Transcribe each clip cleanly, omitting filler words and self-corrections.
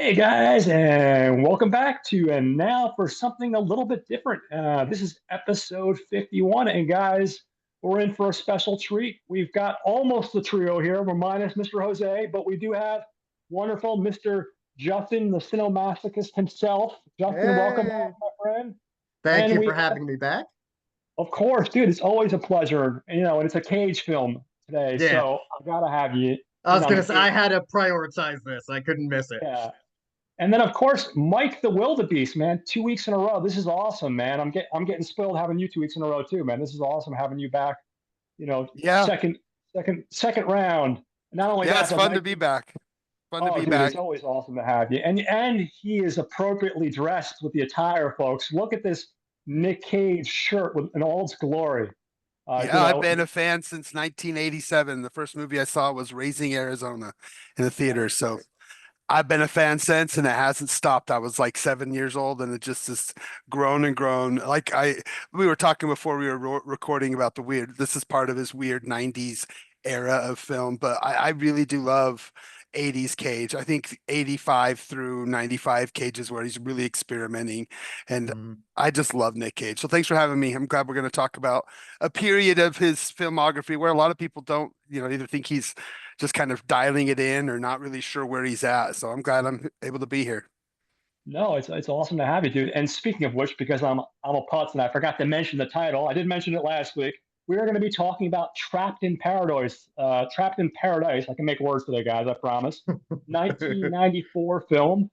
Hey guys, and welcome back to And Now for something a little bit different. This is episode 51, and guys, we're in for a special treat. We've got almost the trio here. We're minus Mr. Jose, but we do have wonderful Mr. Justin, the cinemasochist himself. Justin, welcome back, Hey, my friend. thank And you we for have, having me back. of course, dude, it's always a pleasure. And it's a Cage film today, Yeah, so I gotta have you I in was on the gonna say Cage. I had to prioritize this. I couldn't miss it. Yeah. And then of course Mike the Wildebeest, man, 2 weeks in a row. This is awesome, man. I'm getting spoiled having you 2 weeks in a row too, man. This is awesome having you back. You know, Yeah, second round. Not only yeah, that, it's but fun to Mike. be back. Fun to Oh, be dude, it's back. always awesome to have you. And he is appropriately dressed with the attire, folks. Look at this Nick Cage shirt in all its glory. Uh, you Yeah, I've know, been a fan since 1987. The first movie I saw was Raising Arizona in the oh, theater. So I've been a fan since, and it hasn't stopped. I was like 7 years old, and it just has grown and grown. We were talking before we were recording about the weird. This is part of his weird '90s era of film, but I really do love '80s Cage. I think '85 through '95 Cage is where he's really experimenting, and Mhm. I just love Nick Cage. So thanks for having me. I'm glad we're going to talk about a period of his filmography where a lot of people don't, either think he's just kind of dialing it in or not really sure where he's at. So I'm glad I'm able to be here. no, it's awesome to have you, dude. And speaking of which, because I'm a putz and I forgot to mention the title. I did mention it last week. We are going to be talking about Trapped in Paradise. Trapped in Paradise. I can make words today, guys. I promise. 1994 film,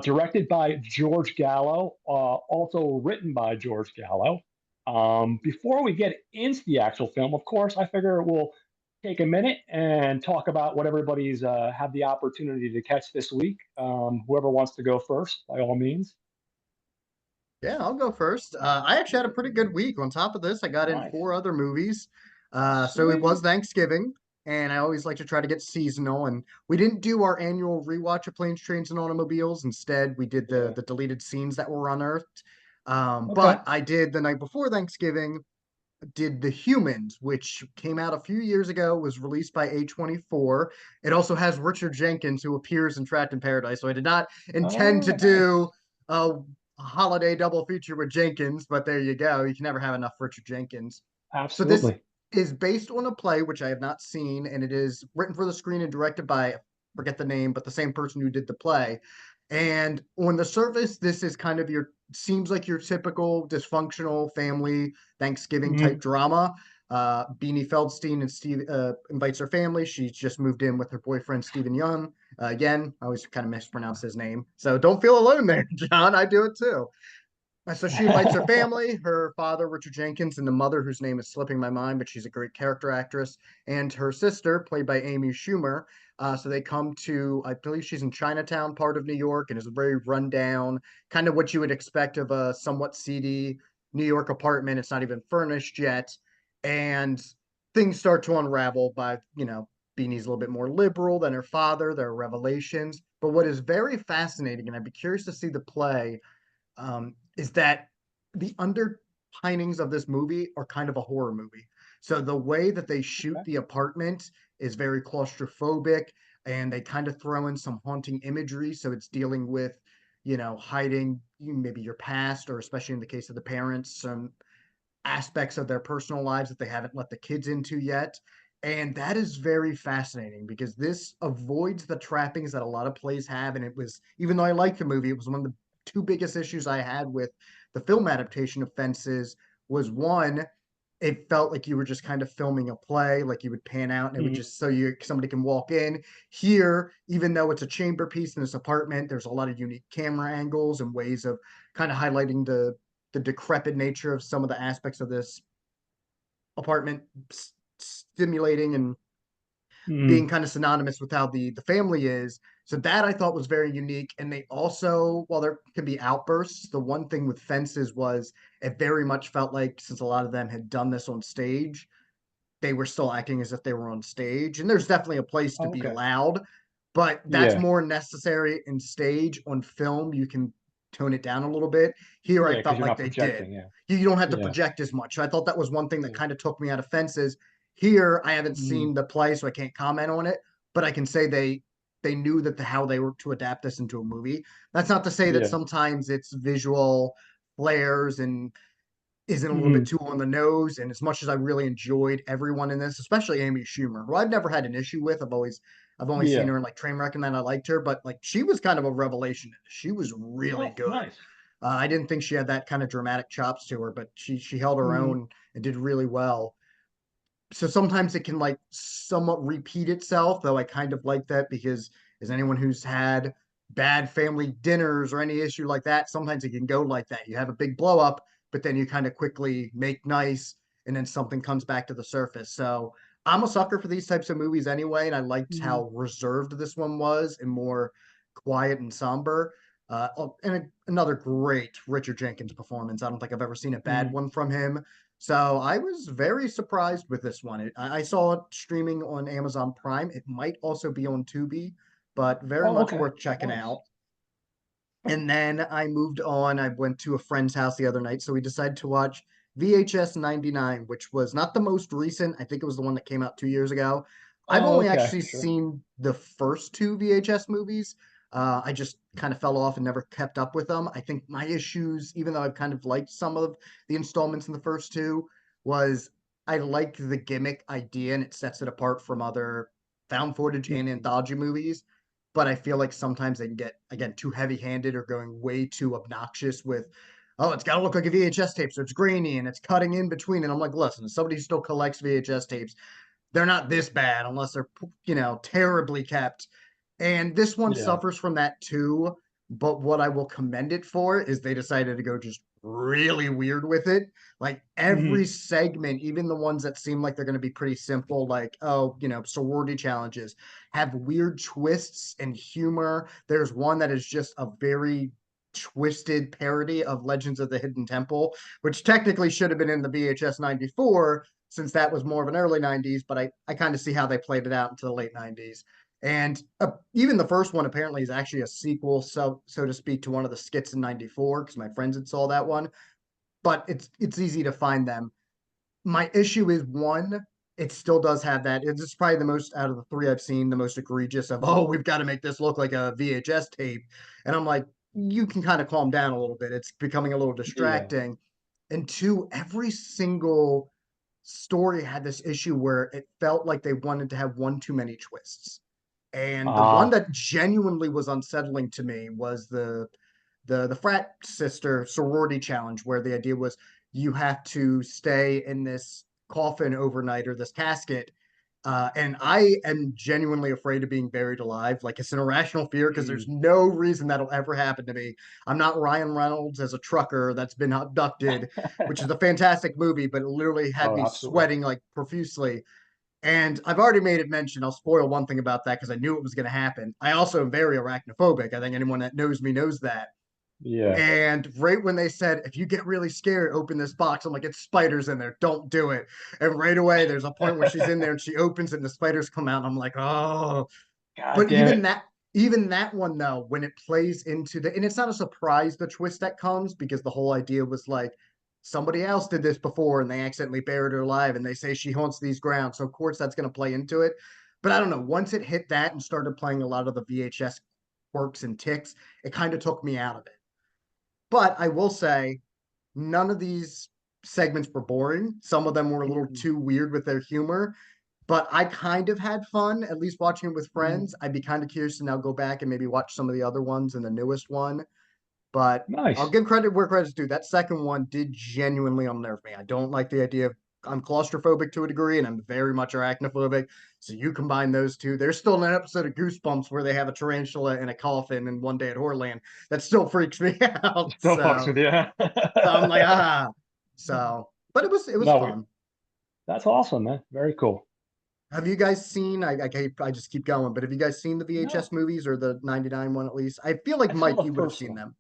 directed by George Gallo, also written by George Gallo. Before we get into the actual film, of course, I figure we'll take a minute and talk about what everybody's had the opportunity to catch this week. Whoever wants to go first, by all means. Yeah, I'll go first. I actually had a pretty good week. On top of this, I got in Nice. four other movies. So it was Sweet. Thanksgiving, and I always like to try to get seasonal. And we didn't do our annual rewatch of Planes, Trains, and Automobiles. Instead, we did the Yeah. the deleted scenes that were unearthed. Okay. But I did the night before Thanksgiving. Did The Humans, which came out a few years ago, was released by A24. It also has Richard Jenkins, who appears in Trapped in Paradise. So I did not intend to Oh, do nice. a holiday double feature with Jenkins, but there you go. You can never have enough Richard Jenkins. So this Absolutely. is based on a play which I have not seen, and it is written for the screen and directed by, forget the name, but the same person who did the play. And on the surface, this is kind of your seems like your typical dysfunctional family Thanksgiving type Hmm. drama. Beanie Feldstein and Steve invites her family. She's just moved in with her boyfriend Stephen Young. Again, I always kind of mispronounce his name, so don't feel alone there, John. I do it too. So she invites her family, her father, Richard Jenkins, and the mother, whose name is slipping my mind, but she's a great character actress, and her sister, played by Amy Schumer. So they come to, I believe she's in Chinatown, part of New York, and is a very rundown, kind of what you would expect of a somewhat seedy New York apartment. It's not even furnished yet. And things start to unravel by, Beanie's a little bit more liberal than her father. There are revelations. But what is very fascinating, and I'd be curious to see the play, is that the underpinnings of this movie are kind of a horror movie. So the way that they shoot Okay. the apartment is very claustrophobic, and they kind of throw in some haunting imagery. So it's dealing with, hiding maybe your past, or especially in the case of the parents, some aspects of their personal lives that they haven't let the kids into yet. And that is very fascinating because this avoids the trappings that a lot of plays have. And it was, even though I liked the movie, it was one of the two biggest issues I had with the film adaptation of Fences was one, it felt like you were just kind of filming a play, like you would pan out and it would Mhm. just so you somebody can walk in. Here, even though it's a chamber piece in this apartment, there's a lot of unique camera angles and ways of kind of highlighting the decrepit nature of some of the aspects of this apartment, stimulating and being Mhm. kind of synonymous with how the family is. So that I thought was very unique. And they also, while there can be outbursts, the one thing with Fences was it very much felt like, since a lot of them had done this on stage, they were still acting as if they were on stage. And there's definitely a place to Oh, be okay. loud, but that's Yeah. more necessary in stage. On film, you can tone it down a little bit. Here, I Yeah, because felt you're like not they did. projecting. Yeah. You don't have to Yeah. project as much. So I thought that was one thing that Yeah. kind of took me out of Fences. Here, I haven't Mhm. seen the play, so I can't comment on it, but I can say they they knew that how they were to adapt this into a movie. That's not to say that Yeah. sometimes it's visual flares and isn't a little bit Mhm. too on the nose. And as much as I really enjoyed everyone in this, especially Amy Schumer, who I've never had an issue with. I've only seen Yeah. her in like Trainwreck and then I liked her, but like she was kind of a revelation. She was really Oh, good. nice. I didn't think she had that kind of dramatic chops to her, but she held her Mhm. own and did really well. So sometimes it can like somewhat repeat itself, though I kind of like that because as anyone who's had bad family dinners or any issue like that, sometimes it can go like that. You have a big blow up, but then you kind of quickly make nice and then something comes back to the surface. So I'm a sucker for these types of movies anyway, and I liked Mhm. how reserved this one was and more quiet and somber. Another great Richard Jenkins performance. I don't think I've ever seen a bad Mhm. one from him. So I was very surprised with this one. I saw it streaming on Amazon Prime. It might also be on Tubi, but very Oh, much okay. worth checking Nice. out. And then I moved on. I went to a friend's house the other night, so we decided to watch VHS 99, which was not the most recent. I think it was the one that came out 2 years ago. I've Oh, only okay. actually Sure. seen the first two VHS movies. I just kind of fell off and never kept up with them. I think my issues, even though I've kind of liked some of the installments in the first two, was I like the gimmick idea and it sets it apart from other found footage and Mhm. anthology movies, but I feel like sometimes they can get again too heavy-handed or going way too obnoxious with, oh, it's got to look like a VHS tape, so it's grainy and it's cutting in between. And I'm like, listen, somebody who still collects VHS tapes, they're not this bad unless they're terribly kept. And this one Yeah. suffers from that too. But what I will commend it for is they decided to go just really weird with it. Like every Mhm. segment, even the ones that seem like they're going to be pretty simple, like, oh, sorority challenges, have weird twists and humor. There's one that is just a very twisted parody of Legends of the Hidden Temple, which technically should have been in the VHS 94 since that was more of an early 90s, but I kind of see how they played it out into the late 90s. And even the first one apparently is actually a sequel, so to speak, to one of the skits in '94 because my friends had saw that one. But it's easy to find them. My issue is one, it still does have that. It's probably the most out of the three I've seen, the most egregious of, oh, we've got to make this look like a VHS tape. And I'm like, you can kind of calm down a little bit. It's becoming a little Yeah. distracting. And two, every single story had this issue where it felt like they wanted to have one too many twists. And the one Ah. that genuinely was unsettling to me was the frat sister sorority challenge, where the idea was you have to stay in this coffin overnight or this casket. And I am genuinely afraid of being buried alive. Like it's an irrational fear because there's Mhm. no reason that'll ever happen to me. I'm not Ryan Reynolds as a trucker that's been abducted, which is a fantastic movie, but it literally had Oh, me absolutely. sweating like profusely. And I've already made it mention. I'll spoil one thing about that because I knew it was going to happen. I also am very arachnophobic. I think anyone that knows me knows that. Yeah. And right when they said, if you get really scared, open this box, I'm like, it's spiders in there. Don't do it. And right away, there's a point where she's in there and she opens it and the spiders come out. And I'm like, oh. God But damn it. even that one though, when it plays into and it's not a surprise the twist that comes because the whole idea was like somebody else did this before and they accidentally buried her alive and they say she haunts these grounds. So of course that's going to play into it. But I don't know. Once it hit that and started playing a lot of the VHS quirks and ticks, it kind of took me out of it. But I will say, none of these segments were boring. Some of them were a little Mhm. too weird with their humor, but I kind of had fun, at least watching it with friends. Mhm. I'd be kind of curious to now go back and maybe watch some of the other ones and the newest one. But I'll Nice. give credit where credit's due. That second one did genuinely unnerve me. I don't like the idea of I'm claustrophobic to a degree, and I'm very much arachnophobic. So you combine those two. There's still an episode of Goosebumps where they have a tarantula in a coffin and One Day at Horrorland that still freaks me out. Still fucks with you. So I'm like, ah. So, but it was No, fun. that's awesome, man. Very cool. Have you guys seen? I just keep going, but have you guys seen the No, VHS movies or the '99 one at least? I feel like I saw Mike, the you would have first seen one. them.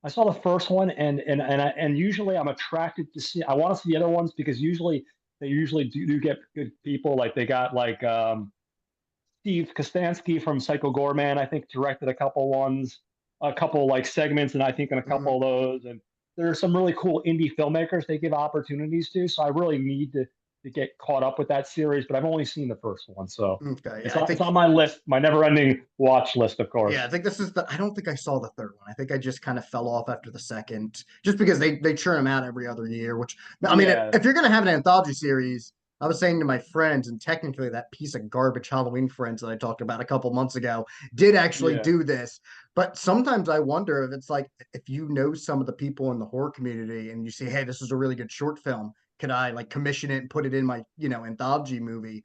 I saw the first one, and usually I'm attracted to see. I want to see the other ones because usually they usually do get good people. Like they got like Steve Kostansky from Psycho Gorman, I think directed a couple ones, a couple like segments, and I think in a couple Mhm. of those. And there are some really cool indie filmmakers they give opportunities to. So I really need to. to get caught up with that series, but I've only seen the first one, so Okay, it's yeah, I on, it's think on my list, my never-ending watch list, of yeah, course. I think this is the. I don't think I saw the third one. I think I just kind of fell off after the second, just because they churn them out every other year. Which I mean, Yeah, if you're gonna have an anthology series, I was saying to my friends, and technically that piece of garbage Halloween Friends that I talked about a couple months ago did actually yeah, do this. But sometimes I wonder if it's like if you know some of the people in the horror community and you say, hey, this is a really good short film. Could I like commission it and put it in my anthology movie?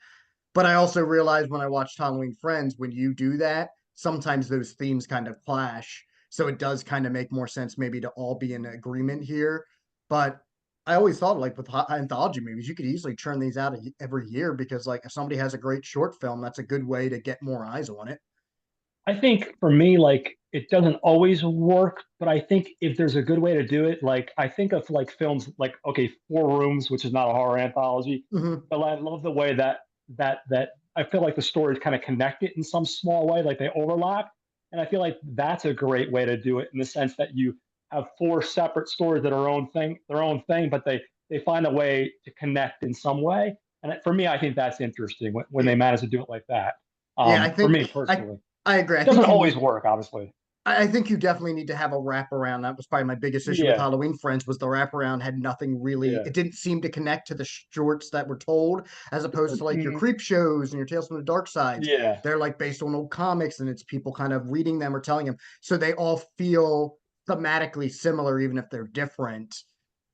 But I also realized when I watched Halloween Friends, when you do that, sometimes those themes kind of clash. So it does kind of make more sense maybe to all be in agreement here. But I always thought like with anthology movies, you could easily churn these out every year because like if somebody has a great short film, that's a good way to get more eyes on it. I think for me, like it doesn't always work, but I think if there's a good way to do it, like I think of like films like okay, Four Rooms, which is not a horror anthology, Hmm. but I love the way that I feel like the stories kind of connected in some small way, like they overlap, and I feel like that's a great way to do it in the sense that you have four separate stories that are their own thing, but they find a way to connect in some way, and for me, I think that's interesting when they Yeah, manage to do it like that. yeah. I For me think personally. I agree. I Doesn't think you always need work, obviously. I think you definitely need to have a wraparound. That was probably my biggest issue with Yeah, Halloween Friends was the wraparound had nothing really. yeah, It didn't seem to connect to the shorts that were told, as opposed to like your mhm, creep shows and your Tales from the Dark Sides. yeah, They're like based on old comics, and it's people kind of reading them or telling them, so they all feel thematically similar, even if they're different.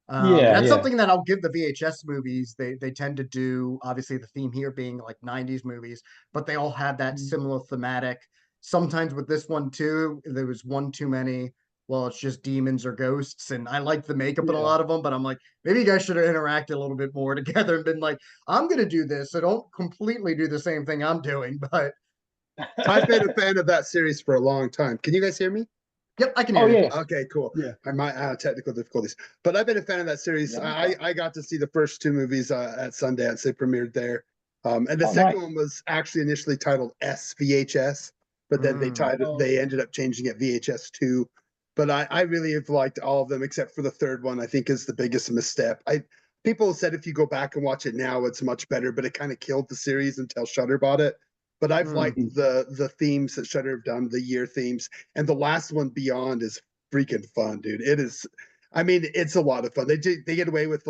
And yeah, that's yeah, something that I'll give the VHS movies. They tend to do. Obviously, the theme here being like '90s movies, but they all have that mm, similar thematic. Sometimes with this one too, there was one too many. Well, it's just demons or ghosts, and I like the makeup in a yeah. lot of them, but I'm like, maybe you guys should have interacted a little bit more together and been like, I'm gonna do this, so don't completely do the same thing I'm doing. But I've been a fan of that series for a long time. Can you guys hear me? yep, I can Oh hear you. yeah, Okay, cool. yeah, I might have technical difficulties, but I've been a fan of that series. yeah. I got to see the first two movies at Sundance. They premiered there, and the Oh second nice. one was actually initially titled SVHS, but then Mm, Oh, they ended up changing it VHS two. But I really have liked all of them except for the third one. I think is the biggest misstep. I People said if you go back and watch it now, it's much better, but it kind of killed the series until Shudder bought it. But I've liked mm. mhm. the themes that Shudder have done, the year themes, and the last one Beyond is freaking fun, dude. It is. I mean, it's a lot of fun. They get away with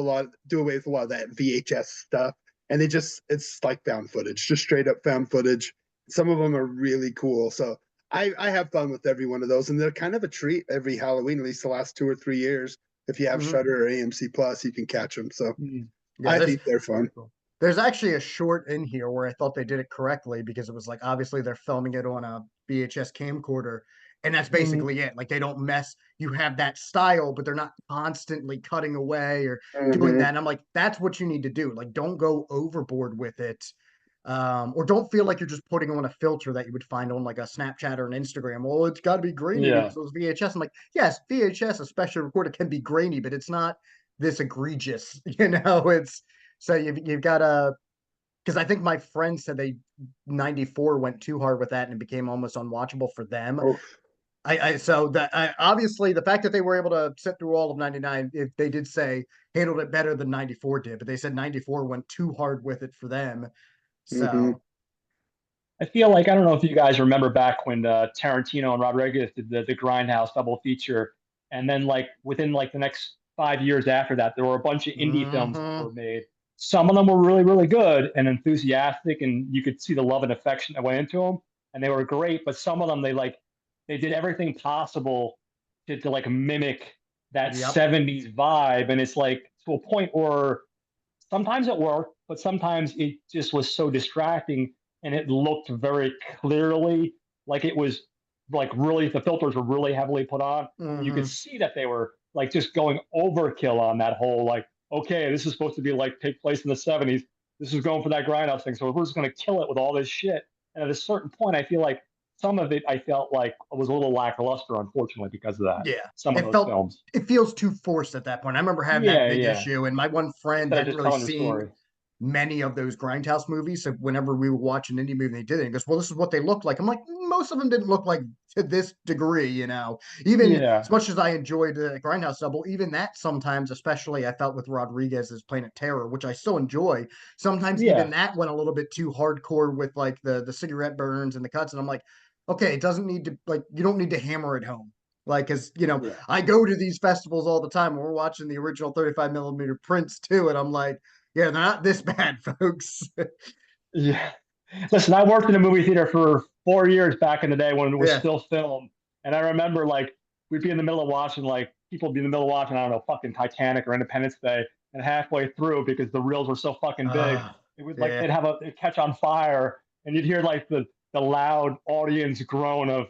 do away with a lot of that VHS stuff, and it's like found footage, just straight up found footage. Some of them are really cool. So I have fun with every one of those, and they're kind of a treat every Halloween, at least the last 2 or 3 years. If you have Hmm. Shudder or AMC Plus, you can catch them. So Mm. Yeah, I this think they're fun. there's actually a short in here where I thought they did it correctly because it was like obviously they're filming it on a VHS camcorder, and that's Mhm. basically it. Like they don't mess. You have that style, but they're not constantly cutting away or doing that. Mm-hmm. And I'm like, that's what you need to do. Like, don't go overboard with it. Or don't feel like you're just putting on a filter that you would find on like a Snapchat or an Instagram. Well, it's got to be grainy Yeah, because it was VHS. I'm like, yes, VHS, especially recorded, can be grainy, but it's not this egregious. It's so you've got to because I think my friend said they 94 went too hard with that and it became almost unwatchable for them. Oh, I so that obviously the fact that they were able to sit through all of 99, if they did say handled it better than 94 did, but they said 94 went too hard with it for them. mm-hmm. So I feel like I don't know if you guys remember back when Tarantino and Rodriguez did the Grindhouse double feature, and then like within like the next 5 years after that, there were a bunch of indie films that mhm. were made. Some of them were really, really good and enthusiastic, and you could see the love and affection that went into them, and they were great. But some of them, they did everything possible to like mimic that Yep. 70s vibe, and it's like to a point where sometimes it worked, but sometimes it just was so distracting and it looked very clearly like it was like really the filters were really heavily put on and you could Hmm. see that they were like just going overkill on that whole like okay this is supposed to be like take place in the 70s, this is going for that grindhouse thing, so we're just going to kill it with all this shit, and at a certain point I feel like some of it I felt like was a little lackluster unfortunately because of that, Yeah. some of It those felt films. it feels too forced at that point. I remember having that Yeah, big yeah, issue, and my one friend instead of hadn't just really telling your seen story. many of those Grindhouse movies. So whenever we would watch an indie movie, they did it. He goes, "Well, this is what they looked like." I'm like, most of them didn't look like to this degree, you know. Even Yeah, as much as I enjoyed the Grindhouse Double, even that sometimes, especially I felt with Rodriguez as Planet Terror, which I still enjoy. Sometimes even yeah, that went a little bit too hardcore with like the cigarette burns and the cuts, and I'm like, okay, it doesn't need to like you don't need to hammer it home. Like, cause yeah, I go to these festivals all the time. And we're watching the original 35 millimeter prints too, and I'm like, yeah, they're not this bad, folks. yeah. Listen, I worked in a movie theater for 4 years back in the day when it was Yeah. still film, and I remember like we'd be in the middle of watching like people would be in the middle of watching I don't know fucking Titanic or Independence Day, and halfway through because the reels were so fucking big, it would like Yeah. it'd catch on fire, and you'd hear like the loud audience groan of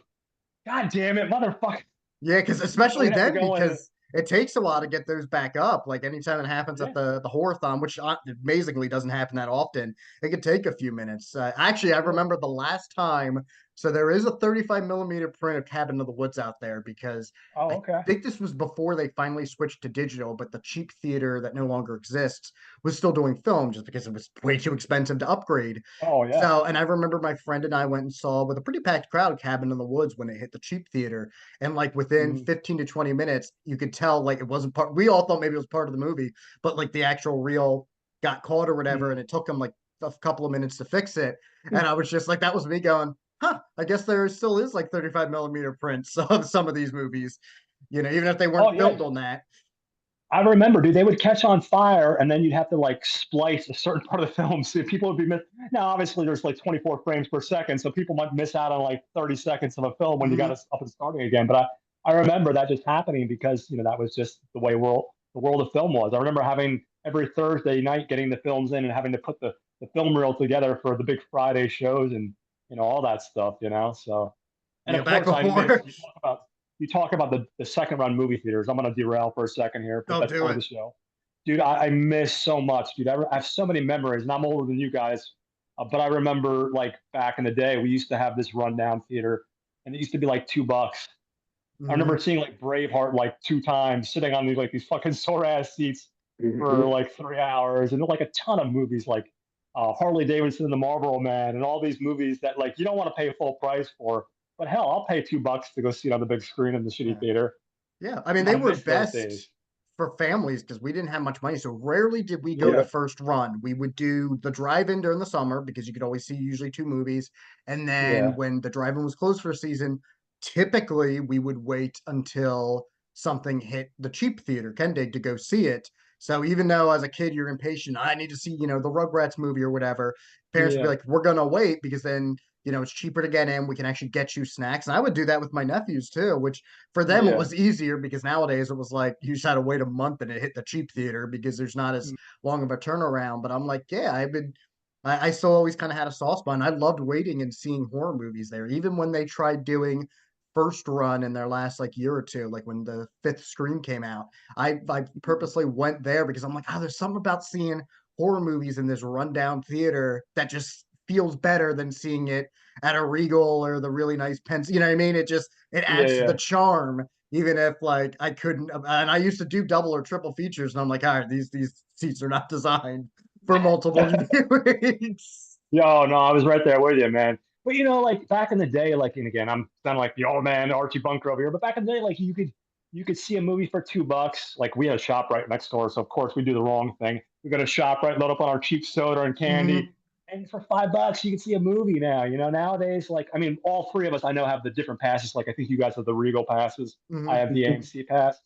"God damn it, motherfucker!" Yeah, because So especially we'd have to then, go in. because it takes a while to get those back up. Like anytime it happens at Yeah. the horror-thon, which amazingly doesn't happen that often, it could take a few minutes. Actually, I Yeah. remember the last time. So there is a 35 millimeter print of Cabin in the Woods out there because Oh, I okay. think this was before they finally switched to digital, but the cheap theater that no longer exists was still doing film just because it was way too expensive to upgrade. Oh, yeah. So, and I remember my friend and I went and saw with a pretty packed crowd Cabin in the Woods when it hit the cheap theater. And like within Mhm. 15 to 20 minutes, you could tell like it wasn't part, we all thought maybe it was part of the movie, but like the actual reel got caught or whatever. And Mhm. it took them like a couple of minutes to fix it. And I was just like, that was me going, huh, I guess there still is like 35 millimeter prints of some of these movies, even if they Oh, weren't yeah. filmed on that. I remember, dude, they would catch on fire and then you'd have to like splice a certain part of the film. So people would be now obviously there's like 24 frames per second, so people might miss out on like 30 seconds of a film when you got Hmm. it up and starting again. But I remember that just happening because that was just the way the world of film was. I remember having every Thursday night getting the films in and having to put the film reel together for the big Friday shows and all that stuff. So and Yeah, of back course I before. miss you talk about the second run movie theaters. I'm gonna derail for a second here, but Don't that's do part of it. the show. Dude, I miss so much, dude. I have so many memories, and I'm older than you guys. But I remember like back in the day, we used to have this rundown theater, and it used to be like $2. I remember Hmm. seeing like Braveheart like two times, sitting on these fucking sore ass seats for Mhm. like 3 hours, and like a ton of movies like Harley Davidson and the Marlboro Man, and all these movies that like you don't want to pay full price for. But hell, I'll pay $2 to go see it on the big screen in the shitty Yeah. theater. Yeah, I mean, I they were miss those best days. for families because we didn't have much money. So rarely did we go to Yeah. first run. We would do the drive-in during the summer because you could always see usually two movies. And then Yeah, when the drive-in was closed for a season, typically we would wait until something hit the cheap theater, Kendig, to go see it. So even though as a kid you're impatient, I need to see, the Rugrats movie or whatever, parents would be yeah, like, we're gonna wait because then it's cheaper to get in. We can actually get you snacks. And I would do that with my nephews too, which for them it yeah. was easier because nowadays it was like you just had to wait a month and it hit the cheap theater because there's not as Mm. long of a turnaround. But I'm like, yeah, I still always kind of had a soft spot. I loved waiting and seeing horror movies there, even when they tried doing first run in their last like year or two, like when the fifth Scream came out. I purposely went there because I'm like, oh, there's something about seeing horror movies in this rundown theater that just feels better than seeing it at a Regal or the really nice pens. You know what I mean? It Yeah, adds to the yeah. charm, even if like I couldn't. And I used to do double or triple features, and I'm like, all right, these seats are not designed for multiple viewings. Yo, no, I was right there with you, man. But like back in the day, like, and again, I'm sounding like the old man Archie Bunker over here. But back in the day, like you could see a movie for $2. Like we had a shop right next door, so of course we do the wrong thing. We go to shop right, load up on our cheap soda and candy, Hmm. and for $5 you can see a movie now. Nowadays, like I mean, all three of us I know have the different passes. Like I think you guys have the Regal passes. I Hmm. have the AMC pass.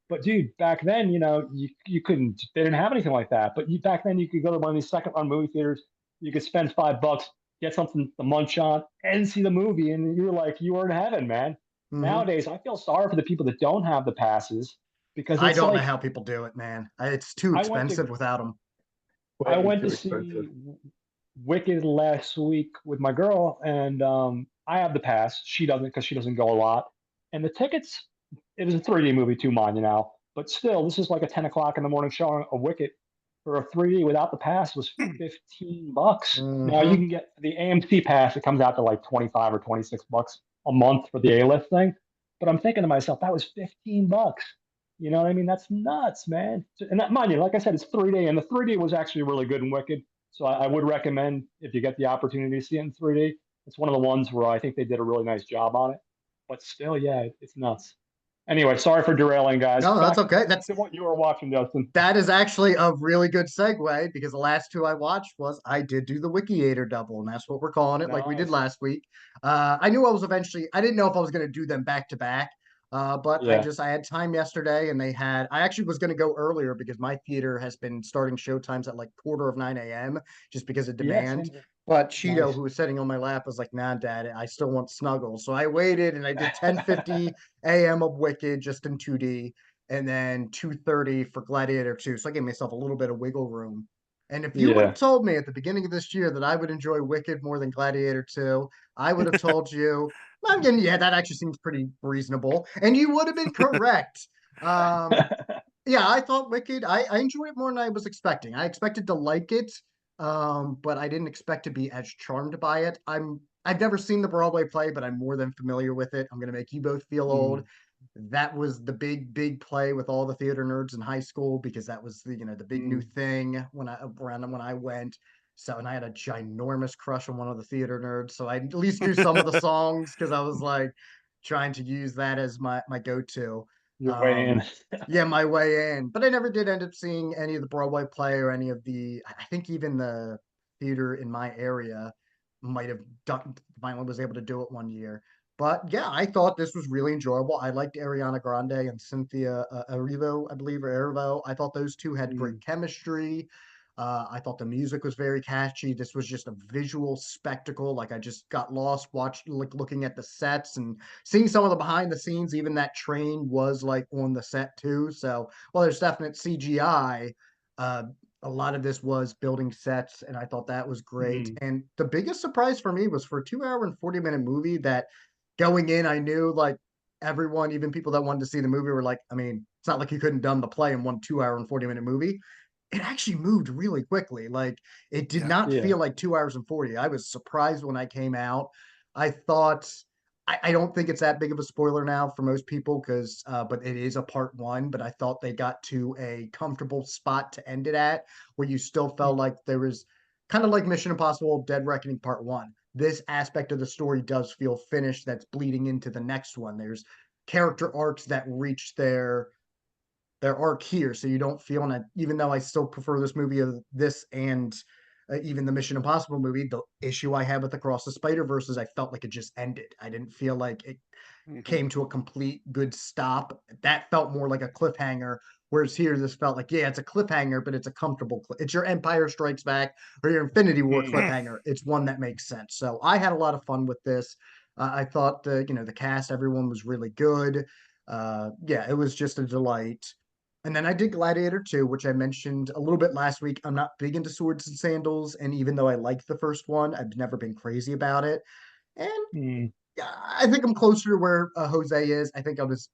But dude, back then, you couldn't. They didn't have anything like that. But back then, you could go to one of these second run movie theaters. You could spend $5, get something to munch on, and see the movie, and you were in heaven, man. Hmm. Nowadays, I feel sorry for the people that don't have the passes because I it's don't know like how people do it, man. It's too I went to expensive without them. I Way went to too expensive. see Wicked last week with my girl, and I have the pass. She doesn't because she doesn't go a lot. And the tickets, it was a 3D movie too, mind you now, but still, this is like a 10 o'clock in the morning showing of Wicked for a 3D without the pass was $15. Now you Hmm. can get the AMC pass. It comes out to like 25 or $26 a month for the A-list thing. But I'm thinking to myself, that was $15. You know what I mean? That's nuts, man. And that, mind you, like I said, it's 3D, and the 3D was actually really good in Wicked. So I would recommend if you get the opportunity to see it in 3D. It's one of the ones where I think they did a really nice job on it. But still, yeah, it's nuts. Anyway, sorry for derailing, guys. No, that's okay. Back to what you were watching, Justin. That is actually a really good segue because the last two I watched was I did do the Wikiator double, and that's what we're calling it, like we did Nice. last week. I knew I was eventually, I didn't know if I was going to do them back to back, but Yeah. I had time yesterday, and I actually was going to go earlier because my theater has been starting show times at like 8:45 a.m. just because of Yeah, demand. same here. But Cheeto, Nice. who was sitting on my lap, was like, "Nah, Dad, I still want Snuggles." So I waited, and I did 10:50 a.m. of Wicked just in 2D and then 2:30 for Gladiator 2. So I gave myself a little bit of wiggle room. And if you would have Yeah. told me at the beginning of this year that I would enjoy Wicked more than Gladiator 2, I would have told you, I'm getting, yeah, that actually seems pretty reasonable. And you would have been correct. Um, yeah, I thought Wicked, I enjoyed it more than I was expecting. I expected to like it, but I didn't expect to be as charmed by it. I've never seen the Broadway play, but I'm more than familiar with it. I'm gonna make you both feel old. Mm, That was the big play with all the theater nerds in high school because that was the big new mm. thing when I went. So and I had a ginormous crush on one of the theater nerds. So I at least knew some of the songs because I was like trying to use that as my go-to. You're way in. Um yeah, my way in. But I never did end up seeing any of the Broadway play or any of I think even the theater in my area might have done finally was able to do it one year. But yeah, I thought this was really enjoyable. I liked Ariana Grande and Cynthia Erivo, I believe, or Erivo. I thought those two had great Mm, chemistry. I thought the music was very catchy. This was just a visual spectacle. Like I just got lost watching, like looking at the sets and seeing some of the behind the scenes. Even that train was like on the set too. So, well, there's definite CGI. Uh, a lot of this was building sets, and I thought that was great. mm, And the biggest surprise for me was for a 2 hour and 40 minute movie that going in, I knew like everyone, even people that wanted to see the movie, were like, I mean, it's not like you couldn't done the play in one 2 hour and 40 minute movie. It actually moved really quickly. Like it did Yeah. not yeah. feel like 2 hours and 40. I was surprised when I came out. I thought I don't think it's that big of a spoiler now for most people because but it is a part one, but I thought they got to a comfortable spot to end it at where you still felt Mm, like there was kind of like Mission Impossible Dead Reckoning Part One. This aspect of the story does feel finished that's bleeding into the next one. There's character arcs that reach their arc here, so you don't feel that. Even though I still prefer this movie of this and even the Mission Impossible movie, the issue I had with Across the Spider Verse is I felt like it just ended. I didn't feel like it Mhm. came to a complete good stop. That felt more like a cliffhanger. Whereas here, this felt like, yeah, it's a cliffhanger, but it's a comfortable. It's your Empire Strikes Back or your Infinity War mm. cliffhanger. It's one that makes sense. So I had a lot of fun with this. I thought the cast, everyone was really good. Yeah, it was just a delight. And then I did Gladiator 2, which I mentioned a little bit last week. I'm not big into swords and sandals, and even though I liked the first one, I've never been crazy about it. And Mm, yeah, I think I'm closer to where Jose is. I think I was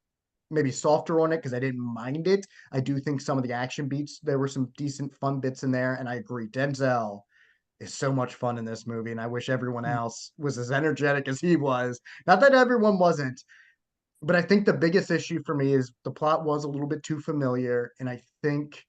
maybe softer on it because I didn't mind it. I do think some of the action beats, there were some decent fun bits in there, and I agree. Denzel is so much fun in this movie, and I wish everyone mm, else was as energetic as he was. Not that everyone wasn't, but I think the biggest issue for me is the plot was a little bit too familiar, and I think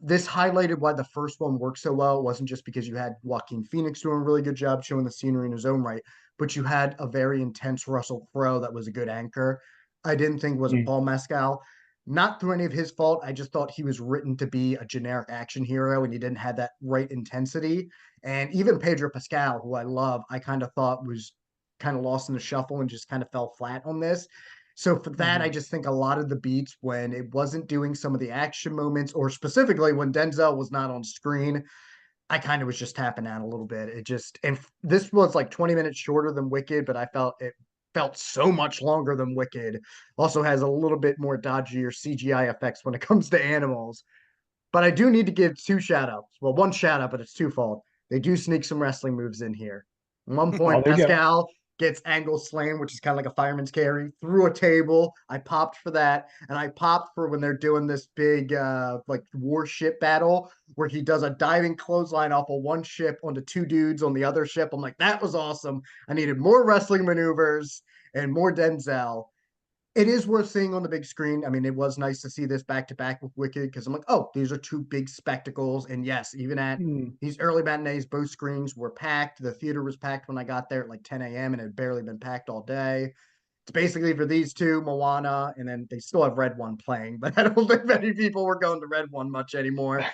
this highlighted why the first one worked so well. It wasn't just because you had Joaquin Phoenix doing a really good job showing the scenery in his own right, but you had a very intense Russell Crowe that was a good anchor. I didn't think was mm. Paul Mescal. Not through any of his fault. I just thought he was written to be a generic action hero and he didn't have that right intensity. And even Pedro Pascal, who I love, I kind of thought was kind of lost in the shuffle and just kind of fell flat on this. So for that, I Mhm. just think a lot of the beats when it wasn't doing some of the action moments, or specifically when Denzel was not on screen, I kind of was just tapping out a little bit. It just and this was like 20 minutes shorter than Wicked, but I felt it felt so much longer than Wicked. Also has a little bit more dodgier CGI effects when it comes to animals. But I do need to give two shout outs. Well, one shout out, but it's twofold. They do sneak some wrestling moves in here. At one Oh, point, there you go. Pascal gets angle slam, which is kind of like a fireman's carry, through a table. I popped for that. And I popped for when they're doing this big like warship battle where he does a diving clothesline off of one ship onto two dudes on the other ship. I'm like, that was awesome. I needed more wrestling maneuvers and more Denzel. It is worth seeing on the big screen. I mean, it was nice to see this back to back with Wicked because I'm like, oh, these are two big spectacles. And yes, even at Hmm. these early matinees, both screens were packed. The theater was packed when I got there at like 10 a.m. and it had barely been packed all day. It's basically for these two, Moana, and then they still have Red One playing, but I don't think many people were going to Red One much anymore.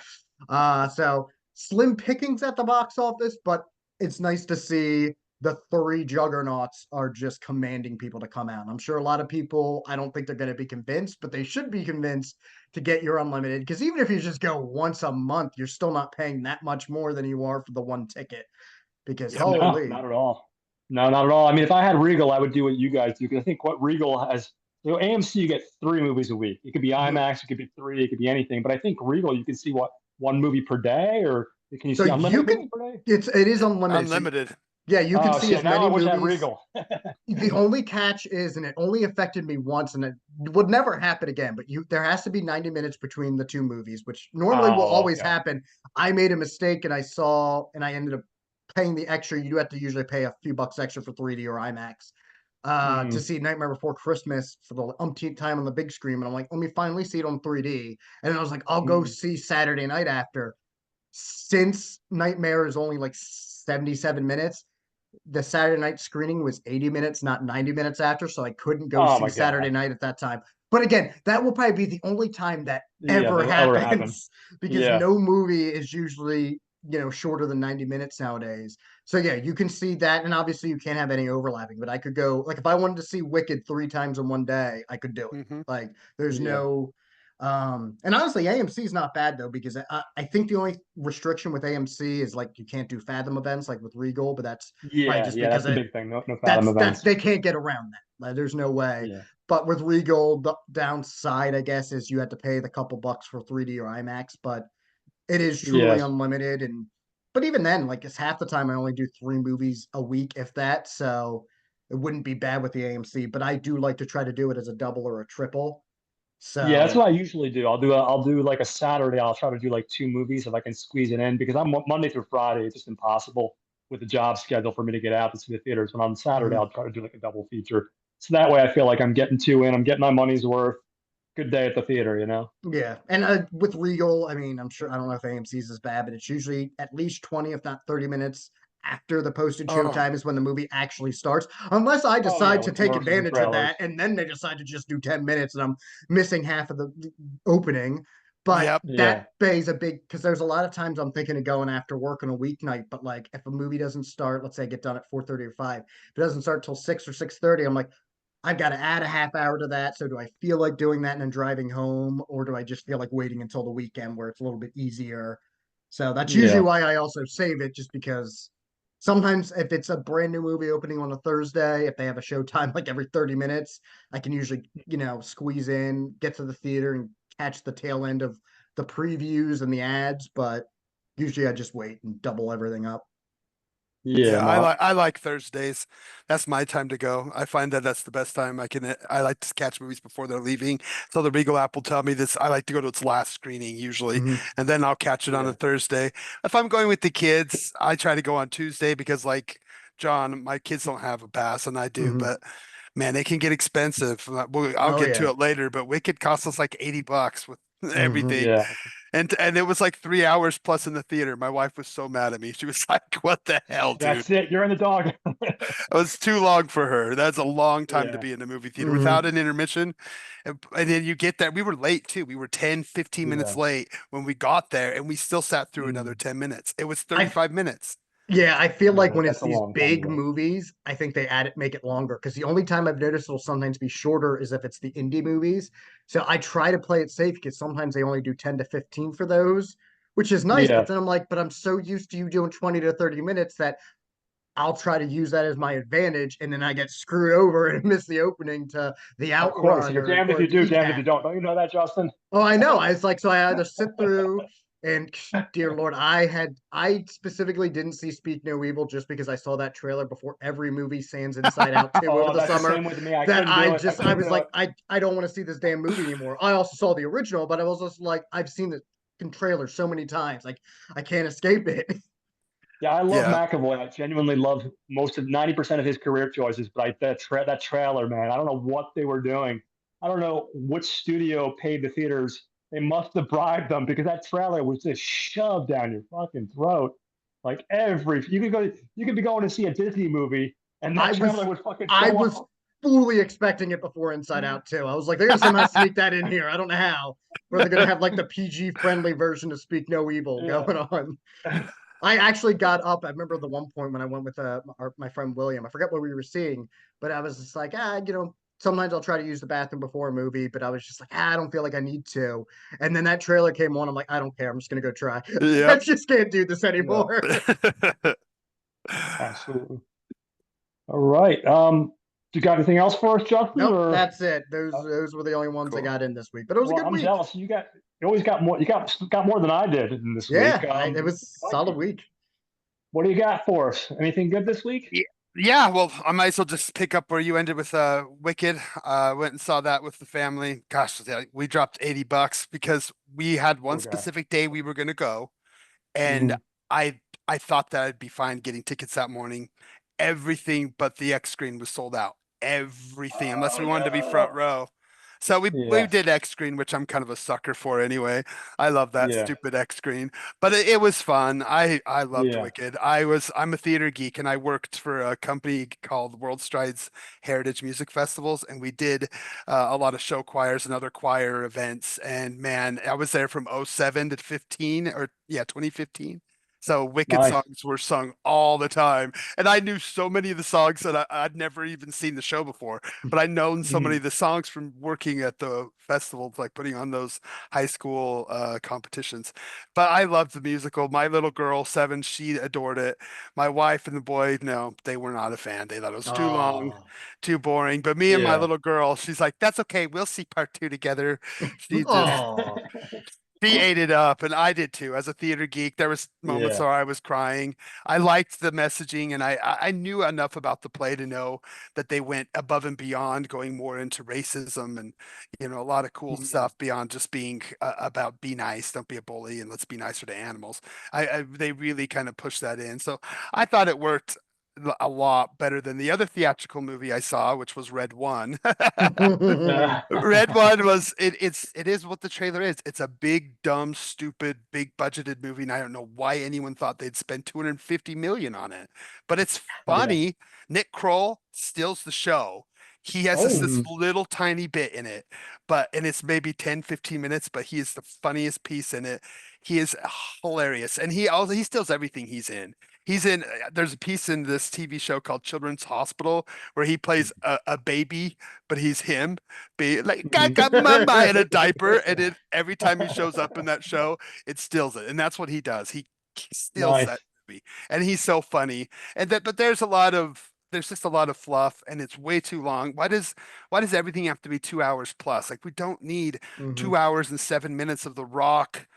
So slim pickings at the box office, but it's nice to see the three juggernauts are just commanding people to come out. I'm sure a lot of people, I don't think they're going to be convinced, but they should be convinced to get your unlimited. Because even if you just go once a month, you're still not paying that much more than you are for the one ticket. Because Yep. No, holy, not at all. No, not at all. I mean, if I had Regal, I would do what you guys do because I think what Regal has, AMC, you get 3 movies a week. It could be Mhm. IMAX, it could be three, it could be anything. But I think Regal, you can see what, 1 movie per day, or can you So see you unlimited movies can, per day? it is unlimited. So Unlimited. yeah, you can Oh, see shit. as Now many I wish I had movies. Regal. The only catch is, and it only affected me once, and it would never happen again. But there has to be 90 minutes between the two movies, which normally will Oh, always okay. happen. I made a mistake, and I ended up paying the extra. You do have to usually pay a few bucks extra for 3D or IMAX to Hmm. see Nightmare Before Christmas for the umpteenth time on the big screen. And I'm like, let me finally see it on 3D. And then I was like, I'll go Hmm. see Saturday night after. Since Nightmare is only like 77 minutes, the Saturday night screening was 80 minutes, not 90 minutes after, so I couldn't go Oh see my Saturday God. night at that time. But again, that will probably be the only time that Yeah, ever that'll ever happen. happens because Yeah. no movie is usually, shorter than 90 minutes nowadays. So yeah, you can see that, and obviously you can't have any overlapping, but I could go, like, if I wanted to see Wicked 3 times in one day, I could do it. Hmm. Like there's Yeah. no and honestly, AMC is not bad though, because I think the only restriction with AMC is like you can't do Fathom events like with Regal, but that's probably Yeah. just Yeah. because That's the it big thing. No, no Fathom that's events. they can't get around that. Like, there's no way. Yeah. But with Regal, the downside, I guess, is you had to pay the couple bucks for 3D or IMAX, but it is truly Yes. unlimited. And but even then, like it's half the time I only do 3 movies a week, if that. So it wouldn't be bad with the AMC, but I do like to try to do it as a double or a triple. Yeah, that's So what I usually do. I'll do like a Saturday. I'll try to do like 2 movies if I can squeeze it in because I'm Monday through Friday. It's just impossible with the job schedule for me to get out to see the theaters. But on Saturday, mhm. I'll try to do like a double feature. So that way, I feel like I'm getting two in. I'm getting my money's worth. Good day at the theater, you know? Yeah, and with Regal, I mean, I'm sure I don't know if AMC's is bad, but it's usually at least 20, if not 30 minutes after the posted Oh, showtime is when the movie actually starts. Unless I Oh yeah, decide to with take commercials and advantage of trailers. that, and then they decide to just do 10 minutes, and I'm missing half of the opening. But yep. that Yeah. pays a big because there's a lot of times I'm thinking of going after work on a weeknight, but like if a movie doesn't start, let's say I get done at 4:30 or 5, if it doesn't start till 6 or 6:30, I'm like, I've got to add a half hour to that. So do I feel like doing that and then driving home, or do I just feel like waiting until the weekend where it's a little bit easier? So that's usually Yeah. why I also save it, just because sometimes if it's a brand new movie opening on a Thursday, if they have a show time like every 30 minutes, I can usually, squeeze in, get to the theater and catch the tail end of the previews and the ads. But usually I just wait and double everything up. Yeah. Yeah, No. I like Thursdays. That's my time to go. I find that that's the best time I like to catch movies before they're leaving. So the Regal app will tell me this. I like to go to its last screening usually, Mhm. and then I'll catch it on a Yeah. Thursday. If I'm going with the kids, I try to go on Tuesday because like John, my kids don't have a pass and I do, Mhm. but man, it can get expensive. I'll Oh get to yeah. it later, but Wicked cost us like $80 with Mhm. everything. Yeah. And it was like 3 hours plus in the theater. My wife was so mad at me. She was like, "What the hell, dude? That's it. You're in the dog. It was too long for her. That's a long time to Yeah. be in the movie theater without Mhm. an intermission." And then you get that. We were late too. We were 10, 15 minutes Yeah. late when we got there, and we still sat through another Mm. 10 minutes. It was I 35 minutes. Yeah, I feel like Yeah. when it's That's a these long time to big wait. movies, I think they make it longer because the only time I've noticed it'll sometimes be shorter is if it's the indie movies. So I try to play it safe because sometimes they only do 10 to 15 for those, which is nice. But Yeah. then I'm like, but I'm so used to you doing 20 to 30 minutes that I'll try to use that as my advantage. And then I get screwed over and miss the opening to the Of course. Outrun You're damned if or you the do, damned if ECAT. you don't. Don't you know that, Justin? Oh, I know. I was like, so I either sit through and dear Lord, I specifically didn't see Speak No Evil just because I saw that trailer before every movie sans Inside Out 2 over Oh, the that's the summer same with me. I that couldn't do it. I I couldn't was do like, it. I don't want to see this damn movie anymore. I also saw the original, but I was just like, I've seen the trailer so many times. Like I can't escape it. Yeah, I love Yeah. McAvoy. I genuinely love most of 90% of his career choices, but that trailer, man, I don't know what they were doing. I don't know which studio paid the theaters. They must have bribed them because that trailer was just shoved down your fucking throat. Like every you could be going to see a Disney movie and I that trailer was would fucking I show was up. fully expecting it before Inside Out too. I was like, they're gonna somehow sneak that in here. I don't know how. Or they're gonna have like the PG friendly version of Speak No Evil Yeah. going on. I actually got up. I remember the one point when I went with my friend William. I forget what we were seeing, but I was just like, sometimes I'll try to use the bathroom before a movie, but I was just like, I don't feel like I need to. And then that trailer came on. I'm like, I don't care. I'm just gonna go try. I Yep. just can't do this Yeah, anymore. absolutely. All right. You got anything else for us, Justin? Nope, Or that's it. uh, Those were the only ones I Cool. got in this week. But it was a well, good I'm week. jealous. You always got more. You got more than I did in this week. It was a What, solid week. what do you got for us? Anything good this week? Yeah, yeah, well, I might as well just pick up where you ended with Wicked. Went and saw that with the family. Gosh, yeah, we dropped $80 because we had one Okay. specific day we were gonna go, and Mhm. I thought that I'd be fine getting tickets that morning. Everything but the X screen was sold out. Everything, unless Oh we wanted to be front no. row. So we Yeah. did X screen, which I'm kind of a sucker for anyway. I love that Yeah. stupid X screen, but it was fun. I loved Yeah. Wicked. I'm a theater geek, and I worked for a company called World Strides Heritage Music Festivals, and we did a lot of show choirs and other choir events. And man, I was there from '07 to 15, or yeah, 2015. So Wicked Nice. songs were sung all the time. And I knew so many of the songs that I'd never even seen the show before, but I'd known so many Mhm. of the songs from working at the festivals, like putting on those high school competitions. But I loved the musical. My little girl, 7, she adored it. My wife and the boy, no, they were not a fan. They thought it was too long, Oh, too boring. But me and my Yeah. little girl, she's like, that's okay. We'll see part two together. She just oh. She ate it up, and I did too. As a theater geek, there was moments Yeah. where I was crying. I liked the messaging, and I knew enough about the play to know that they went above and beyond, going more into racism and a lot of cool Mhm. stuff beyond just being about be nice, don't be a bully, and let's be nicer to animals. They really kind of pushed that in, so I thought it worked a lot better than the other theatrical movie I saw, which was Red One. Red One was it is what the trailer is. It's a big, dumb, stupid, big budgeted movie, and I don't know why anyone thought they'd spend 250 million on it. But it's Yeah. funny. Nick Kroll steals the show. He has this Oh. Mhm. little tiny bit in it, and it's maybe 10, 15 minutes, but he is the funniest piece in it. He is hilarious. And he steals everything he's in. There's a piece in this TV show called Children's Hospital where he plays a baby, but he's him be like got mama in a diaper, and every time he shows up in that show it steals it, and that's what he does. He steals Nice. that movie, and he's so funny. But there's just a lot of fluff, and it's way too long. Why does everything have to be 2 hours plus? Like, we don't need Mhm. 2 hours and 7 minutes of The Rock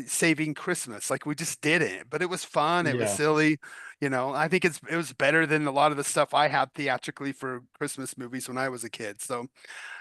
saving Christmas. Like, we just did it, but it was fun, it was Yeah. silly. I think it was better than a lot of the stuff I had theatrically for Christmas movies when I was a kid. So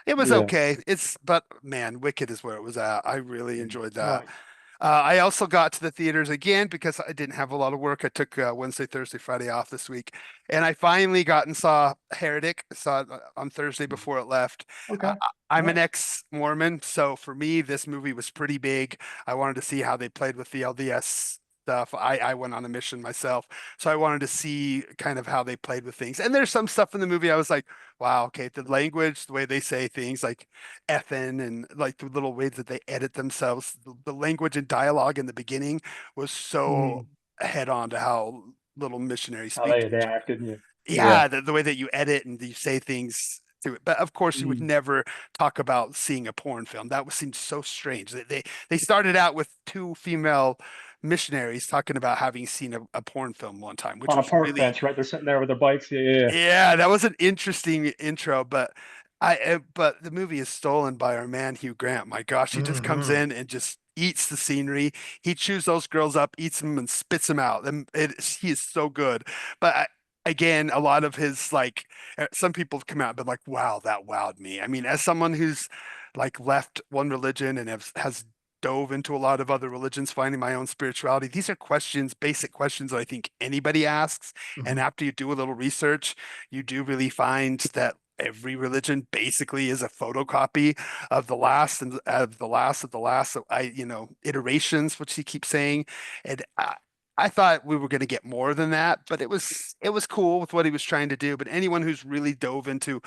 it was Yeah. okay. But man, Wicked is where it was at. I really enjoyed that. Nice. I also got to the theaters again because I didn't have a lot of work. I took Wednesday, Thursday, Friday off this week, and I finally got and saw Heretic. Saw it on Thursday before it left. Okay. I'm an Nice. ex-Mormon, so for me, this movie was pretty big. I wanted to see how they played with the LDS stuff. I went on a mission myself, so I wanted to see kind of how they played with things. And there's some stuff in the movie I was like, wow, okay, the language, the way they say things like effing and like the little ways that they edit themselves, the language and dialogue in the beginning was so Mhm. head on to how little missionaries How speak to they each other. acted. Yeah. Yeah. Yeah, the way that you edit and you say things to it. But of course, you would Mhm. never talk about seeing a porn film. Seemed so strange. They started out with two female missionaries talking about having seen a porn film one time, which On a was park really, bench, right? They're sitting there with their bikes. Yeah. Yeah. yeah, that was an interesting intro. But the movie is stolen by our man Hugh Grant. My gosh, he just comes Mhm. in and just eats the scenery. He chews those girls up, eats them, and spits them out. He is so good. But again, a lot of his some people have come out and been like, "Wow, that wowed me." I mean, as someone who's like left one religion and has dove into a lot of other religions, finding my own spirituality. These are questions, basic questions that I think anybody asks. And Mhm. after you do a little research, you do really find that every religion basically is a photocopy of the last and of the last of the last of iterations, which he keeps saying. And I thought we were going to get more than that, but it was cool with what he was trying to do. But anyone who's really dove into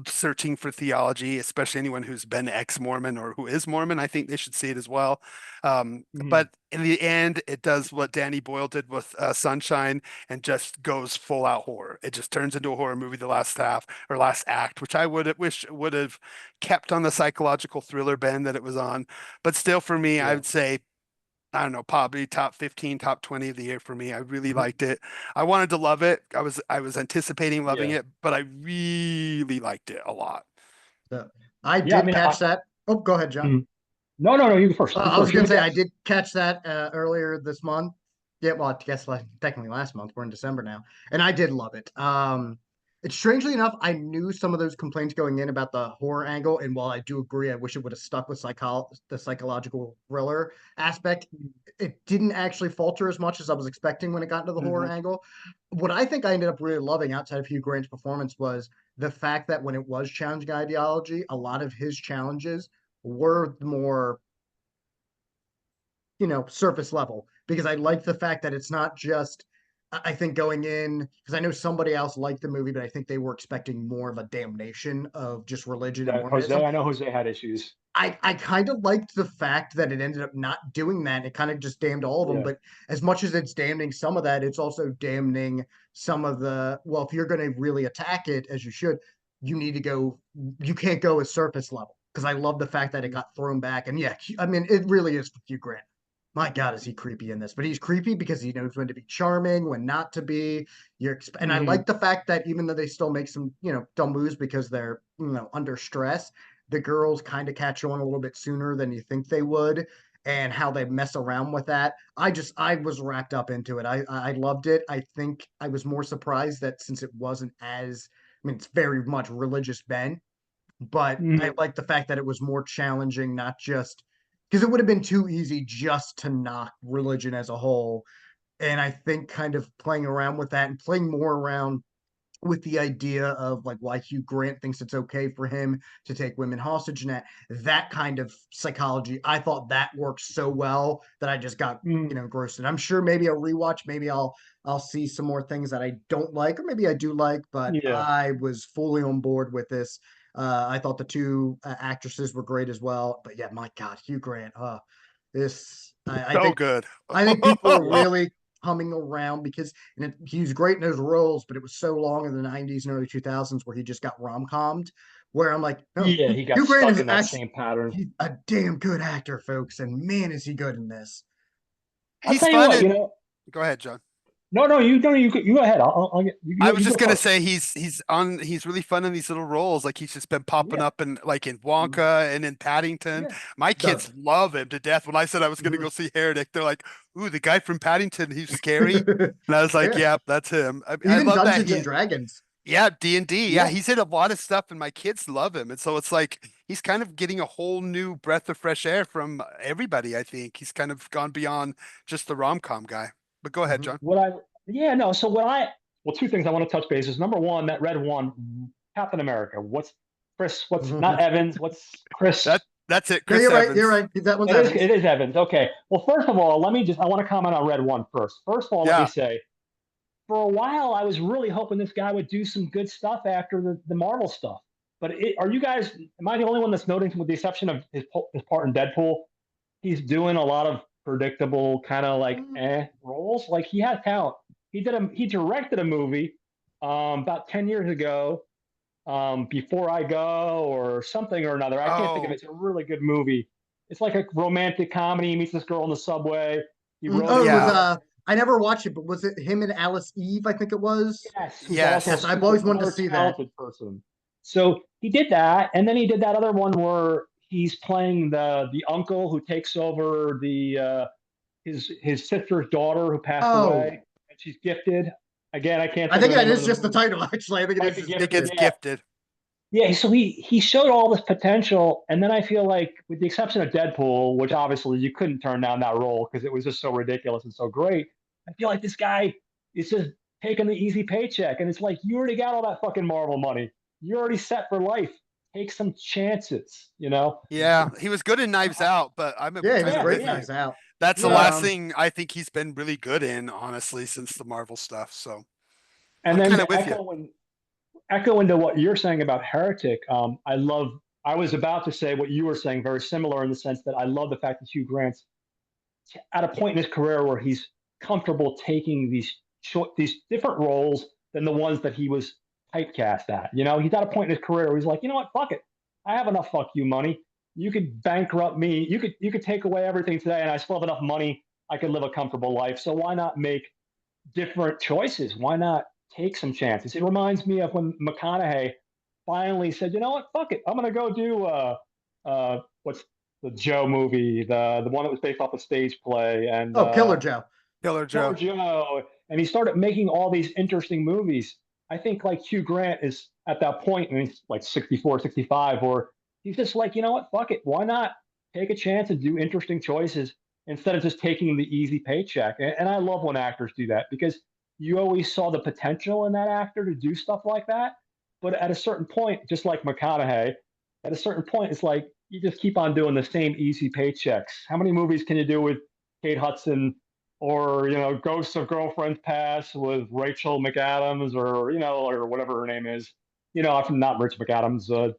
searching for theology, especially anyone who's been ex-Mormon or who is Mormon, I think they should see it as well. Mhm. But in the end, it does what Danny Boyle did with Sunshine and just goes full out horror. It just turns into a horror movie the last half or last act, which I would wish would have kept on the psychological thriller bend that it was on. But still, for me, I Yeah. would say I don't know, probably top 15, top 20 of the year for me. I really Mhm. liked it. I wanted to love it. I was anticipating loving Yeah. it, but I really liked it a lot. So I Yeah. I did mean, catch that. Oh, go ahead, John. mhm. No, no, no. You go first. You I was first. You're gonna the say I guest. did catch that earlier this month. Yeah, well, I guess like technically last month. We're in December now, and I did love it. It's strangely enough, I knew some of those complaints going in about the horror angle, and while I do agree, I wish it would have stuck with the psychological thriller aspect. It didn't actually falter as much as I was expecting when it got into the horror Hmm. angle. What I think I ended up really loving outside of Hugh Grant's performance was the fact that when it was challenging ideology, a lot of his challenges were more surface level because I like the fact that it's not just I think going in because I know somebody else liked the movie, but I think they were expecting more of a damnation of just religion and Yeah, Mormonism. Jose. I know Jose had issues. I kind of liked the fact that it ended up not doing that. It kind of just damned all of them. Yeah. But as much as it's damning some of that, it's also damning some of the, well, if you're going to really attack it as you should, you need to go, you can't go as surface level. Because I love the fact that it got thrown back. And yeah, I mean, it really is for Hugh Grant. My God, is he creepy in this? But he's creepy because he knows when to be charming, when not to be. And I Hmm. like the fact that even though they still make some, dumb moves because they're, under stress, the girls kind of catch on a little bit sooner than you think they would and how they mess around with that. I was wrapped up into it. I loved it. I think I was more surprised that since it wasn't as I mean it's very much religious bent, but I Hmm. like the fact that it was more challenging, not just because it would have been too easy just to knock religion as a whole. And I think kind of playing around with that and playing more around with the idea of like why Hugh Grant thinks it's okay for him to take women hostage and that kind of psychology. I thought that worked so well that I just got Hmm. engrossed in. I'm sure maybe a rewatch, maybe I'll see some more things that I don't like or maybe I do like, but Yeah. I was fully on board with this. I thought the two actresses were great as well, but yeah, my God, Hugh Grant. This I So think good. I think people are Yeah. really coming around because he was great in those roles, but it was so long in the 90s and early 2000s where he just got rom-commed, where I'm like, no, Yeah. He got Hugh Grant stuck is in that actually same pattern. he's a damn good actor, folks, and man, is he good in this. I'll He's tell you fun what. and go ahead, John. No, no. You go ahead. I'll get I you. was You just go gonna first. say he's really fun in these little roles. Like he's just been popping Yeah. up in like in Mhm. Wonka and in Paddington. Yeah. My So, kids love him to death. When I said I was gonna mhm. go see Heretic, they're like, "Ooh, the guy from Paddington, he's scary." And I was like, Yeah, "Yep, that's him." I even love that Dungeons and he, Dragons. yeah, D&D. Yeah, Yeah. he's in a lot of stuff, and my kids love him. And so it's like he's kind of getting a whole new breath of fresh air from everybody. I think he's kind of gone beyond just the rom-com guy. But go ahead, Mhm. John. What I Yeah, no. So what I well, two things I want to touch base is number one, that red one, Captain America. What's Chris? What's not Evans? What's That Chris? that's it, No, Chris you're right. You're Evans. right. That one's It Evans. is Evans. Okay. Well, first of all, I want to comment on red one first. First of all, let me Yeah. say, for a while, I was really hoping this guy would do some good stuff after the Marvel stuff. But are you guys? Am I the only one that's noticing, with the exception of his part in Deadpool? He's doing a lot of predictable kind of like roles. Like he has talent. He directed a movie about 10 years ago, Before I Go or something or another. I can't think of it. Oh, It's a really good movie. It's like a romantic comedy. He meets this girl in the subway. He wrote Oh, it it for was yeah. her. I never watched it, but was it him and Alice Eve? I think it was. Yes, who's also a Yes, Yes. I've super always wanted to another see that. talented person. So he did that, and then he did that other one where he's playing the uncle who takes over the his sister's daughter who passed Oh, away, and she's gifted. Again, I can't I think of think the that name of is the just the movie. title, actually. I think it Might is be just I think gifted, it's gifted. yeah. gifted. Yeah, so he showed all this potential, and then I feel like, with the exception of Deadpool, which obviously you couldn't turn down that role because it was just so ridiculous and so great, I feel like this guy is just taking the easy paycheck, and it's like, you already got all that fucking Marvel money. You're already set for life. Take some chances, you know? Yeah, he was good in Knives Out, but I'm Yeah, he was kind of Yeah, great with in yeah, you. Knives Out. That's the yeah. last Um, thing I think he's been really good in, honestly, since the Marvel stuff. So And I'm then kind of to with you. echo into what you're saying about Heretic, I love. I was about to say what you were saying, very similar in the sense that I love the fact that Hugh Grant's at a point in his career where he's comfortable taking these different roles than the ones that he was typecast at. You know, he's at a point in his career where he's like, you know what, fuck it, I have enough fuck you money. You could bankrupt me. You could take away everything today, and I still have enough money. I could live a comfortable life. So why not make different choices? Why not take some chances? It reminds me of when McConaughey finally said, you know what, fuck it, I'm gonna go do what's the Joe movie, the one that was based off a stage play, and oh, Killer Joe. Killer Killer Joe. Joe, and he started making all these interesting movies. I think like Hugh Grant is at that point, and he's like 64, 65, or he's just like, you know what, fuck it, why not take a chance and do interesting choices instead of just taking the easy paycheck? And I love when actors do that because you always saw the potential in that actor to do stuff like that. But at a certain point, just like McConaughey, at a certain point, it's like you just keep on doing the same easy paychecks. How many movies can you do with Kate Hudson, or Ghosts of Girlfriends Past with Rachel McAdams, or or whatever her name is. I'm not Rich McAdams,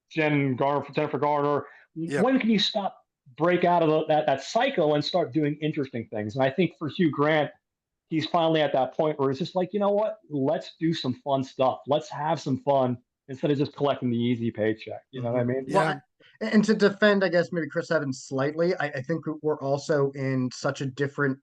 Jennifer Garner. Yep. When can you stop, break out of that cycle and start doing interesting things? And I think for Hugh Grant, he's finally at that point where it's just like, you know what? Let's do some fun stuff. Let's have some fun instead of just collecting the easy paycheck. You know what I Mhm. mean? Well, Yeah. and to defend, I guess maybe Chris Evans slightly, I think we're also in such a different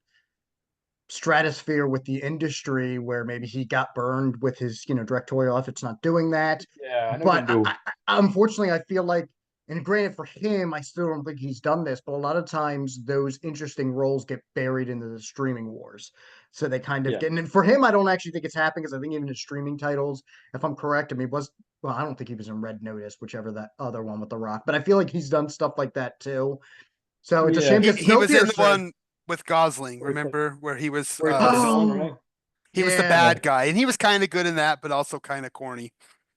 stratosphere with the industry where maybe he got burned with his, directorial efforts not doing that. Yeah, I know But didn't do. unfortunately, I feel like, and granted for him, I still don't think he's done this, but a lot of times those interesting roles get buried into the streaming wars. So they kind of Yeah, get, and for him, I don't actually think it's happening because I think even his streaming titles, if I'm correct, I mean, well, I don't think he was in Red Notice, whichever that other one with The Rock, but I feel like he's done stuff like that too. So it's a yeah. shame He because he was in the Snowpiercer, one with Gosling, Where he plays, remember, where he was where he plays the villain, right? oh, he was the yeah, Yeah. bad guy, and he was kind of good in that, but also kind of corny.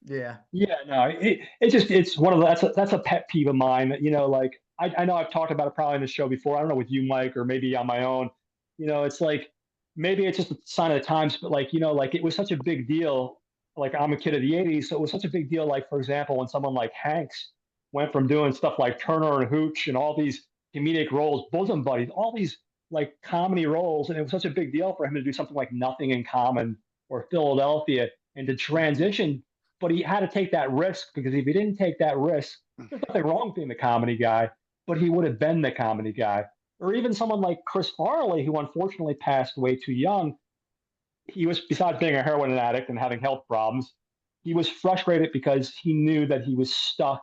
yeah. Yeah, no, it's one of the, that's a pet peeve of mine. Like I know I've talked about it probably in the show before. I don't know with you, Mike, or maybe on my own. It's like maybe it's just a sign of the times, but like like it was such a big deal. Like I'm a kid of the '80s, so it was such a big deal. Like for example, when someone like Hanks went from doing stuff like Turner and Hooch and all these comedic roles, Bosom Buddies, all these like comedy roles, and it was such a big deal for him to do something like Nothing in Common or Philadelphia, and to transition, but he had to take that risk because if he didn't take that risk, there's nothing wrong with being the comedy guy, but he would have been the comedy guy. Or even someone like Chris Farley, who unfortunately passed way too young. He was, besides being a heroin addict and having health problems, he was frustrated because he knew that he was stuck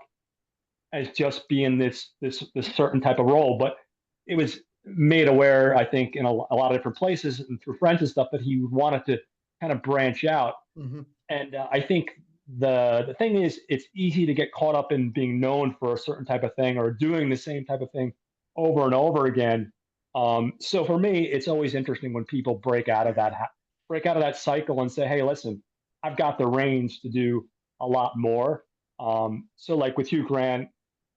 as just being this certain type of role. But it was made aware, I think, in a lot of different places and through friends and stuff, that he wanted to kind of branch out. Hmm. And I think the thing is, it's easy to get caught up in being known for a certain type of thing or doing the same type of thing over and over again. So for me, it's always interesting when people break out of that cycle and say, "Hey, listen, I've got the range to do a lot more." So like with Hugh Grant,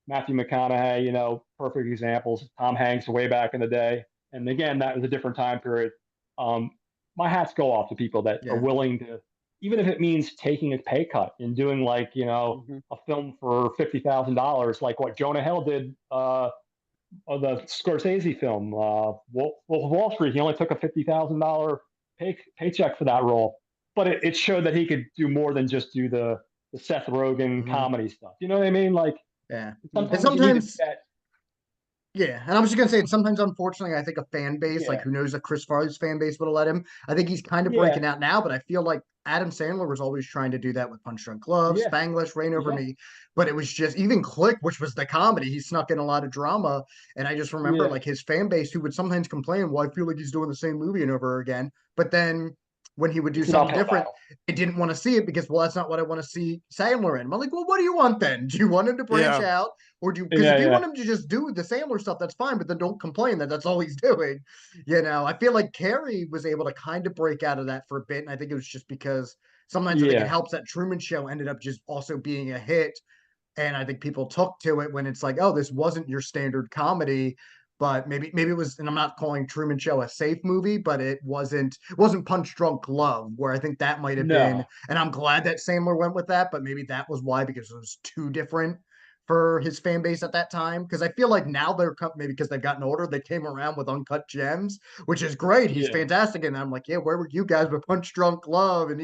Matthew McConaughey, perfect examples. Tom Hanks way back in the day, and again, that was a different time period. Um, my hats go off to people that are Yeah. willing to, even if it means taking a pay cut and doing like Mhm. a film for $50,000, like what Jonah Hill did, of the Scorsese film, Wolf of Wall Street. He only took a $50,000 paycheck for that role, but it showed that he could do more than just do the Seth Rogen Hmm. comedy stuff. You know what I mean? Like Yeah. And sometimes you need to sometimes, bet. yeah, and I was just gonna say, sometimes, unfortunately, I think a fan base, like Yeah, who knows that Chris Farley's fan base would have let him. I think he's kind of yeah, breaking out now, but I feel like Adam Sandler was always trying to do that with Punch Drunk Love, yeah, Spanglish, Rain Over yeah, Me, but it was just even Click, which was the comedy. He snuck in a lot of drama, and I just remember yeah, like his fan base who would sometimes complain, "Well, I feel like he's doing the same movie and over again," but then when he would do It's an something uphill different, battle. I didn't want to see it because, well, that's not what I want to see Sandler in. I'm like, well, what do you want then? Do you want him to branch Yeah. out, or do you? Because Yeah, if you yeah, want him to just do the Sandler stuff, that's fine. But then don't complain that that's all he's doing. I feel like Carrie was able to kind of break out of that for a bit, and I think it was just because sometimes I think it yeah, helps that Truman Show ended up just also being a hit, and I think people took to it when it's like, oh, this wasn't your standard comedy, but maybe it was. And I'm not calling Truman Show a safe movie, but it wasn't Punch Drunk Love, where I think that might have been. no, And I'm glad that Sandler went with that, but maybe that was why, because it was too different for his fan base at that time. Because I feel like now maybe because they've gotten older, they came around with Uncut Gems, which is great. He's yeah. fantastic, and I'm like, yeah, where were you guys with Punch Drunk Love, and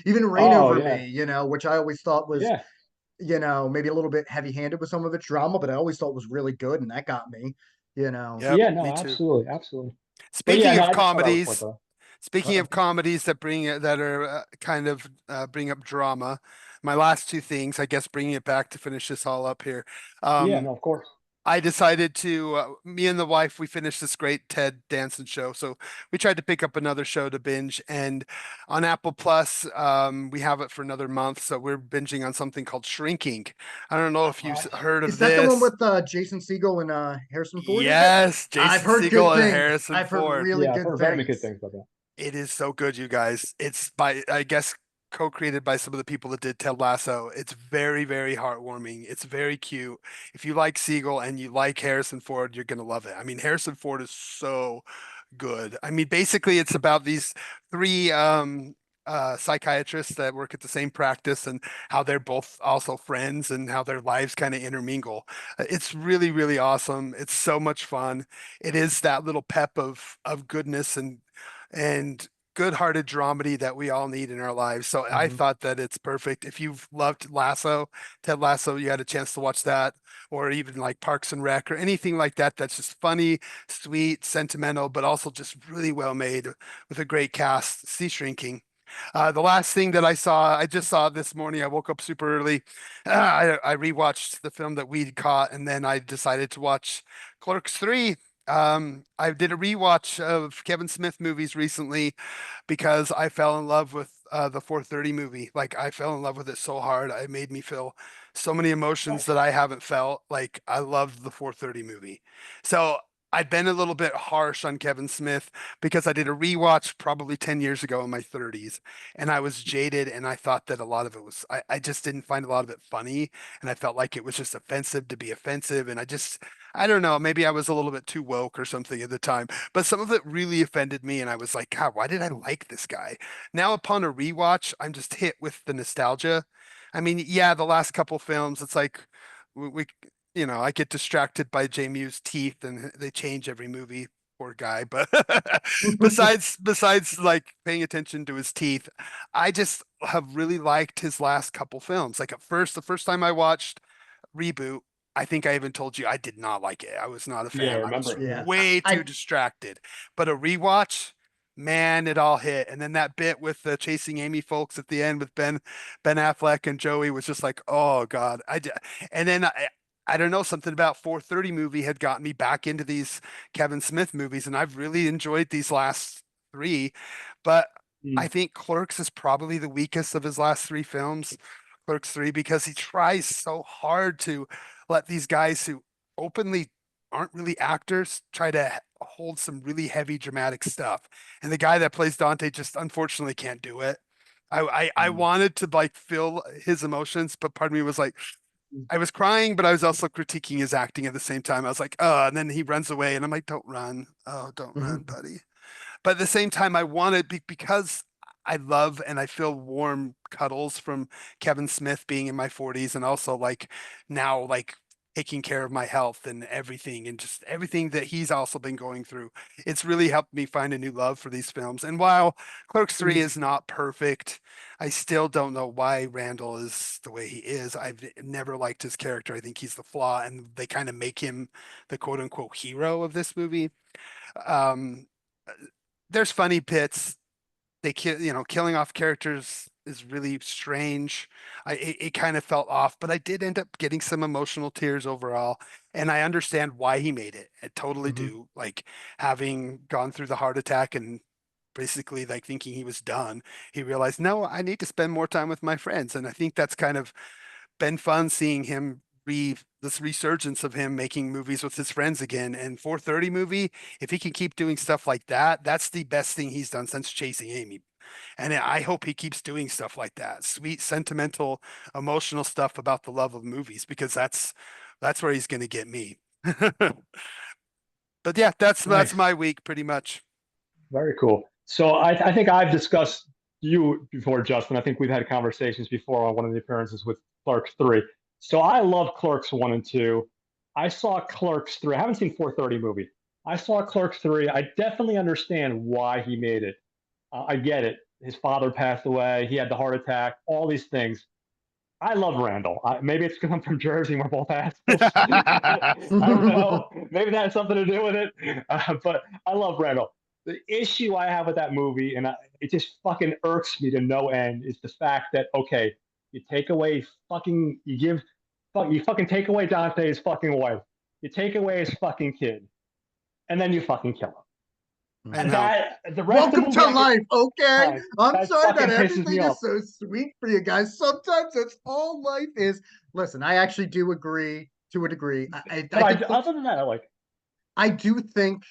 even Rain Oh, Over yeah, Me, which I always thought was yeah, maybe a little bit heavy-handed with some of its drama, but I always thought was really good, and that got me. Yep. yeah. Me No, too. absolutely, absolutely. But yeah, Speaking no, of I just thought that was quite comedies, the. speaking of comedies that kind of bring up drama, my last two things, I guess, bringing it back to finish this all up here. Yeah, Um, no, of course. I decided to, me and the wife, we finished this great Ted Danson show. So we tried to pick up another show to binge. And on Apple Plus, we have it for another month. So we're binging on something called Shrinking. I don't know if you've Nice. heard of Is that the one this. with Jason Segel and Harrison Ford? Is it? Yes, I've Jason heard good Segel and things. Harrison I've heard Ford. really Yeah, I've good heard very good things. things about that. It is so good, you guys. It's by, I guess, co-created by some of the people that did Ted Lasso. It's very, very heartwarming. It's very cute. If you like Siegel and you like Harrison Ford, you're gonna love it. I mean, Harrison Ford is so good. I mean, basically, it's about these three psychiatrists that work at the same practice and how they're both also friends and how their lives kind of intermingle. It's really, really awesome. It's so much fun. It is that little pep of goodness and good-hearted dramedy that we all need in our lives. So I Mhm. thought that it's perfect. If you've loved Lasso, Ted Lasso, you had a chance to watch that, or even like Parks and Rec or anything like that that's just funny, sweet, sentimental, but also just really well made with a great cast. See Shrinking. The last thing that I just saw this morning. I woke up super early. I rewatched the film that we caught, and then I decided to watch Clerks 3. I did a rewatch of Kevin Smith movies recently because I fell in love with the 430 movie. Like I fell in love with it so hard. It made me feel so many emotions that Nice. I haven't felt. Like I loved the 430 movie. So I'd been a little bit harsh on Kevin Smith because I did a rewatch probably 10 years ago in my 30s and I was jaded and I thought that a lot of it was I just didn't find a lot of it funny and I felt like it was just offensive to be offensive and I don't know, maybe I was a little bit too woke or something at the time, but some of it really offended me and I was like, God, why did I like this guy? Now upon a rewatch, I'm just hit with the nostalgia. I mean, yeah, the last couple films, it's like we I get distracted by Mew's teeth and they change every movie, poor guy. But besides like paying attention to his teeth, I just have really liked his last couple films. Like the first time I watched Reboot, I think I even told you I did not like it. I was not a Yeah, I fan. I was remember. Yeah, way too I distracted. But a rewatch, man, it all hit. And then that bit with the chasing Amy folks at the end with Ben Affleck and Joey was just like, oh God. And then I don't know, something about 430 movie had gotten me back into these Kevin Smith movies, and I've really enjoyed these last three. But I Mm, think Clerks is probably the weakest of his last three films. Clerks 3 because he tries so hard to let these guys who openly aren't really actors try to hold some really heavy dramatic stuff. And the guy that plays Dante just unfortunately can't do it. I mm, wanted to like feel his emotions, but part of me was like, I was crying, but I was also critiquing his acting at the same time. I was like, oh, and then he runs away, and I'm like, don't run. Oh, don't run, mhm, buddy. But at the same time, I wanted because I love and I feel warm cuddles from Kevin Smith being in my 40s and also like now like taking care of my health and just everything that he's also been going through. It's really helped me find a new love for these films. And while Clerks 3 mhm, is not perfect, I still don't know why Randall is the way he is. I've never liked his character. I think he's the flaw and they kind of make him the quote unquote hero of this movie. Um, there's funny bits. Killing off characters is really strange. It kind of felt off, but I did end up getting some emotional tears overall, and I understand why he made it. I totally mhm. do. Like having gone through the heart attack and basically like thinking he was done, he realized, no, I need to spend more time with my friends. And I think that's kind of been fun seeing him this resurgence of him making movies with his friends again. And 430 movie, if he can keep doing stuff like that, that's the best thing he's done since Chasing Amy. And I hope he keeps doing stuff like that. Sweet, sentimental, emotional stuff about the love of movies, because that's where he's going to get me. But yeah, that's Nice. my week pretty much. Very cool. So I think I've discussed you before, Justin. I think we've had conversations before on one of the appearances with Clerks 3. So I love Clerks 1 and 2. I saw Clerks 3. I haven't seen 430 movie. I saw Clerks 3. I definitely understand why he made it. I get it. His father passed away. He had the heart attack. All these things. I love Randall. Maybe it's because I'm from Jersey and we're both assholes. I don't know. Maybe that has something to do with it. But I love Randall. The issue I have with that movie, and it just fucking irks me to no end, is the fact that, okay, you take away fucking, you fucking take away Dante's fucking wife. You take away his fucking kid. And then you fucking kill him. I And know. that, the rest of Welcome the movie, to life, okay? fine. I'm That sorry fucking that pisses me everything is off. so sweet for you guys. Sometimes that's all life is. Listen, I actually do agree to a degree. I But think other than that, I like, I do think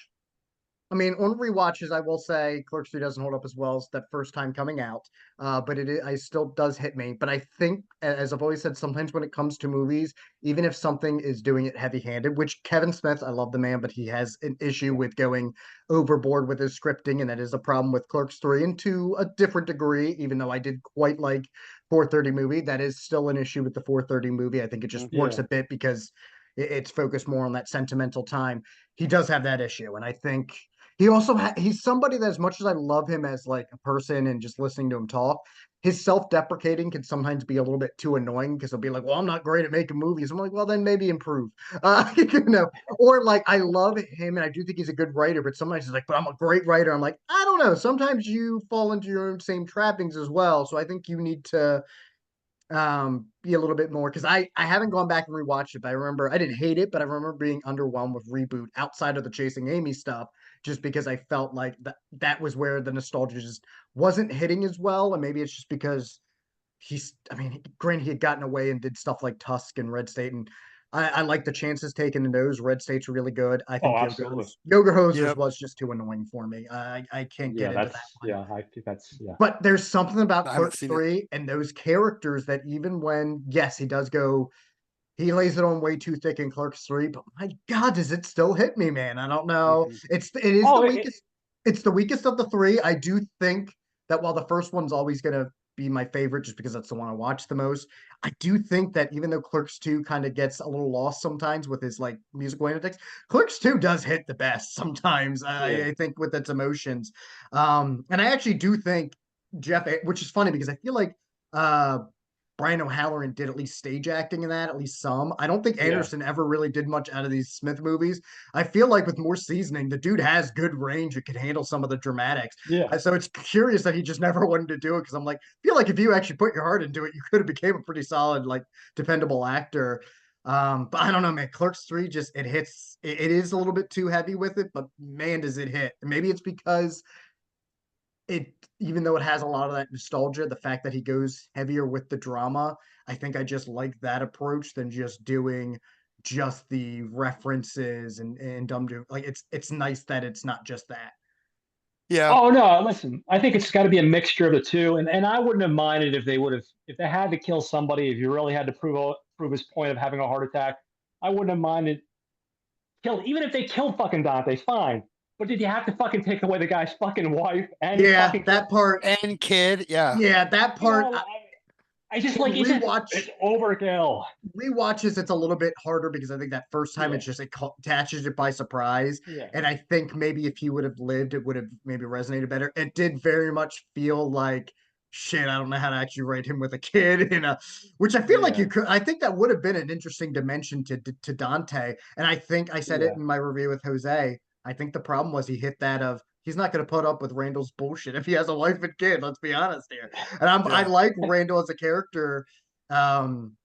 I mean, on rewatches, I will say Clerks 3 doesn't hold up as well as that first time coming out. But I still does hit me. But I think, as I've always said, sometimes when it comes to movies, even if something is doing it heavy-handed, which Kevin Smith, I love the man, but he has an issue with going overboard with his scripting, and that is a problem with Clerks 3, and to a different degree, even though I did quite like 430 movie, that is still an issue with the 430 movie. I think it just works yeah. a bit because it's focused more on that sentimental time. He does have that issue, and I think he also he's somebody that, as much as I love him as like a person and just listening to him talk, his self-deprecating can sometimes be a little bit too annoying because he'll be like, "Well, I'm not great at making movies." I'm like, "Well, then maybe improve." Or like I love him and I do think he's a good writer, but sometimes he's like, "But I'm a great writer." I'm like, I don't know. Sometimes you fall into your own same trappings as well. So I think you need to be a little bit more, because I haven't gone back and rewatched it, but I remember I didn't hate it, but I remember being underwhelmed with Reboot outside of the Chasing Amy stuff, just because I felt like that was where the nostalgia just wasn't hitting as well. And maybe it's just because I mean, granted, he had gotten away and did stuff like Tusk and Red State, and I like the chances taken in those. Red State's really good. I Oh, think absolutely. Yoga Hosers Yep. was just too annoying for me. I can't Yeah, get into that that's, one. yeah, I think that's, yeah. But there's something about I haven't Clerks seen it. 3 and those characters that, even when, yes, he does go, he lays it on way too thick in Clerks 3, but my God, does it still hit me, man? I don't know. Mhm. It is the Oh, weakest. It's the weakest of the three. I do think that while the first one's always gonna be my favorite, just because that's the one I watch the most, I do think that even though Clerks 2 kind of gets a little lost sometimes with his like musical antics, Clerks 2 does hit the best sometimes. yeah. I think with its emotions. And I actually do think which is funny because I feel like uh Brian O'Halloran did at least stage acting in that, at least some. I don't think Yeah. Anderson ever really did much out of these Smith movies. I feel like with more seasoning, the dude has good range and could handle some of the dramatics. Yeah. So it's curious that he just never wanted to do it, because I'm like, I feel like if you actually put your heart into it, you could have became a pretty solid, like, dependable actor. But I don't know, man. Clerks 3 just it hits. It is a little bit too heavy with it, but man, does it hit. Maybe it's because it, even though it has a lot of that nostalgia, the fact that he goes heavier with the drama, I think I just like that approach than just doing just the references and dumb do like it's nice that it's not just that. Yeah. Oh no, listen, I think it's got to be a mixture of the two, and I wouldn't have minded if they would have, if they had to kill somebody, if you really had to prove his point of having a heart attack, I wouldn't have minded kill, even if they killed fucking Dante, fine. But did you have to fucking take away the guy's fucking wife and his Yeah, fucking kid? that part. And kid, yeah. Yeah, that You part. know, I just On like it's rewatch overkill. rewatches, it's a little bit harder because I think that first time Yeah, it's just it catches it by surprise. yeah, And I think maybe if he would have lived, it would have maybe resonated better. It did very much feel like shit. I don't know how to actually write him with a kid in a, which I feel like yeah, you could. I think that would have been an interesting dimension to Dante. And I think I said it yeah, in my review with Jose. I think the problem was he hit that of he's not going to put up with Randall's bullshit if he has a wife and kid. Let's be honest here. And I Yeah. like Randall as a character. Um,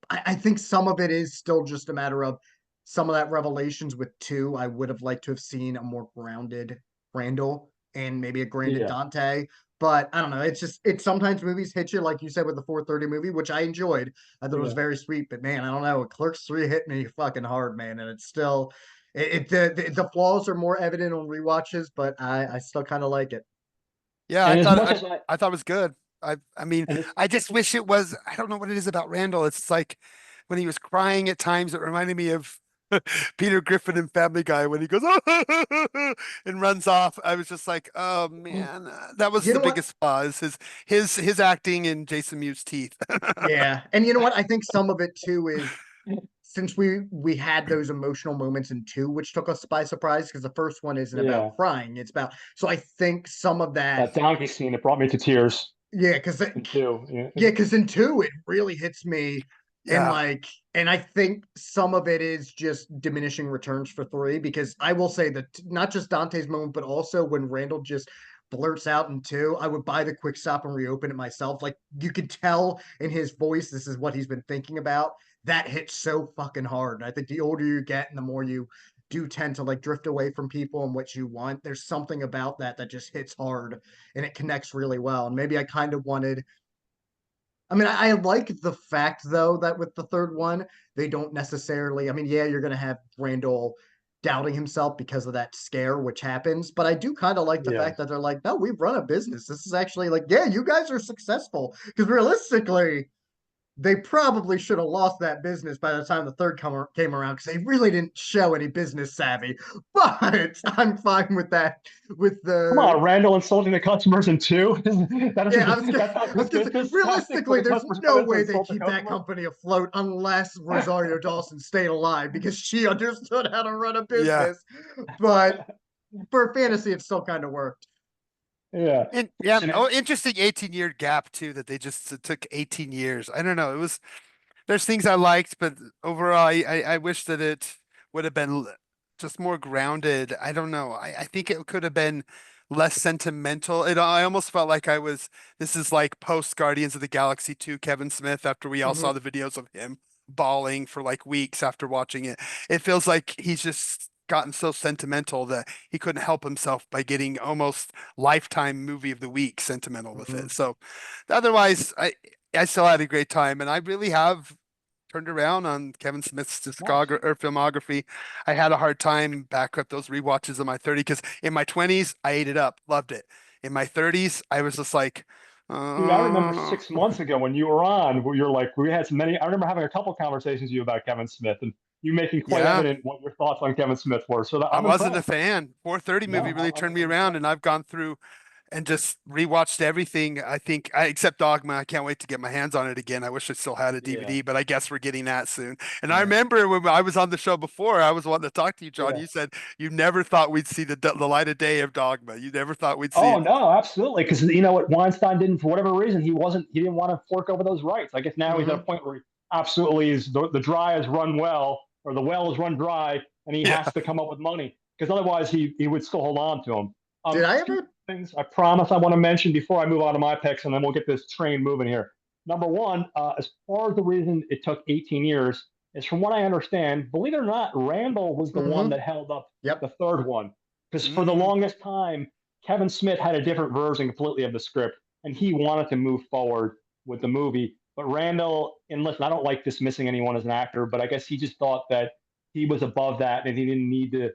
I think some of it is still just a matter of some of that revelations with two. I would have liked to have seen a more grounded Randall. and maybe a Grandin Yeah. Dante. But I don't know. It's sometimes movies hit you, like you said, with the 4:30 movie, which I enjoyed. I thought it was Yeah. very sweet. But man, I don't know. Clerks 3 hit me fucking hard, man. And it's still, the flaws are more evident on rewatches, but I still kind of like it. Yeah, And as much as I thought it was good. I mean, and it's I just wish it was. I don't know what it is about Randall. It's like when he was crying at times, it reminded me of Peter Griffin in Family Guy when he goes and runs off. I was just like, oh man, that was You the know what? biggest flaw is his acting in Jason Mewes' teeth. Yeah. And you know what? I think some of it too is since we had those emotional moments in two, which took us by surprise, because the first one isn't about yeah, crying, it's about so I think some of that, that donkey scene, it brought me to tears yeah, because in two. Yeah. yeah, because in two it really hits me, and Yeah, and I think some of it is just diminishing returns for three, because I will say that not just Dante's moment, but also when Randall just blurts out in two, I would buy the quick stop and reopen it myself. Like you could tell in his voice, this is what he's been thinking about. That hits so fucking hard. And I think the older you get and the more you do tend to like drift away from people and what you want, there's something about that that just hits hard and it connects really well. And maybe I kind of wanted, I mean, I like the fact though that with the third one, they don't necessarily. I mean, yeah, you're gonna have Randall doubting himself because of that scare, which happens. But I do kind of like the Yeah. fact that they're like, no, we run a business. This is actually like, yeah, you guys are successful. Because realistically, they probably should have lost that business by the time the third came around because they really didn't show any business savvy. But I'm fine with that. With Come the on, Randall insulting the customers in two. Yeah, That's not I was good gonna say, business tactic for realistically, the there's customers no coming in to way they insult the keep that customer. company afloat unless Rosario Dawson stayed alive because she understood how to run a yeah. business. But for fantasy, it still kind of worked. Yeah. And yeah, And oh, interesting 18-year gap too, that they just it took 18 years. I don't know. It was there's things I liked, but overall, I wish that it would have been just more grounded. I don't know. I think it could have been less sentimental. I almost felt like this is like post Guardians of the Galaxy 2 Kevin Smith after we all Mhm. saw the videos of him bawling for like weeks after watching it. It feels like he's just gotten so sentimental that he couldn't help himself by getting almost lifetime movie of the week sentimental with Mhm. it. So otherwise, I still had a great time, and I really have turned around on Kevin Smith's nice. discography or filmography. I had a hard time back up those rewatches in my 30s because in my 20s I ate it up, loved it. In my 30s, I was just like, Dude, I remember uh, 6 months ago when you were on, where you're like, we had so many. I remember having a couple conversations with you about Kevin Smith and you making quite yeah, evident what your thoughts on Kevin Smith were. So that, I I'm wasn't a impressed. fan. 430 movie No, really turned me I'm around, impressed. and I've gone through and just rewatched everything. I think except Dogma. I can't wait to get my hands on it again. I wish I still had a Yeah. DVD, but I guess we're getting that soon. And I Yeah. remember when I was on the show before, I was wanting to talk to you, John. Yeah. You said you never thought we'd see the light of day of Dogma. You never thought we'd see Oh it. no, absolutely. Because you know what, Weinstein didn't, for whatever reason, he didn't want to fork over those rights. I guess now he's at a Mhm. point where he absolutely is the dry has run well, or the well has run dry, and he Yeah. has to come up with money because otherwise he would still hold on to him. Did I Two ever? things I promise I want to mention before I move on to my picks, and then we'll get this train moving here. Number one, as far as the reason it took 18 years is, from what I understand, believe it or not, Randall was the one Mhm. that held up Yep. the third one because for the Mm, longest time Kevin Smith had a different version completely of the script, and he wanted to move forward with the movie. But Randall, and listen, I don't like dismissing anyone as an actor, but I guess he just thought that he was above that and he didn't need to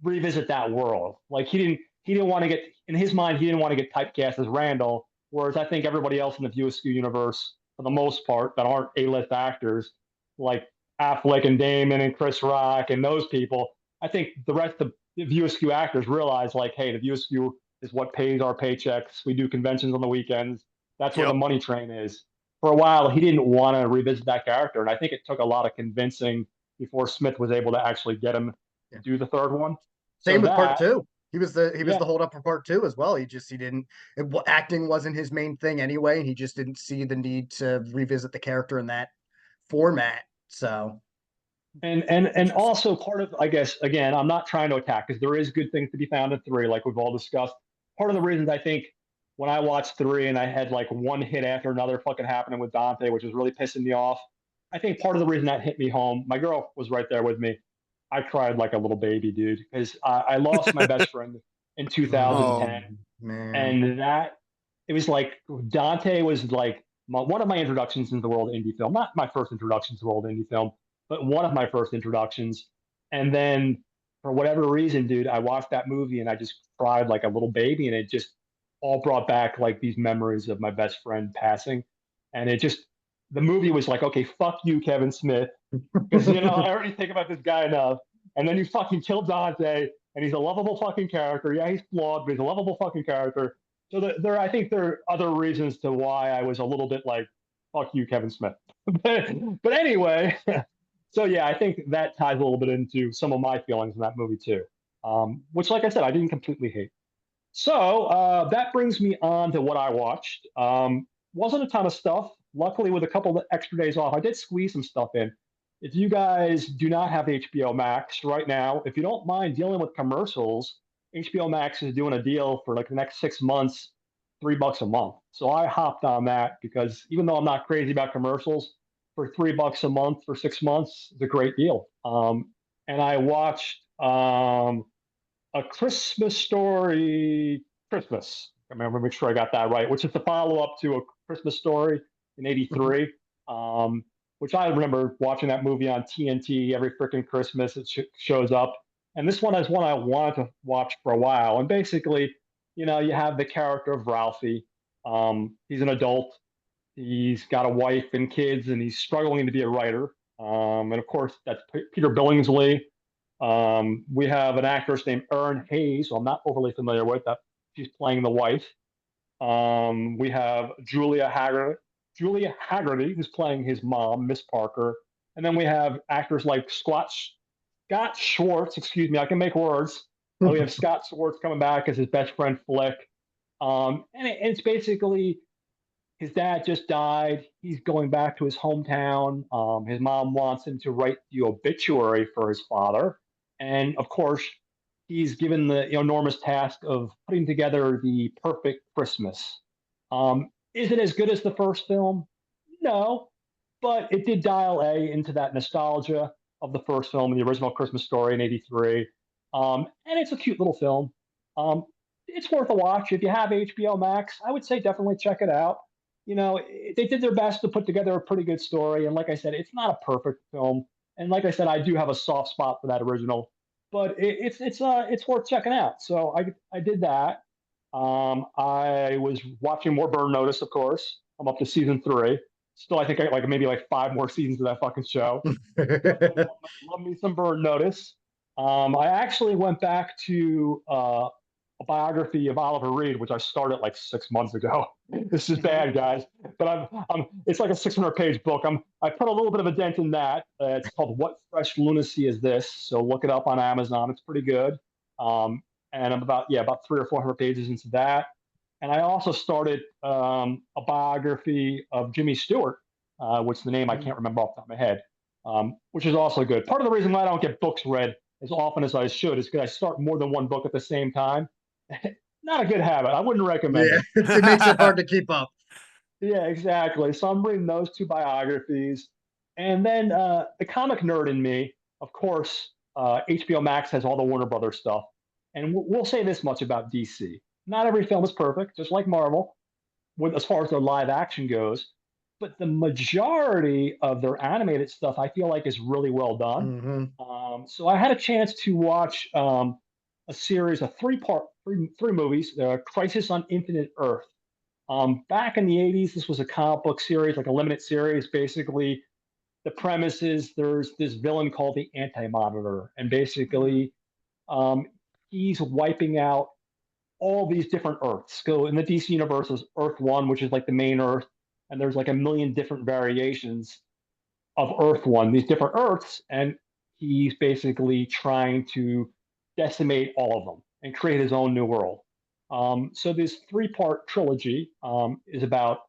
revisit that world. Like he didn't want to get, in his mind, he didn't want to get typecast as Randall. Whereas I think everybody else in the View Askew universe, for the most part, that aren't A-list actors, like Affleck and Damon and Chris Rock and those people, I think the rest of the View Askew actors realize, like, hey, the View Askew is what pays our paychecks. We do conventions on the weekends. That's where the yep. money train is. For a while, he didn't want to revisit that character, and I think it took a lot of convincing before Smith was able to actually get him to Yeah. do the third one. So Same with part that, two. He was the yeah, hold up for part two as well. He didn't acting wasn't his main thing anyway, and he just didn't see the need to revisit the character in that format. So and Interesting. also part of, I guess, again, I'm not trying to attack because there is good things to be found in three, like we've all discussed. Part of the reasons I think when I watched three and I had like one hit after another fucking happening with Dante, which was really pissing me off. I think part of the reason that hit me home, my girl was right there with me. I cried like a little baby, dude, because I lost my best friend. in Oh, 2010. Man. And that it was like Dante was like one of my introductions into the world of indie film. Not my first introduction to the world of indie film, but one of my first introductions. And then for whatever reason, dude, I watched that movie and I just cried like a little baby, and it just all brought back like these memories of my best friend passing. And it just the movie was like, okay, fuck you, Kevin Smith, because I already think about this guy enough. And then you fucking kill Dante, and he's a lovable fucking character. Yeah, he's flawed, but he's a lovable fucking character. So I think there are other reasons to why I was a little bit like, "Fuck you, Kevin Smith." but anyway, so yeah, I think that ties a little bit into some of my feelings in that movie too. Which, like I said, I didn't completely hate. So that brings me on to what I watched. Wasn't a ton of stuff. Luckily, with a couple of extra days off, I did squeeze some stuff in. If you guys do not have HBO Max right now, if you don't mind dealing with commercials, HBO Max is doing a deal for like the next 6 months, $3 a month. So I hopped on that because even though I'm not crazy about commercials, for $3 a month for 6 months, it's a great deal. And I watched a Christmas Story Christmas. I remember make sure I got that right, which is the follow up to a Christmas Story in '83. Which I remember watching that movie on TNT every freaking Christmas. It shows up, and this one is one I wanted to watch for a while. And basically, you have the character of Ralphie. He's an adult. He's got a wife and kids, and he's struggling to be a writer. And of course, that's Peter Billingsley. We have an actress named Erin Hayes, who I'm not overly familiar with. That she's playing the wife. We have Julia Haggerty, who's playing his mom, Miss Parker, and then we have actors like Scott Schwartz. Excuse me, I can make words. We have Scott Schwartz coming back as his best friend Flick, and it's basically his dad just died. He's going back to his hometown. His mom wants him to write the obituary for his father. And of course, he's given the enormous task of putting together the perfect Christmas. Is it as good as the first film? No, but it did dial into that nostalgia of the first film, the original Christmas Story in '83. And it's a cute little film. Um, it's worth a watch. If you have HBO Max, I would say definitely check it out. They did their best to put together a pretty good story. And like I said, it's not a perfect film. And like I said, I do have a soft spot for that original, but it's worth checking out. So I did that. I was watching more Burn Notice, of course. I'm up to season 3. Still, I think I like maybe like 5 more seasons of that fucking show. Love me some Burn Notice. I actually went back to a biography of Oliver Reed, which I started like 6 months ago. This is bad, guys, but it's like a 600-page book. I put a little bit of a dent in that. It's called "What Fresh Lunacy Is This?" So look it up on Amazon. It's pretty good. And I'm about 300 or 400 pages into that. And I also started a biography of Jimmy Stewart, which the name I can't remember off the top of my head, which is also good. Part of the reason why I don't get books read as often as I should is because I start more than one book at the same time. Not a good habit. I wouldn't recommend Yeah, it. it makes it hard to keep up. Yeah, exactly. So I'm reading those 2 biographies. And then the comic nerd in me, of course, HBO Max has all the Warner Brothers stuff. And we'll say this much about DC. Not every film is perfect, just like Marvel, as far as their live action goes. But the majority of their animated stuff, I feel like, is really well done. Hmm. So I had a chance to watch a series of three movies, Crisis on Infinite Earth. Back in the '80s, this was a comic book series, like a limited series. Basically, the premise is there's this villain called the Anti Monitor, and basically, um, he's wiping out all these different Earths. So in the DC universe, there's Earth One, which is like the main Earth, and there's like a million different variations of Earth One, these different Earths, and he's basically trying to decimate all of them and create his own new world. So this 3-part trilogy is about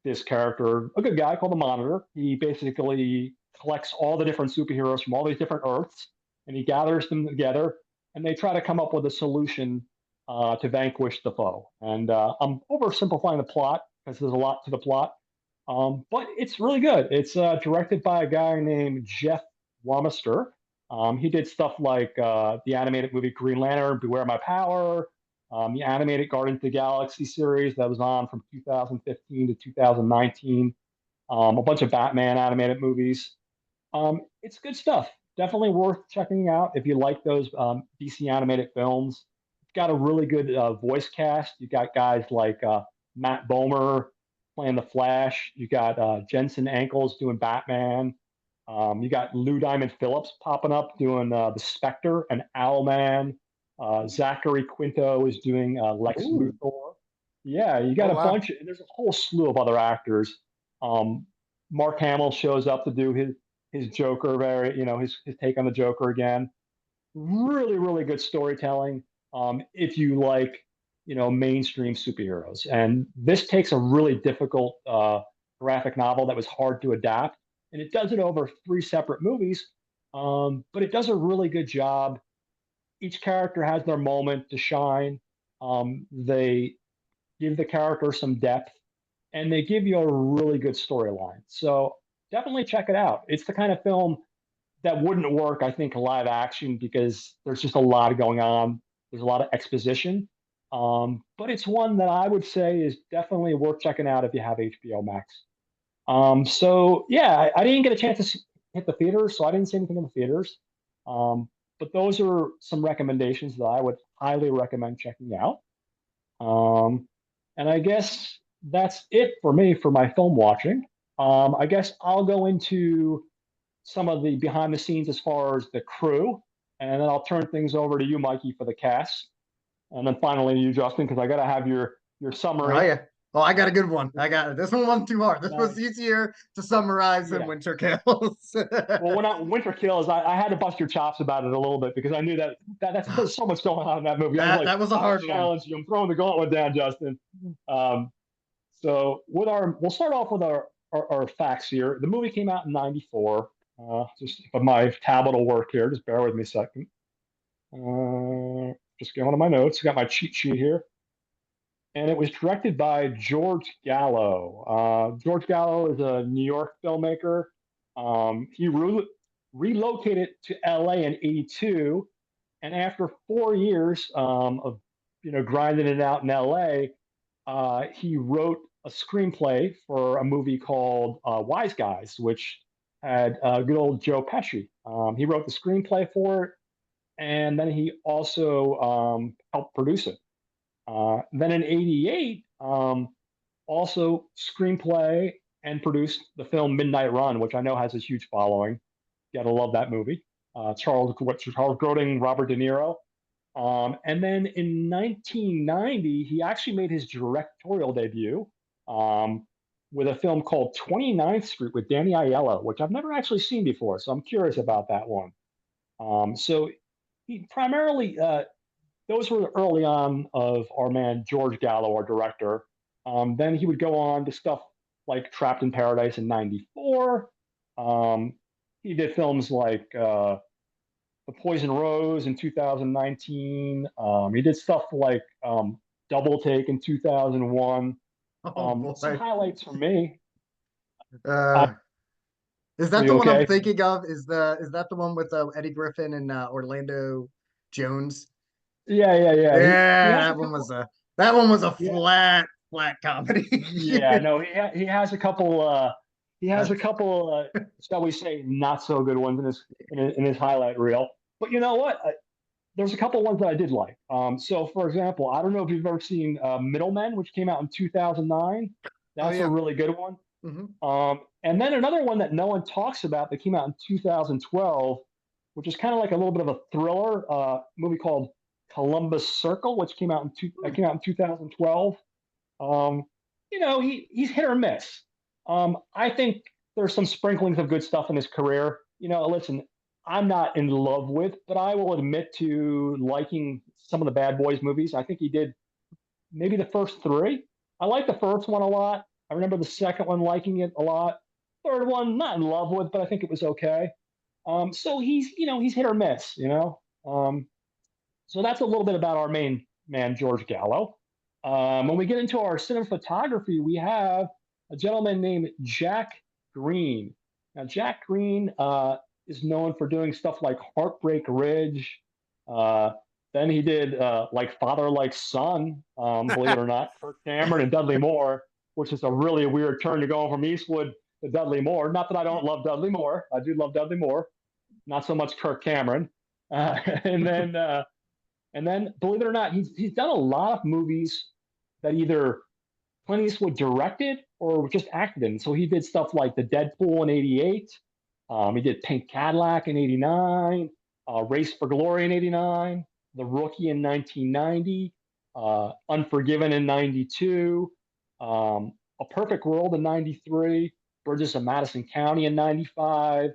this character, a good guy called the Monitor. He basically collects all the different superheroes from all these different Earths, and he gathers them together, and they try to come up with a solution to vanquish the foe. And I'm oversimplifying the plot because there's a lot to the plot, but it's really good. It's directed by a guy named Jeff Wamister. He did stuff like the animated movie Green Lantern, Beware My Power, The animated Guardians of the Galaxy series that was on from 2015 to 2019. A bunch of Batman animated movies. It's good stuff. Definitely worth checking out if you like those DC animated films. It's got a really good voice cast. You got guys like Matt Bomer playing the Flash. You got Jensen Ackles doing Batman. You got Lou Diamond Phillips popping up doing the Spectre and Owlman. Zachary Quinto is doing Lex Ooh. Luthor. Yeah, you got Oh a wow. bunch. There's a whole slew of other actors. Um, Mark Hamill shows up to do his Joker, very his take on the Joker again. Really, really good storytelling. If you like mainstream superheroes, and this takes a really difficult graphic novel that was hard to adapt, and it does it over three separate movies. But it does a really good job. Each character has their moment to shine. They give the character some depth, and they give you a really good storyline. So definitely check it out. It's the kind of film that wouldn't work, I think, live action because there's just a lot going on. There's a lot of exposition. But it's one that I would say is definitely worth checking out if you have HBO Max. So yeah, I didn't get a chance to hit the theaters, so I didn't see anything in the theaters. Um, but those are some recommendations that I would highly recommend checking out. Um, and I guess that's it for me for my film watching. I guess I'll go into some of the behind the scenes as far as the crew, and then I'll turn things over to you, Mikey, for the cast, and then finally you, Justin, because I got to have your Oh summary. yeah. Oh, I got a good one. I got it. This one wasn't too hard. This was Nice. easier to summarize than Yeah. Winter Kills. Well, when Winter Kills, I had to bust your chops about it a little bit because I knew that's there's so much going on in that movie. I was That like, that was a I hard one. challenge you. I'm throwing the gauntlet down, Justin. Um, so we'll start off with our facts here. The movie came out in '94. Just but my tablet will work here. Just bear with me a second. Just going to my notes. Got my cheat sheet here. And it was directed by George Gallo. George Gallo is a New York filmmaker. He relocated to LA in '82, and after 4 years of grinding it out in LA, he wrote a screenplay for a movie called Wise Guys, which had good old Joe Pesci. He wrote the screenplay for it, and then he also helped produce it. Then in '88, also screenplay and produced the film Midnight Run, which I know has a huge following. You gotta love that movie. Charles Grodin, Robert De Niro. And then in 1990, he actually made his directorial debut with a film called 29th Street with Danny Aiello, which I've never actually seen before. So I'm curious about that one. So he primarily, those were early on of our man George Gallo, our director. Then he would go on to stuff like Trapped in Paradise in '94. Um, he did films like The Poison Rose in 2019. He did stuff like Double Take in 2001. Oh Some boy. highlights for me. Uh, Uh, is are that the you one I'm okay? thinking of? Is that the one with Eddie Griffin and Orlando Jones? Yeah, yeah, yeah. He Yeah, has a couple. that one was a Yeah, flat comedy. yeah. No, he has a couple. He has a That's couple. Shall we say, not so good ones in his highlight reel. But you know what? There's a couple ones that I did like. So, for example, I don't know if you've ever seen Middlemen, which came out in 2009. oh That's a yeah. really good one. Hmm. And then another one that no one talks about that came out in 2012, which is kind of like a little bit of a thriller movie called Columbus Circle, which came out in 2012. Um, he's hit or miss. I think there's some sprinklings of good stuff in his career. Listen, I'm not in love with, but I will admit to liking some of the Bad Boys movies. I think he did maybe the first three. I like the first one a lot. I remember the second one liking it a lot. Third one, not in love with, but I think it was okay. So he's hit or miss. So that's a little bit about our main man, George Gallo. When we get into our cinematography, we have a gentleman named Jack Green. Now, Jack Green is known for doing stuff like Heartbreak Ridge, uh, Then he did like Father Like Son, believe it or not, Kirk Cameron and Dudley Moore, which is a really weird turn to go from Eastwood to Dudley Moore. Not that I don't love Dudley Moore, I do love Dudley Moore, not so much Kirk Cameron. Uh, and then and then believe it or not, he's done a lot of movies that either Clint Eastwood directed or just acted in. So he did stuff like the Deadpool in '88. He did Pink Cadillac in '89, Race for Glory in '89, The Rookie in 1990, Unforgiven in '92, A Perfect World in '93, Bridges of Madison County in '95,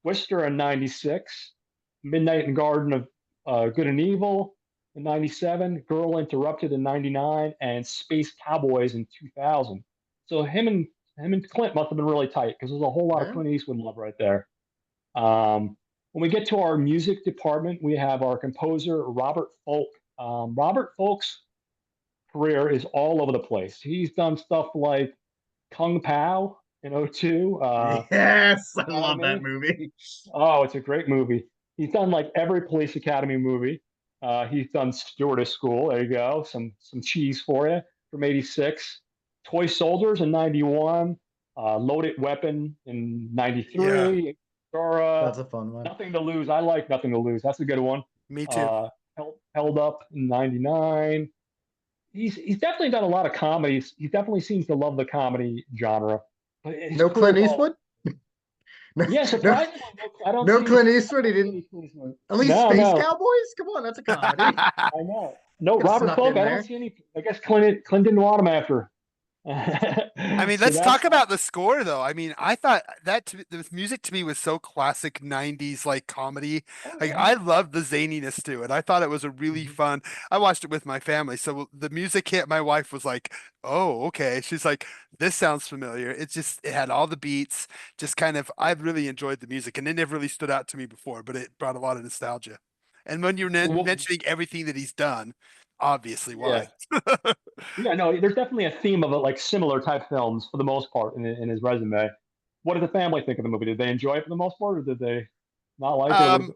Twister in '96, Midnight and Garden of Good and Evil in '97, Girl Interrupted in '99, and Space Cowboys in 2000. So him and Clint must have been really tight because there's a whole lot of Yeah. Clint Eastwood love right there. When we get to our music department, we have our composer Robert Folk. Robert Folk's career is all over the place. He's done stuff like Kung Pao in '02. Yes, I love that Academy. movie. Oh, it's a great movie. He's done like every Police Academy movie. He's done Stewardess School. There you go. Some cheese for you from '86. Toy Soldiers in '91. Loaded Weapon in Yeah, '93. Dora, That's a fun one. Nothing to Lose. I like Nothing to Lose. That's a good one. me too. Held Up in '99. He's definitely done a lot of comedies. He definitely seems to love the comedy genre. But his No career Clint is all Eastwood? No, yeah, no, surprisingly, I don't no see. Clint I Eastwood. He don't see didn't. any policemen. At least No, Space no, Cowboys? Come on, that's a comedy. I know. No, Could have Robert snuck Folk. in I don't there. see any. I guess Clint didn't want him after. I mean, So let's talk that's about the score though. I mean, I thought that the music to me was so classic 90s like comedy. oh Like yeah. I loved the zaniness to it. I thought it was a really Mhm. fun. I watched it with my family. So the music hit, my wife was like, "Oh, okay." She's like, "This sounds familiar." It had all the beats, just kind of I really enjoyed the music and it never really stood out to me before, but it brought a lot of nostalgia. And when you're Well, mentioning everything that he's done, obviously yeah, why. yeah. No, there's definitely a theme of it, like similar type films for the most part in his resume. What did the family think of the movie? Did they enjoy it for the most part, or did they not like it? Or was Um,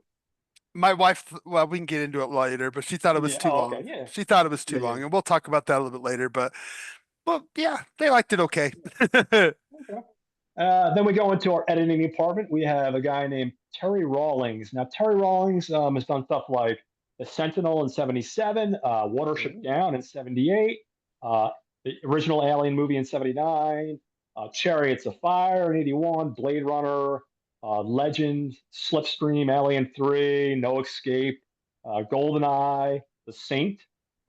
my wife, well, we can get into it later, but she thought it was yeah. too Oh, okay. long. Yeah. She thought it was too Yeah. Yeah. long, and we'll talk about that a little bit later. But well, yeah, they liked it okay. Okay. Then we go into our editing department. We have a guy named Terry Rawlings. Now, Terry Rawlings has done stuff like The Sentinel in '77, Watership Ooh. Down in '78, the original Alien movie in '79, Chariots of Fire in '81, Blade Runner, Legend, Slipstream, Alien 3, No Escape, GoldenEye, The Saint,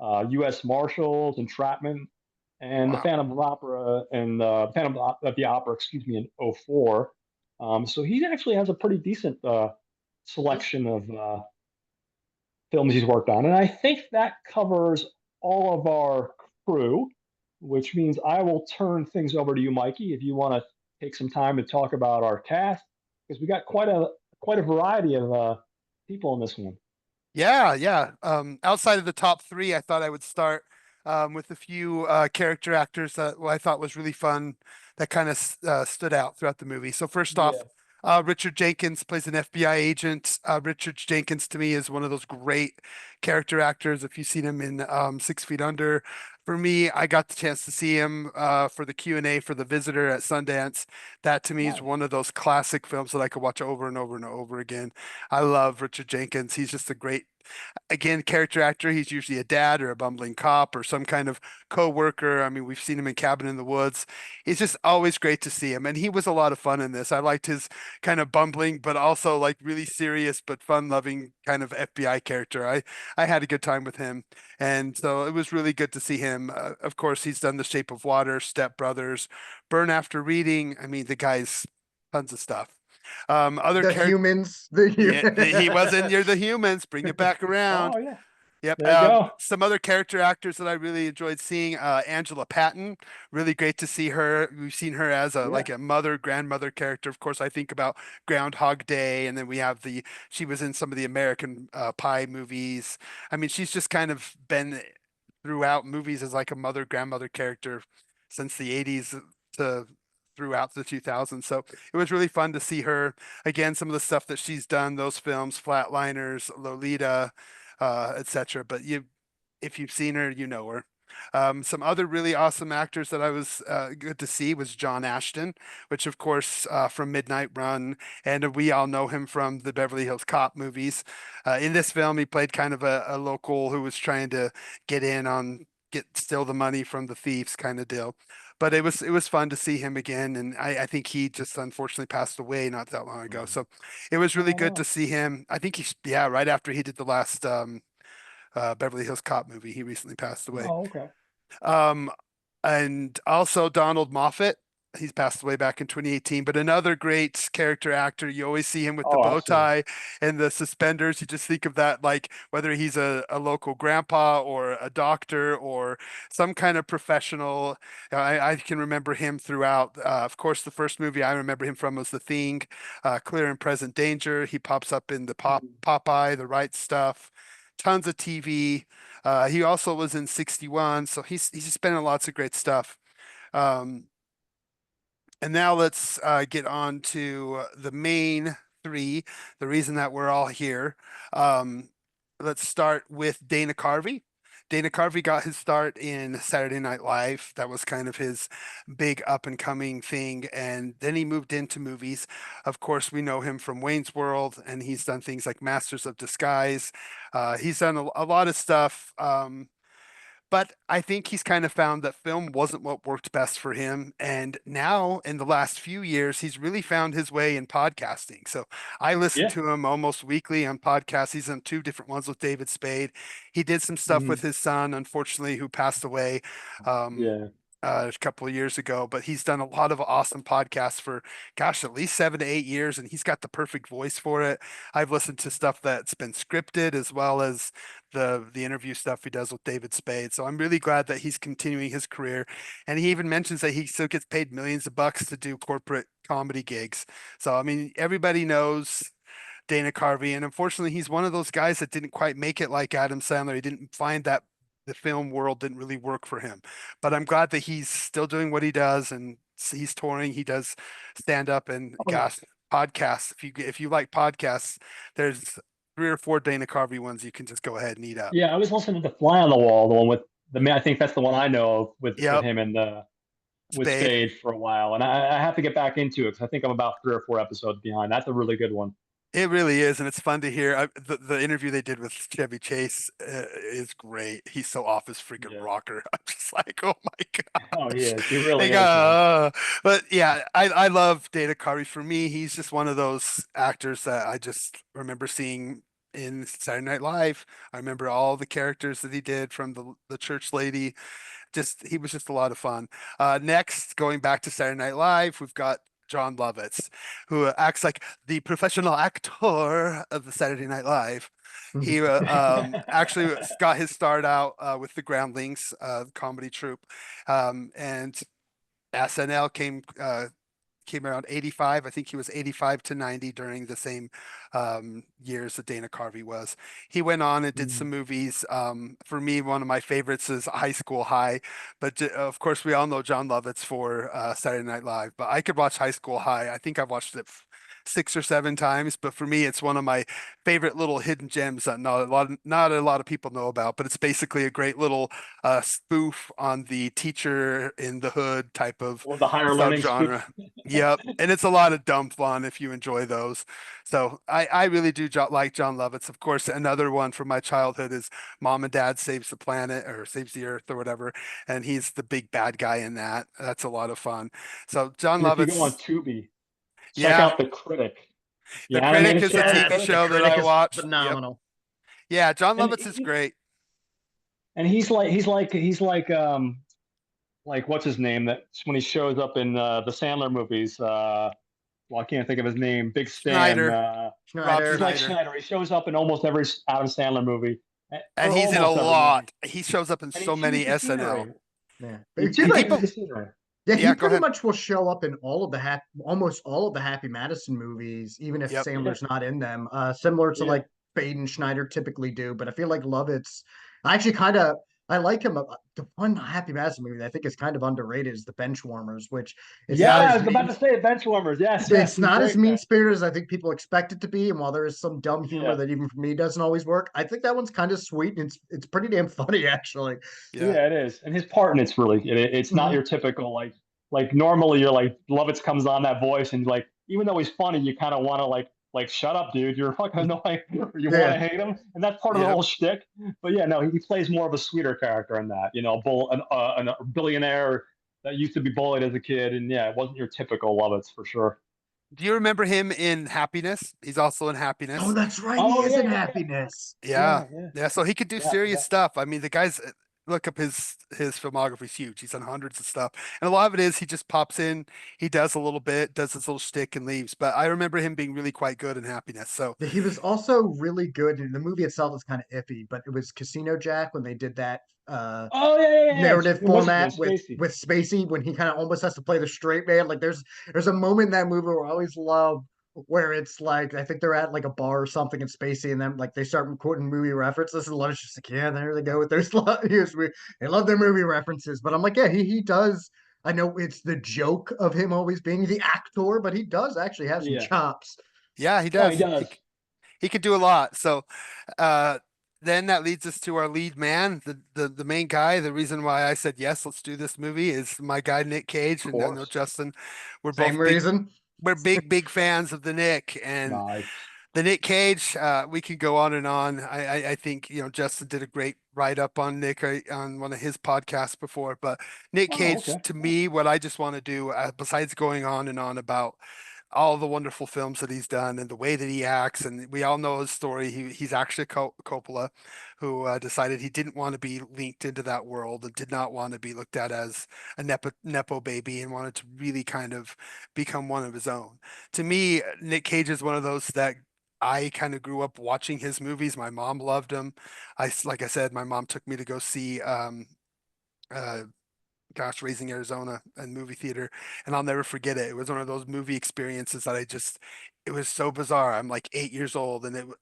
U.S. Marshals, Entrapment, and the Wow. Phantom of Opera and Phantom of the Opera, excuse me, in '04. So he actually has a pretty decent selection of films he's worked on. And I think that covers all of our crew, which means I will turn things over to you, Mikey, if you want to take some time to talk about our cast, because we got quite a variety of people in this one. Yeah, yeah. Outside of the top three, I thought I would start with a few character actors that I thought was really fun that kind of stood out throughout the movie. So first off, Yeah. Richard Jenkins plays an FBI agent. Richard Jenkins to me is one of those great character actors. If you've seen him in 6 Feet Under, for me, I got the chance to see him for the Q&A for The Visitor at Sundance. That to me is Nice. one of those classic films that I could watch over and over and over again. I love Richard Jenkins. He's just a great, again, character actor. He's usually a dad or a bumbling cop or some kind of co-worker. I mean, we've seen him in Cabin in the Woods. It's just always great to see him. And he was a lot of fun in this. I liked his kind of bumbling, but also like really serious but fun-loving kind of FBI character. I had a good time with him. And so it was really good to see him. Of course, he's done The Shape of Water, Step Brothers, Burn After Reading. I mean, the guy's tons of stuff. Other The character, humans. The yeah, he was in human. You're the Humans. Bring it back around. Oh yeah. Yep. There you go. Some other character actors that I really enjoyed seeing, Angela Patton. Really great to see her. We've seen her as a Yeah. like a mother, grandmother character. Of course, I think about Groundhog Day, and then we have she was in some of the American Pie movies. I mean, she's just kind of been throughout movies as like a mother, grandmother character since the '80s to throughout the 2000s. So it was really fun to see her again. Some of the stuff that she's done, those films, Flatliners, Lolita. etc. But if you've seen her, you know her. Some other really awesome actors that I was good to see was John Ashton, which of course from Midnight Run, and we all know him from the Beverly Hills Cop movies. In this film, he played kind of a local who was trying to steal the money from the thieves kind of deal. But it was fun to see him again, and I think he just unfortunately passed away not that long ago. So it was really Oh good to wow. see him. I think right after he did the last Beverly Hills Cop movie, he recently passed away. Oh okay. Um, and also Donald Moffat. He's passed away back in 2018, but another great character actor. You always see him with the Oh, bow absolutely. tie and the suspenders. You just think of that, like whether he's a local grandpa or a doctor or some kind of professional. I can remember him throughout. Of course, the first movie I remember him from was The Thing, Clear and Present Danger. He pops up in the Mhm. Popeye, The Right Stuff, tons of TV. He also was in 61, so he's just been in lots of great stuff. Um, and now let's get on to the main three, the reason that we're all here. Um, let's start with Dana Carvey. Dana Carvey got his start in Saturday Night Live. That was kind of his big up and coming thing. And then he moved into movies. Of course, we know him from Wayne's World, and he's done things like Masters of Disguise. He's done a lot of stuff. But I think he's kind of found that film wasn't what worked best for him. And now, in the last few years, he's really found his way in podcasting. So I listen Yeah. to him almost weekly on podcasts. He's on two different ones with David Spade. He did some stuff with Mhm. his son, unfortunately, who passed away. Um, Yeah. a couple of years ago, but he's done a lot of awesome podcasts for, gosh, at least 7 to 8 years, and he's got the perfect voice for it. I've listened to stuff that's been scripted as well as the interview stuff he does with David Spade. So I'm really glad that he's continuing his career. And he even mentions that he still gets paid millions of bucks to do corporate comedy gigs. So I mean, everybody knows Dana Carvey, and unfortunately, he's one of those guys that didn't quite make it like Adam Sandler. He didn't find that the film world didn't really work for him. But I'm glad that he's still doing what he does, and he's touring. He does stand up, and Oh yeah. gosh, podcasts. If you like podcasts, there's 3 or 4 Dana Carvey ones you can just go ahead and eat up. Yeah, I was listening to the Fly on the Wall, the one with the man. I think that's the one I know of with Yep, him and with Spade. Spade for a while, and I have to get back into it because I think I'm about 3 or 4 episodes behind. That's a really good one. It really is, and it's fun to hear. The interview they did with Chevy Chase is great. He's so off his freaking Yeah. rocker. I'm just like, oh my Oh, he gosh. is. He really Like, is, man. but yeah, I love Dana Carvey. For me, he's just one of those actors that I just remember seeing in Saturday Night Live. I remember all the characters that he did from the church lady. Just he was just a lot of fun. Next, going back to Saturday Night Live, we've got John Lovitz, who acts like the professional actor of the Saturday Night Live. He actually got his start out with the Groundlings comedy troupe, and SNL came around 85. I think he was 85 to 90 during the same years that Dana Carvey was. He went on and did Mm. some movies. For me, one of my favorites is High School High, but of course, we all know John Lovitz for Saturday Night Live. But I could watch High School High. I think I've watched it 6 or 7 times, but for me, it's one of my favorite little hidden gems that not a lot of people know about. But it's basically a great little spoof on the teacher in the hood type of Well, the higher learning spoof. subgenre. Yep. And it's a lot of dumb fun if you enjoy those. So I really do like John Lovitz. Of course, another one from my childhood is Mom and Dad Saves the Planet or Saves the Earth or whatever. And he's the big bad guy in that. That's a lot of fun. So John And if you go on Lovitz, Tubi, check yeah. out The Critic, the The Critic animated is a show, The TV Yes, the Critic. show that critic I is watch. Yep. phenomenal. Yeah, John And Lovitz is he, great. and he's like what's his name? That's when he shows up in the Sandler movies. Well, I can't think of his name. Big Stan. Schneider, Rob He's Schneider. like Schneider. Schneider. He shows up in almost every Adam Sandler movie, And or he's in a almost every movie, lot. He shows up in and he so chews many the SNL. scenery. Yeah. He, It seems And he like chews people, the scenery. yeah, he yeah, go pretty ahead. much will show up in all of almost all of the Happy Madison movies, even if Yep. Yeah, Sandler's not in them. Similar to yeah. like Fade and Schneider typically do, but I feel like Lovitz. I actually kind of I like him. The one Happy Madison movie that I think is kind of underrated is The Benchwarmers, which it's Yeah, not I as was about mean. to say Benchwarmers. Yes, yes, It's he's not as great in mean that. spirited as I think people expect it to be, and while there is some dumb humor Yeah, that even for me doesn't always work, I think that one's kind of sweet and it's pretty damn funny actually. Yeah. yeah, it is. And his part in it's really it's not Mhm. your typical like normally you're like Lovitz comes on that voice and like even though he's funny, you kind of want to like shut up, dude. You're fucking annoying, or you want Yeah, to hate him, and that's part of the Yep. whole shtick. But yeah, no, he plays more of a sweeter character in that. You know, a billionaire that used to be bullied as a kid, and yeah, it wasn't your typical Lovitz for sure. Do you remember him in Happiness? He's also in oh, Happiness. that's right, he Oh is yeah, in yeah, yeah, Happiness. Yeah. yeah, yeah, Yeah. So he could do yeah, serious yeah. stuff. I mean, the guy's look up his filmography's huge. He's done hundreds of stuff. And a lot of it is he just pops in, he does a little bit, does his little shtick and leaves. But I remember him being really quite good in Happiness. So He was also really good, and the movie itself is kind of iffy, but it was Casino Jack when they did that Oh yeah, yeah, yeah. narrative What's his name? format with Spacey. Spacey when he kind of almost has to play the straight man. Like there's a moment in that movie where I always love where it's like I think they're at like a bar or something in Spacey and then like they start quoting movie references and Lunch just like, yeah, there they go with their here's we they love their movie references. But I'm like, yeah, he does. I know it's the joke of him always being the actor, but he does actually have some Yeah. chops. yeah, he No, he does. does. He could do a lot. So uh then that leads us to our lead man, the main guy. The reason why I said yes, let's do this movie is my guy Nick Cage, Of and I know course. Justin. We're Same both big reason. we're big fans of the Nick and Nice. the Nick Cage. We could go on and on. I think Justin did a great write up on Nick on one of his podcasts before, but Nick Oh, Cage okay. to me, what I just want to do, besides going on and on about all the wonderful films that he's done and the way that he acts. And we all know his story. He's actually Coppola, who decided he didn't want to be linked into that world and did not want to be looked at as a nepo baby and wanted to really kind of become one of his own. To me, Nick Cage is one of those that I kind of grew up watching his movies. My mom loved him. Like I said, my mom took me to go see uh, gosh, Raising Arizona and movie theater, and I'll never forget it. It was one of those movie experiences that it was so bizarre. I'm like 8 years old, and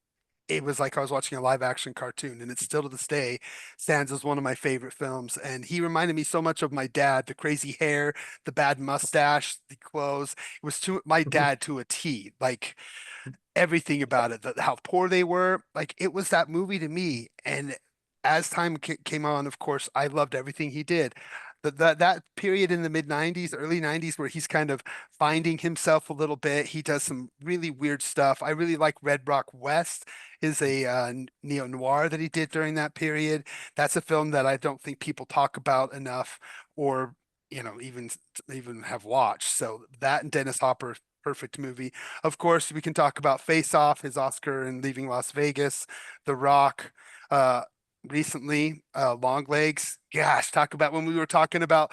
it was like I was watching a live action cartoon, and it still to this day stands as one of my favorite films. And he reminded me so much of my dad, the crazy hair, the bad mustache, the clothes. It was to my dad to a T, like everything about it, how poor they were. Like it was that movie to me. And as time came on, of course, I loved everything he did. That period in the mid 90s, early 90s, where he's kind of finding himself a little bit. He does some really weird stuff. I really like Red Rock West is a neo noir that he did during that period. That's a film that I don't think people talk about enough or even have watched. So that and Dennis Hopper, perfect movie. Of course, we can talk about Face Off, his Oscar and Leaving Las Vegas, The Rock, uh, recently, Long Legs. Gosh, talk about when we were talking about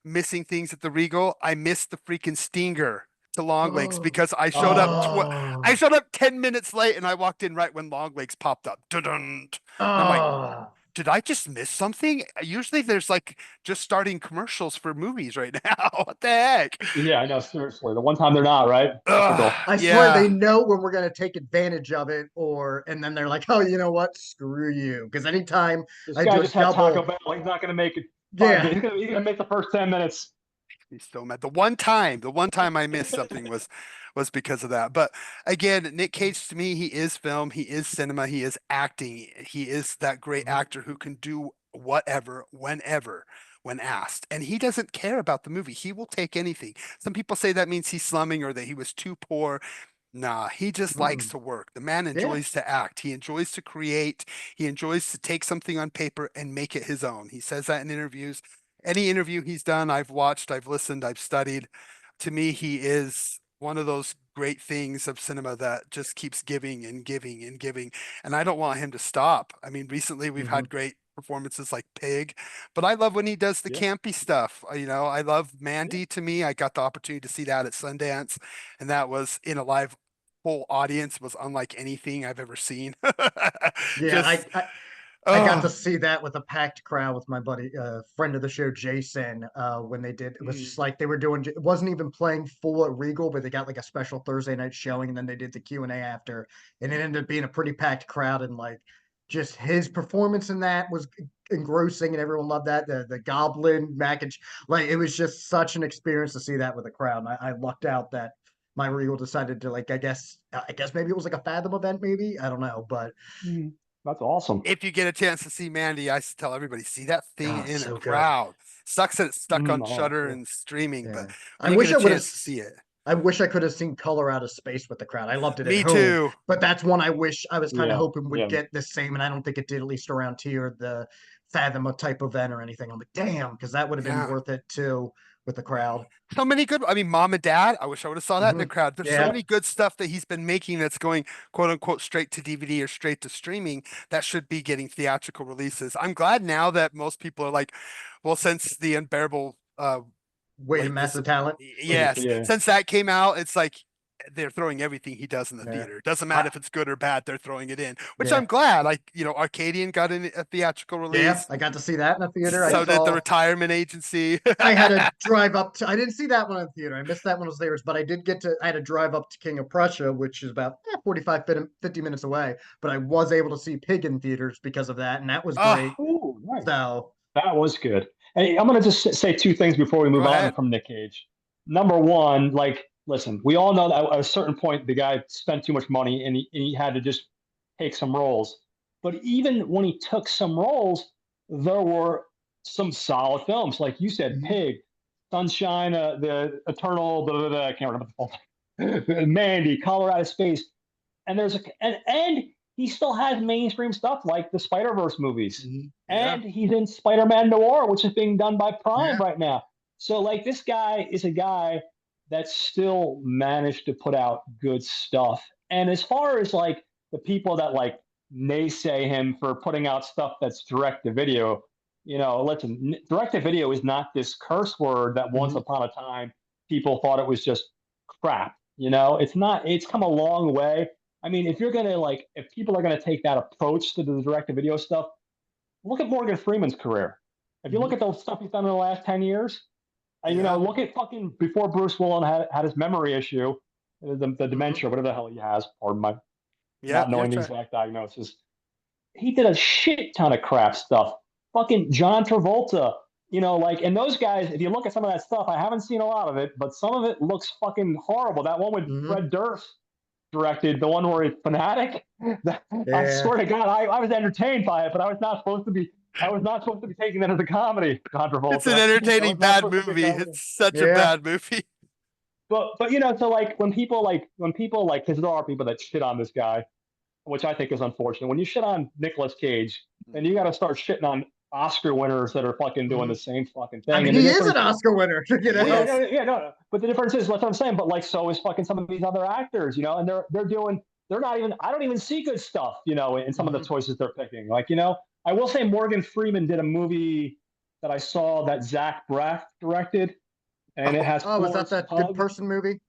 missing things at the Regal. I missed the freaking Stinger to Long Legs Oh, because I oh, showed up 10 minutes late and I walked in right when Long Legs popped up. Dun-dun. And I'm like, oh. did I just miss something? Usually there's like just starting commercials for movies right now. What the heck? Yeah, I know. Seriously, the one time they're not right. Typical. Ugh, I swear they yeah. know when we're gonna take advantage of it, or and then they're like, oh, you know what? Screw you. Because anytime This I guy do a just had Taco double, Bell. He's not going to make it 5 minutes. yeah, He's gonna make the first 10 minutes. He's still mad. The one time I missed something was because of that. But again, Nick Cage to me, he is film, he is cinema, he is acting. He is that great Mhm. actor who can do whatever, whenever, when asked. And he doesn't care about the movie. He will take anything. Some people say that means he's slumming or that he was too poor. Nah, he just likes Mm-mm. to work. The man Yeah, enjoys to act. He enjoys to create. He enjoys to take something on paper and make it his own. He says that in interviews. Any interview he's done, I've watched, I've listened, I've studied. To me, he is one of those great things of cinema that just keeps giving and giving and giving. And I don't want him to stop. I mean, recently we've hmm had great performances like Pig, but I love when he does the Yeah, campy stuff. I love yeah. Mandy to me. I got the opportunity to see that at Sundance, and that was in a live full audience, was unlike anything I've ever seen. yeah. Just, I got to oh, see that with a packed crowd with my buddy, friend of the show, Jason. When they did, it was mm, just like they were doing. It wasn't even playing full at Regal, but they got like a special Thursday night showing, and then they did the Q&A after, and it ended up being a pretty packed crowd, and like just his performance in that was engrossing, and everyone loved that. The Goblin mac and like it was just such an experience to see that with a crowd. And I lucked out that my Regal decided to like. I guess maybe it was like a Fathom event. Maybe I don't know, but Mm, that's awesome. If you get a chance to see Mandy, I tell everybody, see that thing God, in a so good. crowd. Sucks that it's stuck on Oh, Shutter yeah. and streaming, but Yeah, I when you get wish a I would have. chance to see it. I wish I could have seen Color Out of Space with the crowd. I loved it at Me home, too. but that's one I wish I was kind of Yeah. hoping would Yeah. get the same, and I don't think it did, at least around here, the Fathom type event or anything. I'm like, damn, because that would have been Yeah. worth it too with the crowd. So many good, I mean, Mom and Dad, I wish I would have saw that in the Mhm. crowd. There's so Yeah. many good stuff that he's been making that's going quote unquote straight to DVD or straight to streaming that should be getting theatrical releases. I'm glad now that most people are like, well, since the unbearable Way to lateness, massive talent. yes, Yeah. since that came out, it's like they're throwing everything he does in the Yeah. theater. Doesn't matter if it's good or bad, they're throwing it in, which Yeah. I'm glad. Like, Arcadian got a theatrical Yeah, release. I got to see that in the theater. I So did the saw. Retirement Agency. I had to drive up to. I didn't see that one in the theater. I missed that one was theirs, but I did get to. I had to drive up to King of Prussia, which is about 45, 50 minutes away. But I was able to see Pig in theaters because of that, and that was Oh, great. Ooh, nice. So, That was good. Hey, I'm gonna just say two things before we go move on ahead. from Nick Cage. Number one, like, listen, we all know that at a certain point the guy spent too much money and he had to just take some roles. But even when he took some roles, there were some solid films, like you said, Mhm. Pig, Sunshine, the Eternal, I can't remember the full Mandy, Colorado Space, and and he still has mainstream stuff like the Spider Verse movies, Yeah. and he's in Spider Man Noir, which is being done by Prime Yeah. right now. So like this guy is a guy that still managed to put out good stuff. And as far as like the people that like naysay him for putting out stuff that's direct to video, listen, direct to video is not this curse word that once Mhm. upon a time people thought it was just crap. It's not. It's come a long way. I mean, if people are gonna take that approach to the direct to video stuff, look at Morgan Freeman's career. If you look Mhm. at the stuff he's done in the last 10 years, Yeah. look at fucking before Bruce Willis had his memory issue, the Mhm. dementia, whatever the hell he has. Pardon my Yeah. not Yeah. knowing the exact diagnosis. He did a shit ton of crap stuff. Fucking John Travolta, and those guys, if you look at some of that stuff, I haven't seen a lot of it, but some of it looks fucking horrible. That one with Mhm. Fred Durst directed, the one where he's fanatic. I Yeah. swear to God, I was entertained by it, but I was not supposed to be. I was not supposed to be taking that as a comedy, John It's an Travolta. That entertaining was not bad supposed to be a movie. comedy. It's such a Yeah. bad movie. But so like when people like, because there are people that shit on this guy, which I think is unfortunate. When you shit on Nicolas Cage, then you got to start shitting on Oscar winners that are fucking doing the Mhm. same fucking I thing. mean, And the he is an difference, Oscar winner. well, He is. yeah, no. But the difference is what I'm saying. But like, so is fucking some of these other actors, and they're doing. They're not even. I don't even see good stuff, in some of the Mhm. choices they're picking. Like, I will say Morgan Freeman did a movie that I saw that Zach Braff directed, and it has Oh, was that Florence that Good Pugh. Person movie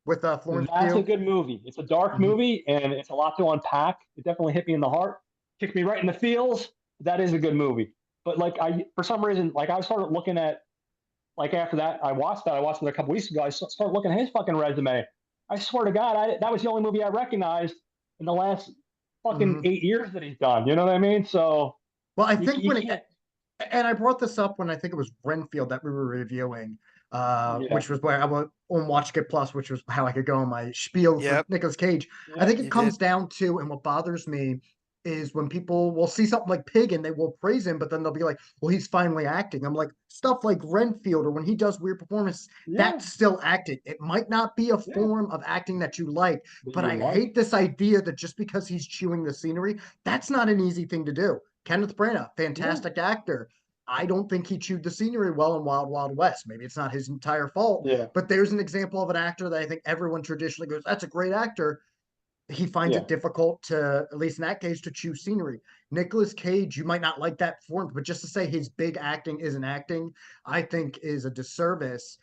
with Florence That's a Pugh? good movie. It's a dark Mhm. movie and it's a lot to unpack. It definitely hit me in the heart, kicked me right in the feels. That is a good movie. But like for some reason, like I started looking at, like after that, I watched it a couple weeks ago. I started looking at his fucking resume. I swear to God, that was the only movie I recognized in the last fucking Mhm. 8 years that he's done. You know what I mean? So Well, I you, think you when can't. and I brought this up when I think it was Renfield that we were reviewing, Yeah. which was where I went on WatchKit Plus, which was how I could go on my spiel for Yep. Nicolas Cage. I Yeah. think it You did. comes down to, and what bothers me is when people will see something like Pig and they will praise him, but then they'll be like, well, he's finally acting. I'm like, stuff like Renfield or when he does weird performances, Yeah. that's still acting. It might not be a Yeah. form of acting that you like, That but you I like. hate this idea that just because he's chewing the scenery, that's not an easy thing to do. Kenneth Branagh, Yeah. fantastic actor. I don't think he chewed the scenery well in Wild Wild West. Maybe it's not his entire fault, Yeah. but there's an example of an actor that I think everyone traditionally goes, that's a great actor. He finds Yeah. it difficult to, at least in that case, to chew scenery. Nicolas Cage, you might not like that form, but just to say his big acting isn't acting, I think is a disservice.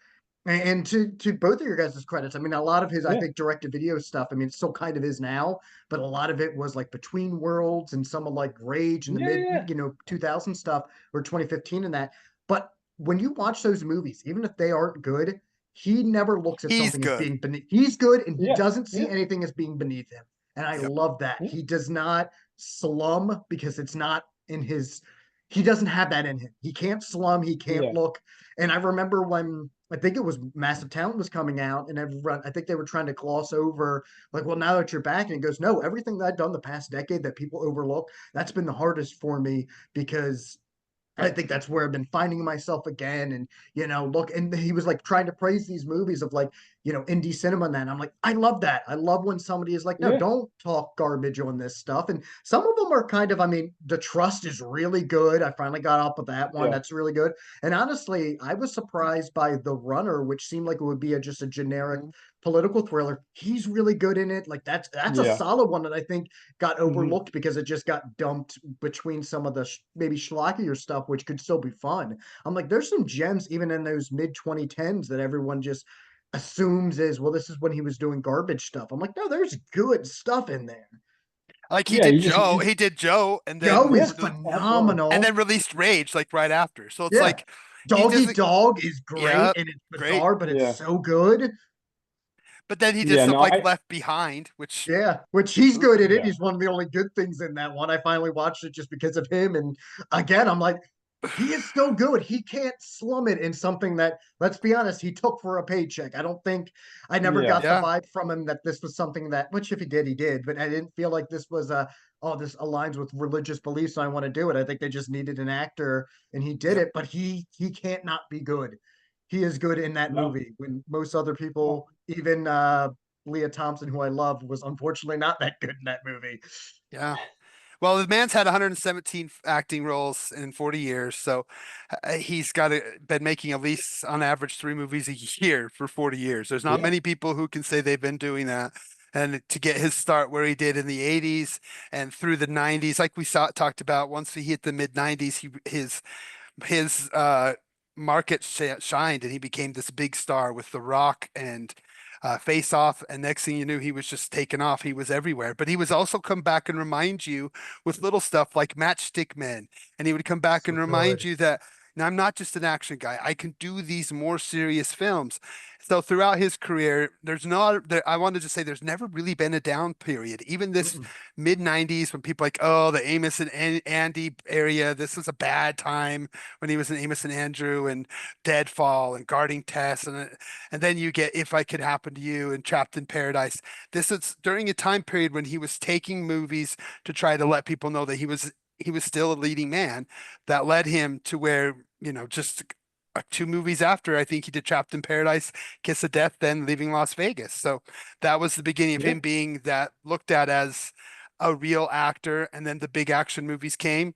And to both of your guys' credits, I mean, a lot of his, I Yeah. think, direct to video stuff, I mean, it still kind of is now, but a lot of it was like Between Worlds and some of like Rage in the Yeah. mid, Yeah. 2000 stuff or 2015 and that. But when you watch those movies, even if they aren't good, he never looks at He's something as good. being beneath. He's good and he Yeah. doesn't see Yeah. anything as being beneath him. And I Yep. love that. Yeah. He does not slum because it's not in his. He doesn't have that in him. He can't slum. He can't Yeah. look. And I remember when I think it was Massive Talent was coming out, and everyone, I think they were trying to gloss over, like, well, now that you're back, and he goes, no, everything that I've done the past decade that people overlook, that's been the hardest for me because I think that's where I've been finding myself again. And, look, and he was like trying to praise these movies of like, indie cinema. And then I'm like, I love that. I love when somebody is like, no, Yeah. don't talk garbage on this stuff. And some of them are kind of, I mean, The Trust is really good. I finally got up with that one. Yeah. That's really good. And honestly, I was surprised by The Runner, which seemed like it would be just a generic political thriller. He's really good in it. Like that's a Yeah. solid one that I think got Mhm. overlooked because it just got dumped between some of the maybe schlockier stuff, which could still be fun. I'm like, there's some gems even in those mid 2010s that everyone just assumes is, well, this is when he was doing garbage stuff. I'm like, no, there's good stuff in there. Like Yeah. You just, He did Joe, and Joe then is yeah, absolutely. phenomenal. released Rage like right after. So it's Yeah. like he Doggy doesn't. Dog is great Yeah, and it's great. bizarre, but it's Yeah. so good. But then he did Yeah. stuff No, like I, Left Behind, which Yeah, which he's good at it. yeah. He's one of the only good things in that one. I finally watched it just because of him. And again, I'm like, he is so good. He can't slum it in something that, let's be honest, he took for a paycheck. I don't think I never Yeah. got the yeah, vibe from him that this was something that, which if he did, he did. But I didn't feel like this was oh, this aligns with religious beliefs. So I want to do it. I think they just needed an actor and he did yep. it, but he can't not be good. He is good in that No. movie when most other people, even Leah Thompson, who I love, was unfortunately not that good in that movie. Yeah. Well, the man's had 117 acting roles in 40 years, so he's been making at least on average 3 movies a year for 40 years. There's not Yeah. many people who can say they've been doing that. And to get his start where he did in the 80s and through the 90s, like we talked about, once he hit the mid 90s, his market shined and he became this big star with The Rock and Face Off. And next thing you knew, he was just taken off. He was everywhere. But he was also come back and remind you with little stuff like Matchstick Men. And he would come back So and remind good. you that now I'm not just an action guy. I can do these more serious films. So throughout his career, there's not there, I wanted to say there's never really been a down period. Even this Mm-mm. mid 90s when people like, oh, the Amos and Andy area, this was a bad time when he was in Amos and Andrew and Deadfall and Guarding Tess and then you get If I Could Happen to You and Trapped in Paradise. This is during a time period when he was taking movies to try to let people know that he was still a leading man that led him to where, just 2 movies after, I think he did Trapped in Paradise, Kiss of Death, then Leaving Las Vegas. So that was the beginning of Yeah. him being that looked at as a real actor. And then the big action movies came.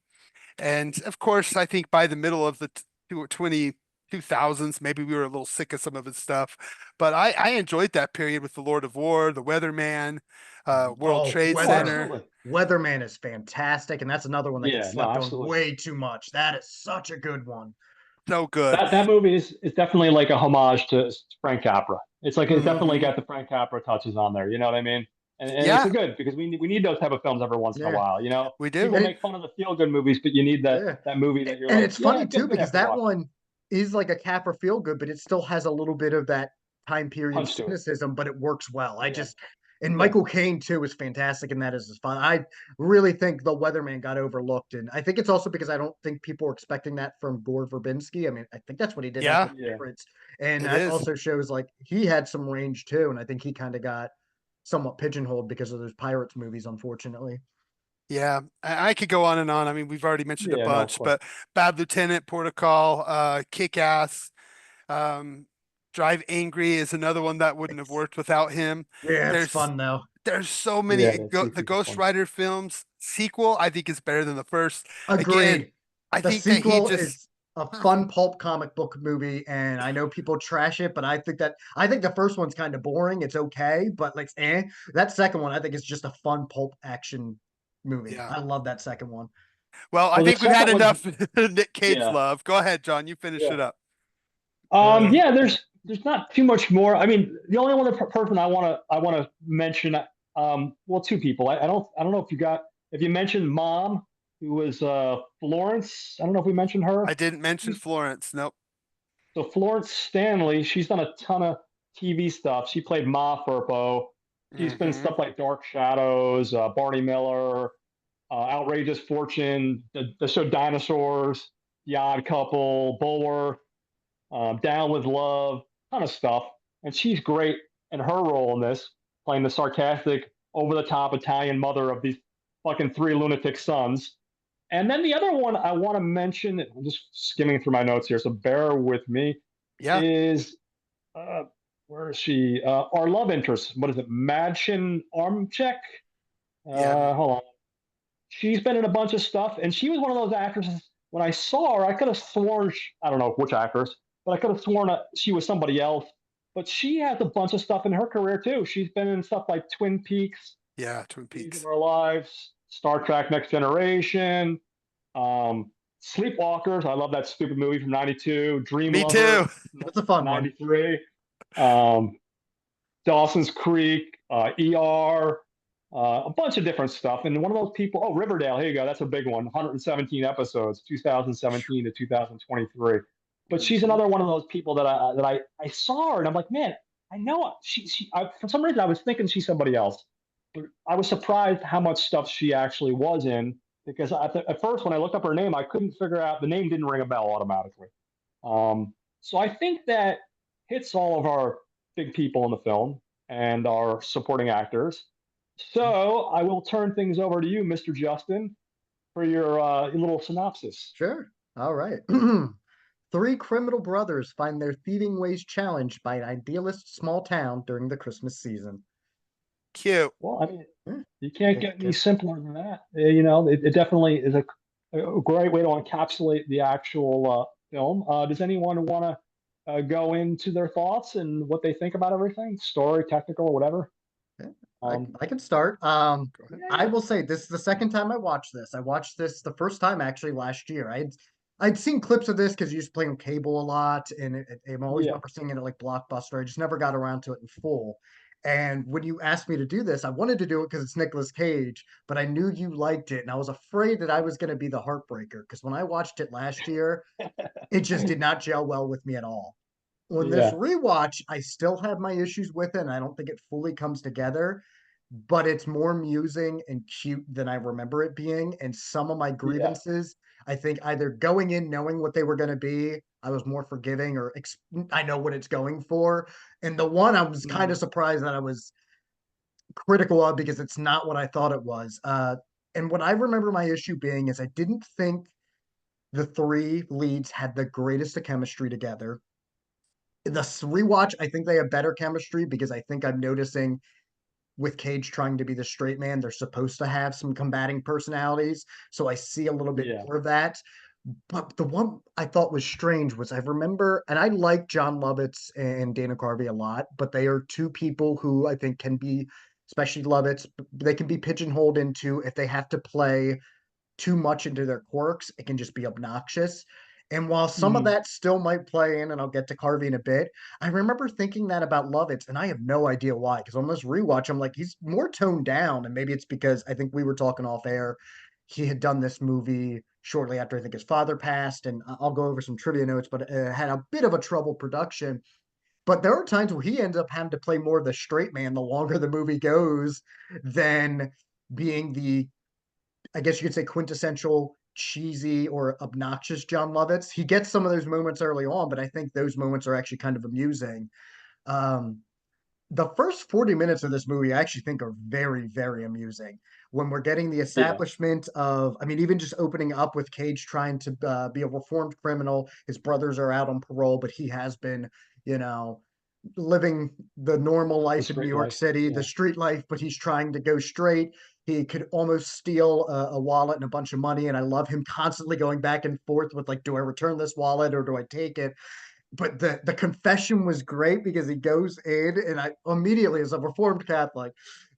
And of course, I think by the middle of the 2000s, maybe we were a little sick of some of his stuff. But I enjoyed that period with The Lord of War, The Weatherman, World Oh, Trade Oh, Center. absolutely. Weatherman is fantastic, and that's another one that gets Yeah. No, slept on absolutely. way too much. That is such a good one. So good. That movie is definitely like a homage to Frank Capra. It's like it's definitely Hmm. got the Frank Capra touches on there. You know what I mean? And it's Yeah, a good because we need those type of films every once in a Yeah, while. You know, we do. people and it make fun of the feel good movies, but you need yeah, that movie that you're and like, it's yeah, funny good too good because after that watching. one is like a Capra feel good, but it still has a little bit of that time period Punch to it. cynicism, but it works well. I Yeah. just and Yeah. Michael Caine too is fantastic, and that is fun. I really think the Weatherman got overlooked, and I think it's also because I don't think people were expecting that from Gore Verbinski. I mean, I think that's what he did after Yeah, Yeah. Favorites, and it that is. also shows like he had some range too, and I think he kind of got somewhat pigeonholed because of those Pirates movies, unfortunately. Yeah, I could go on and on. I mean, we've already mentioned a Yeah. No, of bunch, course. but Bad Lieutenant, Port of Call, Kick Ass, um, Drive Angry is another one that wouldn't have It's worked without him. yeah, it's There's fun though. there's so Yeah. many. The The sequels are Ghost fun. Rider films sequel, I think, is better than the first. Again, Agreed. I The think that he sequel just is a fun pulp comic book movie, and I know people trash it, but I think the first one's kind of boring. It's okay, but like that second one I think is just a fun pulp action movie. yeah. I love that second one. Well, I Well, the think we've had second one's enough Nick Cage yeah. love. Go ahead, John. You finish Yeah. it up. Yeah, there's not too much more. I mean, the only other person I want to mention, well, two people. I don't know if you mentioned Mom, who was Florence. I don't know if we mentioned her. I didn't mention Florence. Nope. So Florence Stanley, she's done a ton of TV stuff. She played Ma Furpo. She's been Hmm. stuff like Dark Shadows, Barney Miller. Outrageous Fortune, the show Dinosaurs, The Odd Couple, Bulworth, Down with Love, ton of stuff. And she's great in her role in this, playing the sarcastic, over the top Italian mother of these fucking three lunatic sons. And then the other one I want to mention, I'm just skimming through my notes here, so bear with me, Yeah. is uh, where is she? Our love interest. What is it? Madchen Armcheck? Yeah. Hold on. She's been in a bunch of stuff, and she was one of those actresses. When I saw her, I could have sworn, I don't know which actress, but I could have sworn she was somebody else. But she has a bunch of stuff in her career too. She's been in stuff like Twin Peaks, Yeah. Twin Days of Peaks. Our Lives, Star Trek Next Generation, Sleepwalkers. I love that stupid movie from '92. Dream Me Lover, too. That's a fun one. '93. Um, Dawson's Creek, ER, a bunch of different stuff. And one of those people, oh, Riverdale, here you go. That's a big one. 117 episodes, 2017 to 2023. But she's Mhm. another one of those people that I saw her and I'm like, man, I know for some reason I was thinking she's somebody else, but I was surprised how much stuff she actually was in because at first when I looked up her name, I couldn't figure out the name didn't ring a bell automatically. So I think that hits all of our big people in the film and our supporting actors. So I will turn things over to you, Mr. Justin, for your little synopsis. Sure. All right. Three criminal brothers find their thieving ways challenged by an idealist small town during the Christmas season. Cute. Well, I mean, Yeah, you can't good, get any good. simpler than that. You know, it definitely is a great way to encapsulate the actual film. Does anyone want to go into their thoughts and what they think about everything, story, technical, whatever? Yeah, Um, I can start. Go ahead. yeah, I yeah, will say this is the second time I watched this. I watched this the first time actually last year. I'd seen clips of this because I used to play on cable a lot, and I always yeah, remember seeing it at like Blockbuster. I just never got around to it in full. And when you asked me to do this, I wanted to do it because it's Nicolas Cage, but I knew you liked it, and I was afraid that I was going to be the heartbreaker because when I watched it last year, it just did not gel well with me at all. On this yeah, rewatch, I still have my issues with it, and I don't think it fully comes together, but it's more amusing and cute than I remember it being. And some of my yeah, grievances, I think either going in knowing what they were going to be, I was more forgiving, or I know what it's going for. And the one I was kind of mhm, surprised that I was critical of because it's not what I thought it was. And what I remember my issue being is I didn't think the three leads had the greatest of chemistry together. The rewatch, I think they have better chemistry because I think I'm noticing with Cage trying to be the straight man, they're supposed to have some combating personalities. So I see a little bit yeah, more of that. But the one I thought was strange was I remember, and I like John Lovitz and Dana Carvey a lot, but they are two people who I think can be, especially Lovitz, they can be pigeonholed into if they have to play too much into their quirks, it can just be obnoxious. And while some of mhm, that still might play in, and I'll get to Carvey in a bit, I remember thinking that about Lovitz, and I have no idea why. Because on this rewatch, I'm like, he's more toned down, and maybe it's because I think we were talking off air. He had done this movie shortly after I think his father passed, and I'll go over some trivia notes, but it had a bit of a troubled production. But there are times where he ends up having to play more of the straight man the longer the movie goes than being the, I guess you could say, quintessential cheesy or obnoxious John Lovitz. He gets some of those moments early on, but I think those moments are actually kind of amusing. Um, the first 40 minutes of this movie, I actually think are very, very amusing. When we're getting the yeah, establishment of, I mean, even just opening up with Cage trying to be a reformed criminal. His brothers are out on parole, but he has been, you know, living the normal the life in New straight York life. City, the Yeah, street life, but he's trying to go straight. He could almost steal a wallet and a bunch of money. And I love him constantly going back and forth with like, do I return this wallet or do I take it? But the confession was great because he goes in, and I immediately, as a reformed Catholic,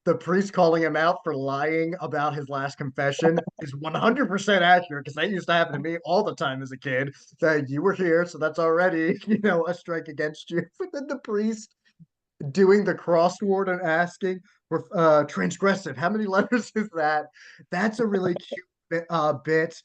the priest calling him out for lying about his last confession is 100% accurate because that used to happen to me all the time as a kid. That you were here, so that's already, a strike against you. But then the priest doing the crossword and asking for transgressive, how many letters is that? That's a really cute bit.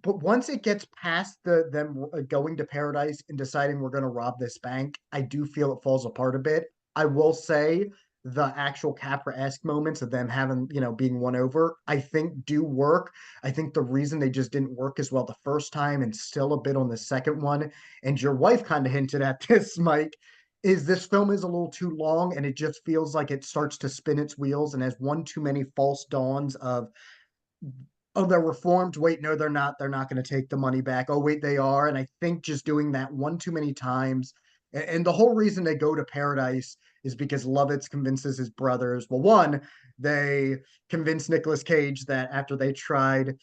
But once it gets past them going to paradise and deciding we're going to rob this bank, I do feel it falls apart a bit. I will say the actual Capra-esque moments of them having, being won over, I think do work. I think the reason they just didn't work as well the first time and still a bit on the second one, and your wife kind of hinted at this, Mike, is this film is a little too long and it just feels like it starts to spin its wheels and has one too many false dawns of, oh, they're reformed. Wait, no, they're not. They're not going to take the money back. Oh, wait, they are. And I think just doing that one too many times. And the whole reason they go to paradise is because Lovitz convinces his brothers. Well, one, they convinced Nicolas Cage that after they tried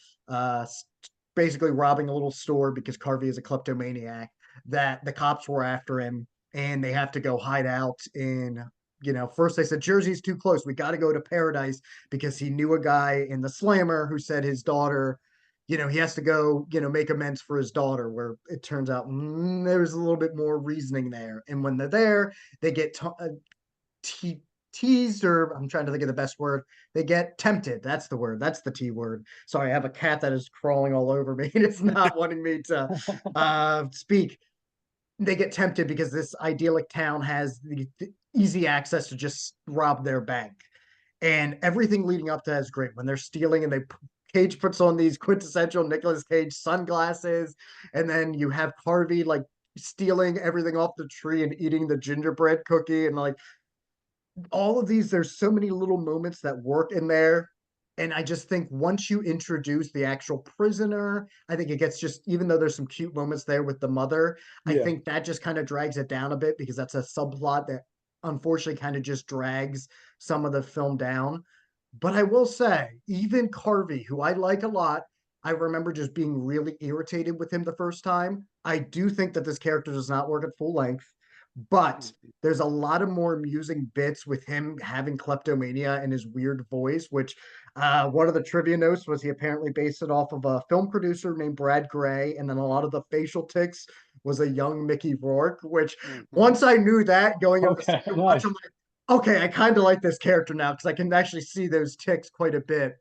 basically robbing a little store because Carvey is a kleptomaniac, that the cops were after him and they have to go hide out in, first they said Jersey's too close. We got to go to paradise because he knew a guy in the Slammer who said his daughter, he has to go, make amends for his daughter, where it turns out there's a little bit more reasoning there. And when they're there, they get teased, or I'm trying to think of the best word. They get tempted. That's the word. That's the T word. Sorry, I have a cat that is crawling all over me and it's not wanting me to speak. They get tempted because this idyllic town has the easy access to just rob their bank. And everything leading up to that is great. When they're stealing and Cage puts on these quintessential Nicolas Cage sunglasses, and then you have Harvey like stealing everything off the tree and eating the gingerbread cookie, and like all of these, there's so many little moments that work in there. And I just think once you introduce the actual prisoner, I think it gets just, even though there's some cute moments there with the mother, I Yeah. think that just kind of drags it down a bit because that's a subplot that unfortunately kind of just drags some of the film down. But I will say, even Carvey, who I like a lot, I remember just being really irritated with him the first time. I do think that this character does not work at full length, but there's a lot of more amusing bits with him having kleptomania and his weird voice, which one of the trivia notes was he apparently based it off of a film producer named Brad Gray, and then a lot of the facial tics was a young Mickey Rourke, which once I knew that going into Okay. the watch, Nice. I'm like, okay, I kind of like this character now because I can actually see those ticks quite a bit.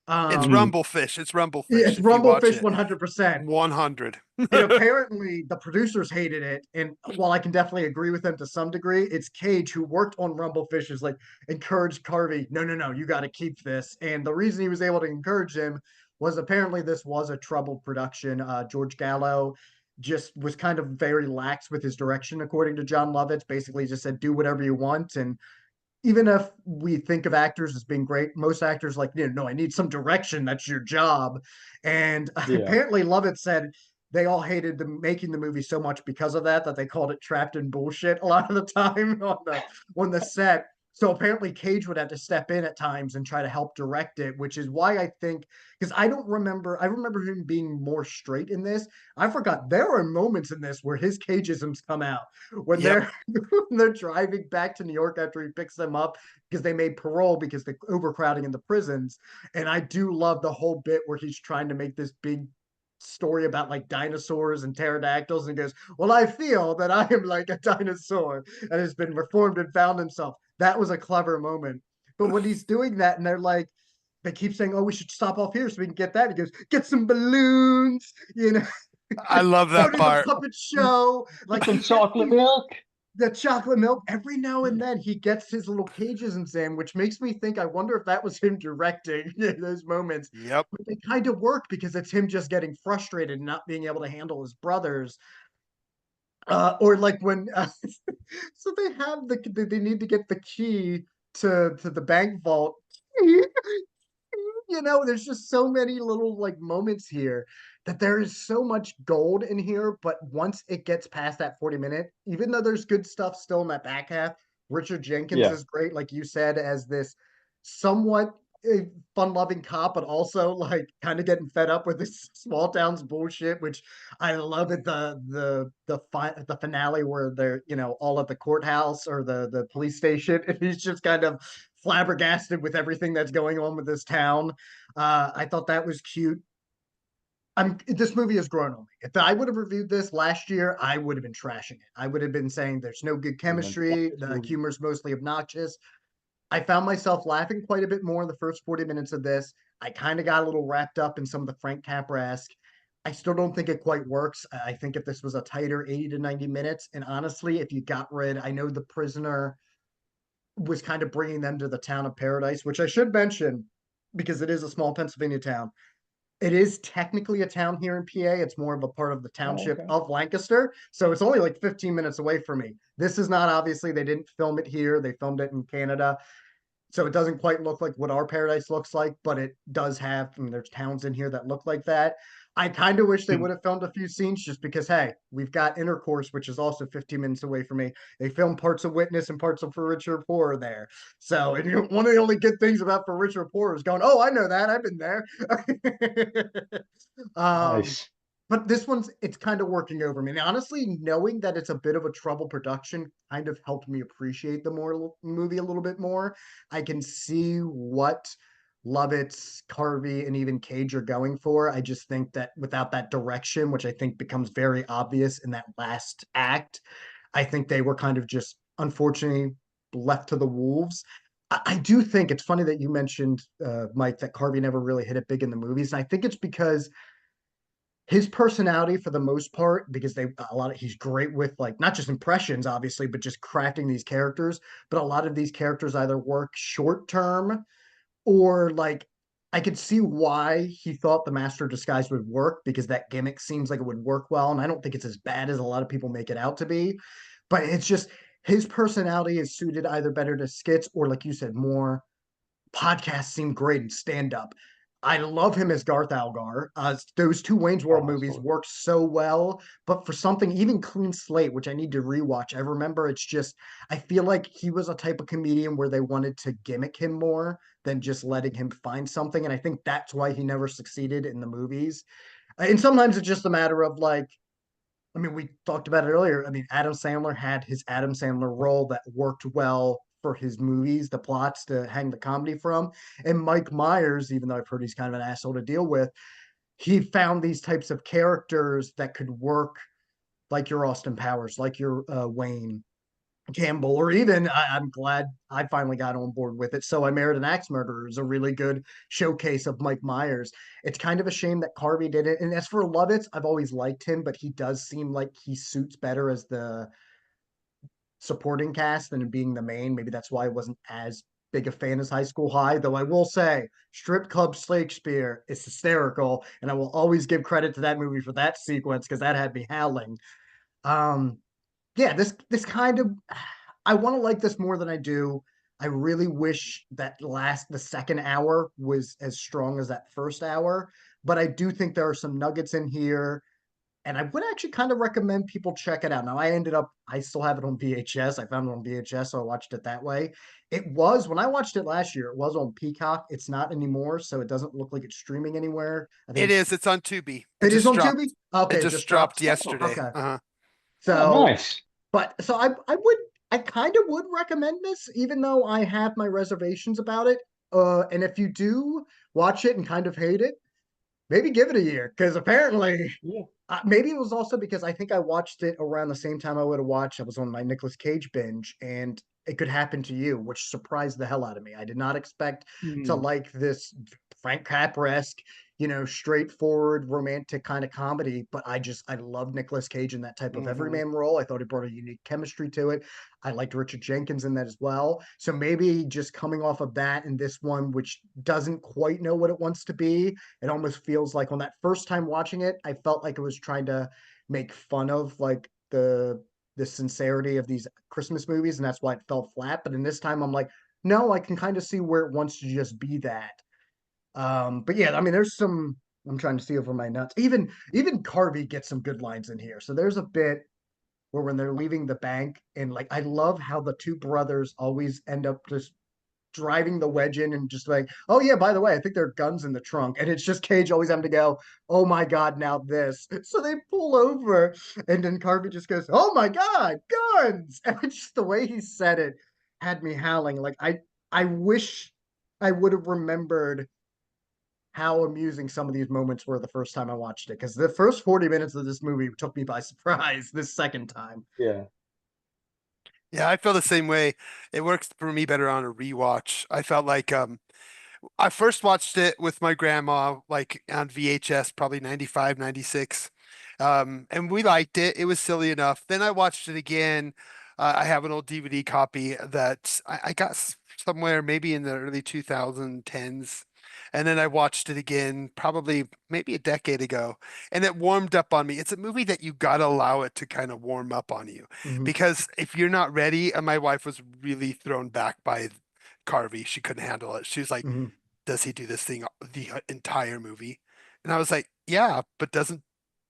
It's Mm. Rumblefish. It's Rumblefish It's if you watch Rumblefish it. 100%. 100. And apparently the producers hated it. And while I can definitely agree with them to some degree, it's Cage who worked on Rumblefish is like encouraged Carvey, no, no, no, you got to keep this. And the reason he was able to encourage him was apparently this was a troubled production. George Gallo just was kind of very lax with his direction, according to John Lovitz. Basically, just said, do whatever you want. And even if we think of actors as being great, most actors like, no, I need some direction. That's your job. And Yeah. apparently Lovett said they all hated making the movie so much because of that they called it trapped in bullshit a lot of the time on the set. So apparently Cage would have to step in at times and try to help direct it, which is why I think, because I remember him being more straight in this. I forgot there are moments in this where his cageisms come out when Yep. they're driving back to New York after he picks them up because they made parole because the overcrowding in the prisons. And I do love the whole bit where he's trying to make this big story about like dinosaurs and pterodactyls and goes, well, I feel that I am like a dinosaur and has been reformed and found himself. That was a clever moment. But when he's doing that and they're like, they keep saying, oh, we should stop off here so we can get that. He goes, get some balloons, I love go that to the part. puppet show. Like Some he gets chocolate milk. the chocolate milk every now and then he gets his little cages and in, which makes me think I wonder if that was him directing those moments. Yep. But they kind of work because it's him just getting frustrated and not being able to handle his brothers. Or like when so they have they need to get the key to the bank vault. There's just so many little like moments here that there is so much gold in here. But once it gets past that 40-minute, even though there's good stuff still in that back half, Richard Jenkins Yeah. is great, like you said, as this somewhat fun-loving cop, but also like kind of getting fed up with this small town's bullshit. Which I love at the finale where they're all at the courthouse or the police station, and he's just kind of flabbergasted with everything that's going on with this town. I thought that was cute. This movie has grown on me. If I would have reviewed this last year, I would have been trashing it. I would have been saying there's no good chemistry, the humor's mostly obnoxious. I found myself laughing quite a bit more in the first 40 minutes of this. I kind of got a little wrapped up in some of the Frank Capra-esque. I still don't think it quite works. I think if this was a tighter 80 to 90 minutes, and honestly, if you got rid, I know the prisoner was kind of bringing them to the town of Paradise, which I should mention because it is a small Pennsylvania town. It is technically a town here in PA. It's more of a part of the Oh, township okay. of Lancaster. So it's only like 15 minutes away from me. This is not, obviously, they didn't film it here. They filmed it in Canada. So it doesn't quite look like what our paradise looks like, but it does have, I mean, there's towns in here that look like that. I kind of wish they Hmm. would have filmed a few scenes just because, hey, we've got Intercourse, which is also 15 minutes away from me. They filmed parts of Witness and parts of For Richer or Poorer there. So, and one of the only good things about For Richer or Poorer is going, oh, I know that. I've been there. um, Nice. but this one's, it's kind of working over me. And honestly, knowing that it's a bit of a trouble production kind of helped me appreciate the more movie a little bit more. I can see what Lovitz, Carvey, and even Cage are going for. I just think that without that direction, which I think becomes very obvious in that last act, I think they were kind of just unfortunately left to the wolves. I do think it's funny that you mentioned, Mike, that Carvey never really hit it big in the movies. And I think it's because his personality for the most part, because they a lot of he's great with like not just impressions obviously, but just crafting these characters. But a lot of these characters either work short term or like I could see why he thought the Master of Disguise would work because that gimmick seems like it would work well, and I don't think it's as bad as a lot of people make it out to be. But it's just his personality is suited either better to skits or, like you said, more podcasts seem great and stand up. I love him as Garth Algar. Those two Wayne's World Oh, movies absolutely. work so well, but for something even Clean Slate, which I need to rewatch, I remember it's just I feel like he was a type of comedian where they wanted to gimmick him more than just letting him find something, and I think that's why he never succeeded in the movies. And sometimes it's just a matter of like I mean, we talked about it earlier. I mean, Adam Sandler had his Adam Sandler role that worked well for his movies, the plots to hang the comedy from. And Mike Myers, even though I've heard he's kind of an asshole to deal with, he found these types of characters that could work like your Austin Powers, like your Wayne Campbell, or even I'm glad I finally got on board with it. So I Married an Axe Murderer is a really good showcase of Mike Myers. It's kind of a shame that Carvey did it. And as for Lovitz, I've always liked him, but he does seem like he suits better as the supporting cast than being the main. Maybe that's why I wasn't as big a fan as High School High, though I will say Strip Club Shakespeare is hysterical, and I will always give credit to that movie for that sequence because that had me howling. Um, yeah, this kind of I want to like this more than I do. I really wish that the second hour was as strong as that first hour, but I do think there are some nuggets in here, and I would actually kind of recommend people check it out. Now, I still have it on VHS. I found it on VHS, so I watched it that way. It was when I watched it last year. It was on Peacock. It's not anymore, so it doesn't look like it's streaming anywhere. I think It is. It's on Tubi. It it is just on Tubi. dropped. It Okay, it just just dropped dropped. yesterday. Okay, Uh-huh. Oh, so nice. but so I kind of would recommend this, even though I have my reservations about it. And if you do watch it and kind of hate it, maybe give it a year because apparently Yeah. maybe it was also because I think I watched it around the same time I would have watched. I was on my Nicolas Cage binge, and It Could Happen to You, which surprised the hell out of me. I did not expect to Hmm. like this Frank Capra-esque, straightforward romantic kind of comedy, but I love Nicolas Cage in that type of Hmm. everyman role. I thought it brought a unique chemistry to it. I liked Richard Jenkins in that as well. So maybe just coming off of that and this one, which doesn't quite know what it wants to be, it almost feels like on that first time watching it, I felt like it was trying to make fun of like the sincerity of these Christmas movies, and that's why it fell flat. But in this time, I'm like, no, I can kind of see where it wants to just be that. But yeah, I mean, there's some. I'm trying to see over my nuts. Even Carvey gets some good lines in here. So there's a bit where when they're leaving the bank, and like I love how the two brothers always end up just driving the wedge in and just like, oh yeah, by the way, I think there are guns in the trunk. And it's just Cage always having to go, oh my God, now this. So they pull over and then Carvey just goes, oh my God, guns. And it's just the way he said it had me howling. Like I wish I would have remembered how amusing some of these moments were the first time I watched it. Because the first 40 minutes of this movie took me by surprise this second time. Yeah. Yeah, I feel the same way. It works for me better on a rewatch. I felt like I first watched it with my grandma, like on VHS, probably 95, 96. And we liked it. It was silly enough. Then I watched it again I have an old DVD copy that I got somewhere maybe in the early 2010s. And then I watched it again probably maybe a decade ago, and it warmed up on me. It's a movie that you gotta allow it to kind of warm up on you, Mhm, because if you're not ready, and my wife was really thrown back by Carvey. She couldn't handle it. She was like, mhm. does he do this thing the entire movie? And I was like, yeah, but do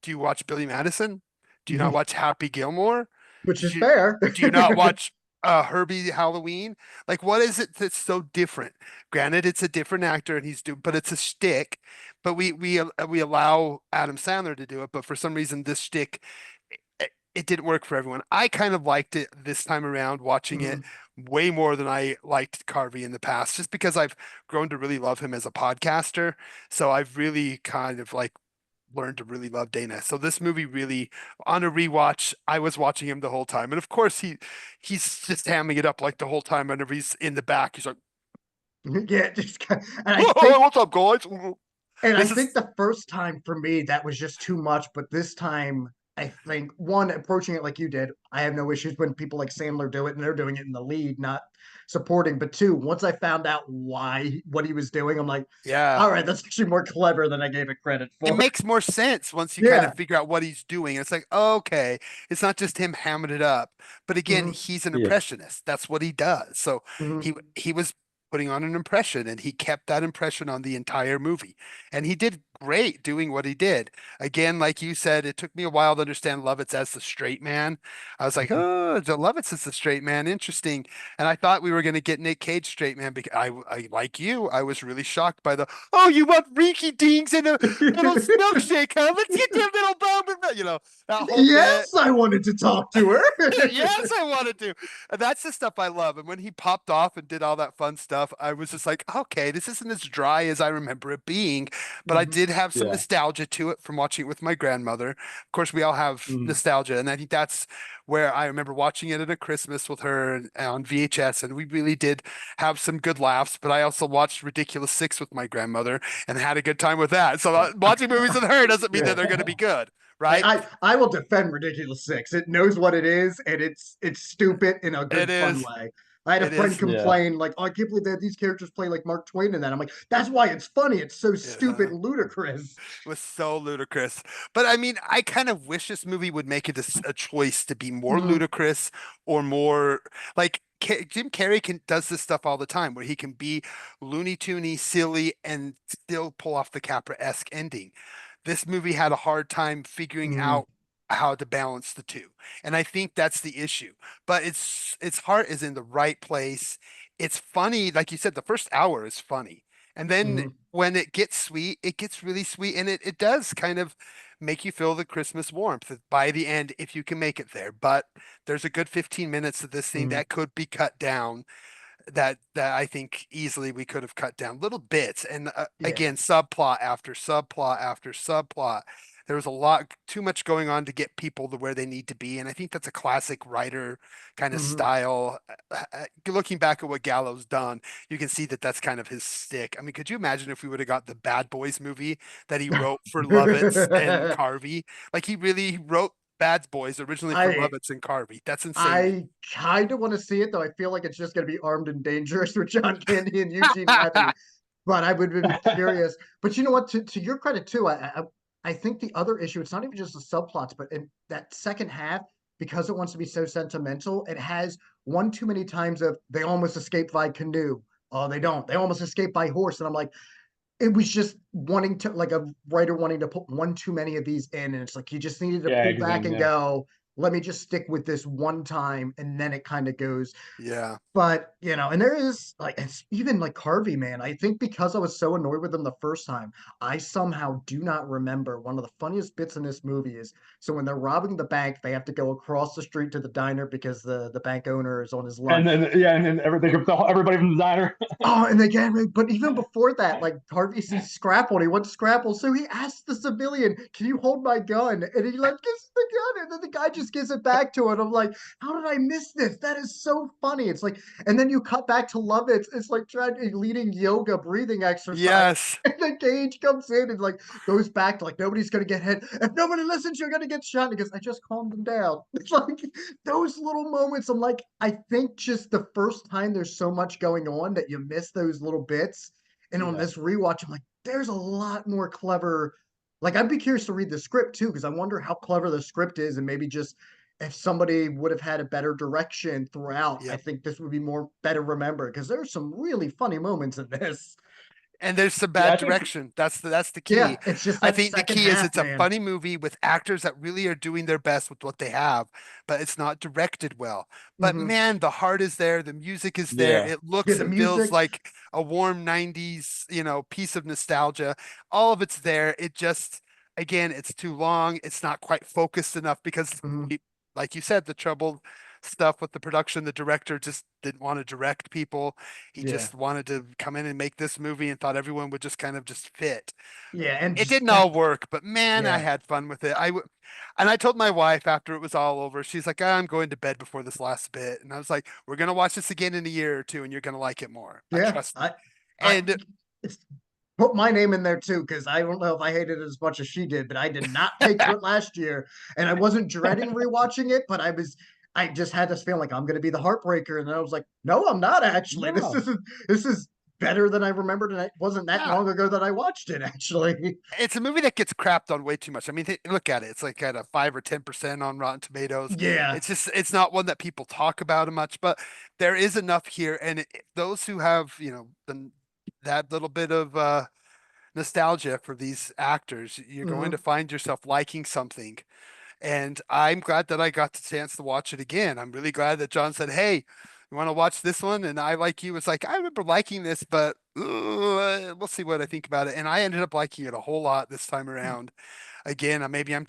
you watch Billy Madison? Do you not Mhm. watch Happy Gilmore? Which Did is you fair. do you not watch Herbie Halloween? Like, what is it that's so different? Granted, it's a different actor and but it's a shtick. But we allow Adam Sandler to do it, but for some reason this shtick it didn't work for everyone. I kind of liked it this time around, watching it Mhm. way more than I liked Carvey in the past, just because I've grown to really love him as a podcaster. So I've really kind of like learned to really love Dana. So this movie really, on a rewatch, I was watching him the whole time. And of course he's just hamming it up like the whole time whenever he's in the back. He's like, Yeah, and I "Oh, think what's up, guys?" This is the first time for me that was just too much, but this time I think one approaching it like you did, I have no issues when people like Sandler do it and they're doing it in the lead, not supporting. But two, once I found out why what he was doing, I'm like, yeah. all right, that's actually more clever than I gave it credit It for. makes more sense once you kind of Yeah. figure out what he's doing. It's like, okay, it's not just him hamming it up. But again, Hmm. he's an Yeah. impressionist. That's what he does. So Hmm. he was putting on an impression, and he kept that impression on the entire movie. And he did great doing what he did. Again, like you said, it took me a while to understand Lovitz as the straight man. I was like, oh, Lovitz is the straight man. Interesting. And I thought we were going to get Nick Cage straight man, because I like you, I was really shocked by oh, you want Rinky Dings in a little milkshake, huh? Let's get that little bumper, that whole bit. Yes, I wanted to talk to her. Yes, I wanted to. And that's the stuff I love. And when he popped off and did all that fun stuff, I was just like, okay, this isn't as dry as I remember it being. But I Mhm. did have some Yeah. nostalgia to it from watching it with my grandmother. Of course, we all have Mhm. nostalgia. And I think that's where I remember watching it at a Christmas with her on VHS. And we really did have some good laughs. But I also watched Ridiculous Six with my grandmother and had a good time with that. So watching movies with her doesn't mean that they're going to Yeah. be good, Hey, right? I will defend Ridiculous Six. It knows what it is, and it's stupid in a It good fun is. way. I had a It friend is. Yeah. complain like, "Oh, I can't believe that these characters play like Mark Twain." And then I'm like, "That's why it's funny. It's so stupid Yeah. and ludicrous." Was so ludicrous. But I mean, I kind of wish this movie would make it a choice to be more Mm, ludicrous or more like Jim Carrey does this stuff all the time where he can be Looney Toony, silly, and still pull off the Capra-esque ending. This movie had a hard time figuring mm, out how to balance the two. And I think that's the issue. But its heart is in the right place. It's funny, like you said, the first hour is funny. And then mm, when it gets sweet, it gets really sweet, and it does kind of make you feel the Christmas warmth by the end if you can make it there. But there's a good 15 minutes of this thing mm. that could be cut down, that I think easily we could have cut down little bits. And Yeah. again, subplot after subplot after subplot. There was a lot too much going on to get people to where they need to be. And I think that's a classic writer kind of Hmm. style. Looking back at what Gallo's done, you can see that that's kind of his stick. I mean, could you imagine if we would have got the Bad Boys movie that he wrote for Lovitz and Carvey? Like he really wrote Bad Boys originally for I Lovitz and Carvey. That's insane. I kind of want to see it though. I feel like it's just going to be Armed and Dangerous with John Candy and Eugene Levy. But I would be curious. But you know what? To your credit too, I think the other issue, it's not even just the subplots, but in that second half, because it wants to be so sentimental, it has one too many times of they almost escape by canoe. Oh, they don't. They almost escape by horse. And I'm like, it was just wanting to like a writer wanting to put one too many of these in, and it's like you just needed to pull back Eggs and yeah. go, let me just stick with this one time, and then it kind of goes. Yeah. But and there is like it's even like Harvey, man. I think because I was so annoyed with him the first time, I somehow do not remember one of the funniest bits in this movie is so when they're robbing the bank, they have to go across the street to the diner because the bank owner is on his And lunch. then yeah, and then everybody from the diner. Oh, and they get me. But even before that, like Harvey sees Scrapple and he wants Scrapple. So he asks the civilian, "Can you hold my gun?" And he like gives the gun. And then the guy just gives it back to it. I'm like, how did I miss this? That is so funny. It's like, and then you cut back to Lovitz. It's like leading yoga breathing exercise. Yes. And then Gage comes in and like goes back to like nobody's gonna get hit. If nobody listens, you're gonna get shot. And he goes, I just calmed them down. It's like those little moments. I'm like, I think just the first time there's so much going on that you miss those little bits. And on Yeah. this rewatch, I'm like, there's a lot more clever. Like, I'd be curious to read the script too, because I wonder how clever the script is, and maybe just if somebody would have had a better direction throughout, I Yep. think this would be more better remembered because there's some really funny moments in this. And there's some Yeah, bad I think direction. That's the Yeah, key. it's just I that think the second key is half, it's a man. funny movie with actors that really are doing their best with what they have, but it's not directed well. But Hmm. man, the heart is there, the music is there. yeah. It Yeah, looks the and feels music. like a warm 90s, piece of nostalgia. All of it's there. It just, again, it's too long. It's not quite focused enough because Mhm. like you said, the trouble stuff with the production, the director just didn't want to direct people. He Yeah, just wanted to come in and make this movie and thought everyone would just kind of just fit. yeah, and It just didn't that. all work, but man, I Yeah, had fun with it. And I told my wife after it was all over, she's like, I'm going to bed before this last bit. And I was like, we're going to watch this again in a year or two and you're going to like it more. I yeah. trust me. I And it's, put my name in there too because I don't know if I hated it as much as she did, but I did not take to it last year, and I wasn't dreading rewatching it, but I was. I just had this feeling like I'm going to be the heartbreaker, and then I was like, no, I'm not actually. This No. isn't. This is better than I remembered, and it wasn't that yeah, long ago that I watched it actually. it's a movie that gets crapped on way too much. I mean, look at it. It's like at a 5 or 10% on Rotten Tomatoes. Yeah. It's not one that people talk about much, but there is enough here. And those who have, that little bit of nostalgia for these actors, you're going to Hmm. find yourself liking something. And I'm glad that I got the chance to watch it again. I'm really glad that John said, "Hey, you want to watch this one?" And I, like you, was like, I remember liking this, but we'll see what I think about it. And I ended up liking it a whole lot this time around. Again, maybe I'm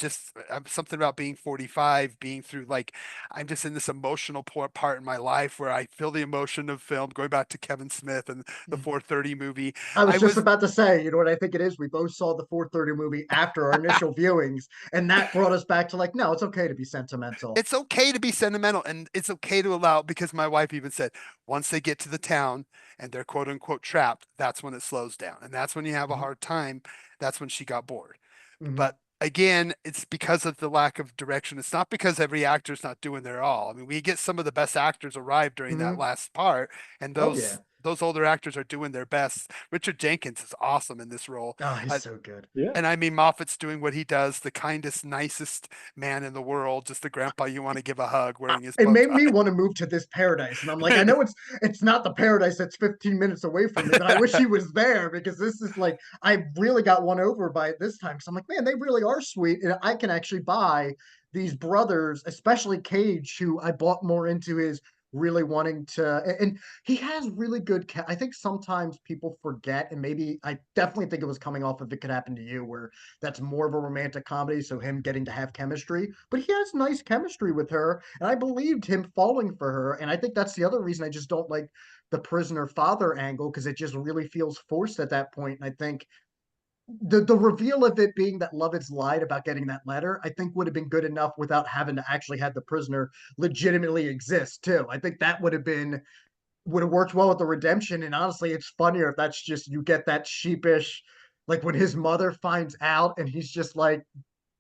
something about being 45, being through like I'm just in this emotional part in my life where I feel the emotion of film. Going back to Kevin Smith and the 4:30 movie, I was I just was about to say, you know what I think it is? We both saw the 4:30 movie after our initial viewings, and that brought us back to like, no, it's okay to be sentimental. it's okay to be sentimental and it's okay to allow because my wife even said once they get to the town and they're quote unquote trapped, that's when it slows down. And that's when you have a Mhm. hard time. That's when she got bored. Mhm. But again, it's because of the lack of direction. It's not because every actor's not doing their all. I mean, we get some of the best actors arrive during that Mhm. last part, and Oh yeah. those older actors are doing their best. Richard Jenkins is awesome in this role. Oh, he's Uh, so good. Yeah. and I mean, Moffat's doing what he does, the kindest, nicest man in the world, just the grandpa you want to give a hug wearing his It bow made tie. me want to move to this paradise, and I'm like, I know it's not the paradise that's 15 minutes away from me, but I wish he was there because this is like I really got won over by it this time. Because I'm like, man, they really are sweet, and I can actually buy these brothers, especially Cage, who I bought more into his really wanting to, and he has really good. I think sometimes people forget, and maybe I definitely think it was coming off of It Could Happen to You, where that's more of a romantic comedy, so him getting to have chemistry, but he has nice chemistry with her, and I believed him falling for her, and I think that's the other reason I just don't like the prisoner father angle because it just really feels forced at that point, and I think the reveal of it being that Lovitz lied about getting that letter, I think would have been good enough without having to actually have the prisoner legitimately exist too. I think that would have worked well with the redemption. And honestly, it's funnier if that's just you get that sheepish, like when his mother finds out and he's just like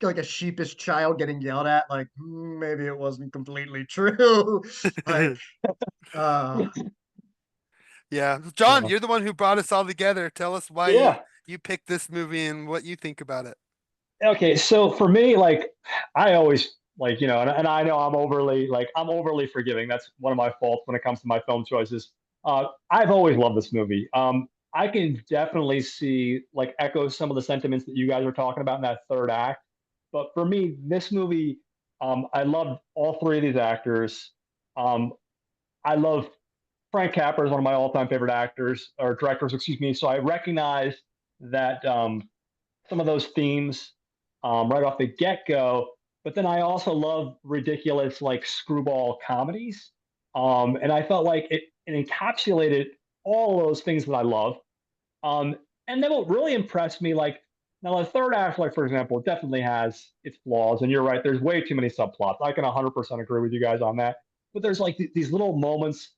a sheepish child getting yelled at, like maybe it wasn't completely true. Like, uh, Yeah. John, Yeah. you're the one who brought us all together. Tell us why Yeah. you picked this movie and what you think about it. Okay, so for me, like I always like, and I know I'm overly forgiving. That's one of my faults when it comes to my film choices. I've always loved this movie. I can definitely see like echo some of the sentiments that you guys were talking about in that third act. But for me, this movie, I loved all three of these actors. Um, I love Frank Capra is one of my all-time favorite actors or directors, excuse me. So I recognize that some of those themes right off the get-go. But then I also love ridiculous like screwball comedies, and I felt like it encapsulated all those things that I love. And then what really impressed me, like Now, the third act, like for example, definitely has its flaws, and you're right. There's way too many subplots. I can 100% agree with you guys on that. But there's like these little moments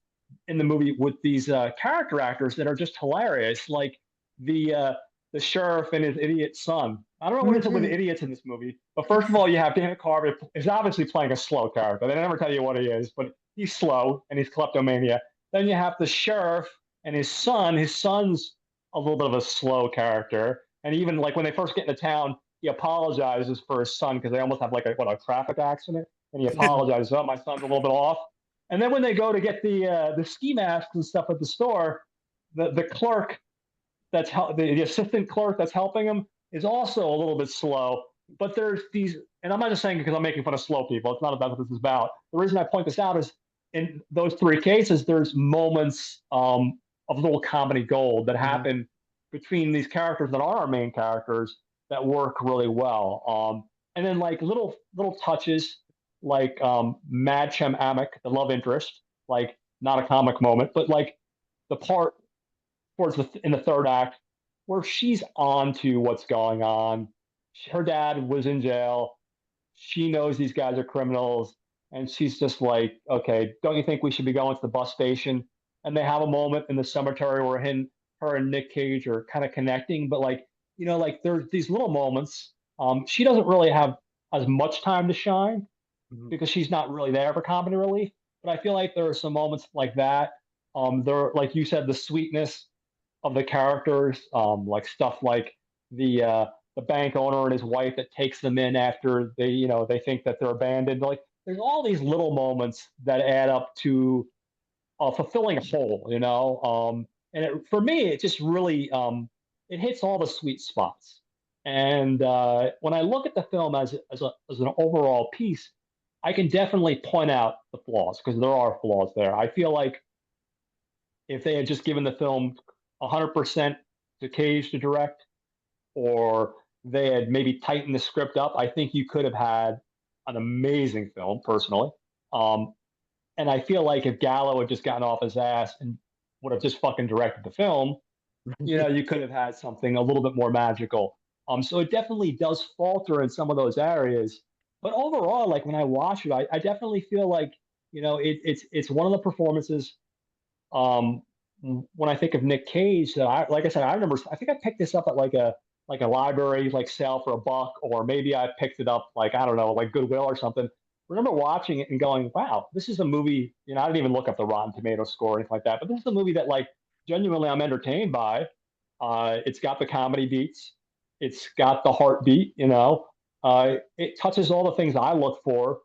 in the movie with these character actors that are just hilarious, like the uh, the sheriff and his idiot son. I don't know what is it with idiots in this movie, but first of all, you have Dana Carvey is obviously playing a slow character. They never tell you what he is, but he's slow and he's kleptomania. Then you have the sheriff and his son. His son's a little bit of a slow character, and even like when they first get into town, he apologizes for his son because they almost have like a traffic accident, and he apologizes. Oh, my son's a little bit off. And then when they go to get the ski masks and stuff at the store, the clerk the assistant clerk that's helping him is also a little bit slow. But there's these, and I'm not just saying because I'm making fun of slow people. It's not about what this is about. The reason I point this out is in those three cases, there's moments of little comedy gold that happen between these characters that are our main characters that work really well. And then like little touches like Madchem Amick, the love interest, like not a comic moment, but like the part towards in the third act where she's on to what's going on. Her dad was in jail. She knows these guys are criminals, and she's just like, okay, don't you think we should be going to the bus station? And they have a moment in the cemetery where her and Nick Cage are kind of connecting, but like, like there's these little moments. She doesn't really have as much time to shine because she's not really there for comedy relief. But I feel like there are some moments like that. There, like you said, the sweetness of the characters, like stuff like the bank owner and his wife that takes them in after they think that they're abandoned. Like there's all these little moments that add up to fulfilling a whole, and for me, it just really it hits all the sweet spots. And when I look at the film as an overall piece, I can definitely point out the flaws because there are flaws there. I feel like if they had just given the film 100% to Cage to direct, or they had maybe tightened the script up, I think you could have had an amazing film, personally. Um, and I feel like if Gallo had just gotten off his ass and would have just fucking directed the film, you could have had something a little bit more magical. So it definitely does falter in some of those areas. But overall, like when I watch it, I definitely feel like, it's one of the performances um, when I think of Nick Cage, like I said, I remember. I think I picked this up at like a library like sale for $1, or maybe I picked it up like I don't know, like Goodwill or something. I remember watching it and going, "Wow, this is a movie." I didn't even look up the Rotten Tomato score or anything like that, but this is a movie that like genuinely I'm entertained by. It's got the comedy beats, it's got the heartbeat. It touches all the things I look for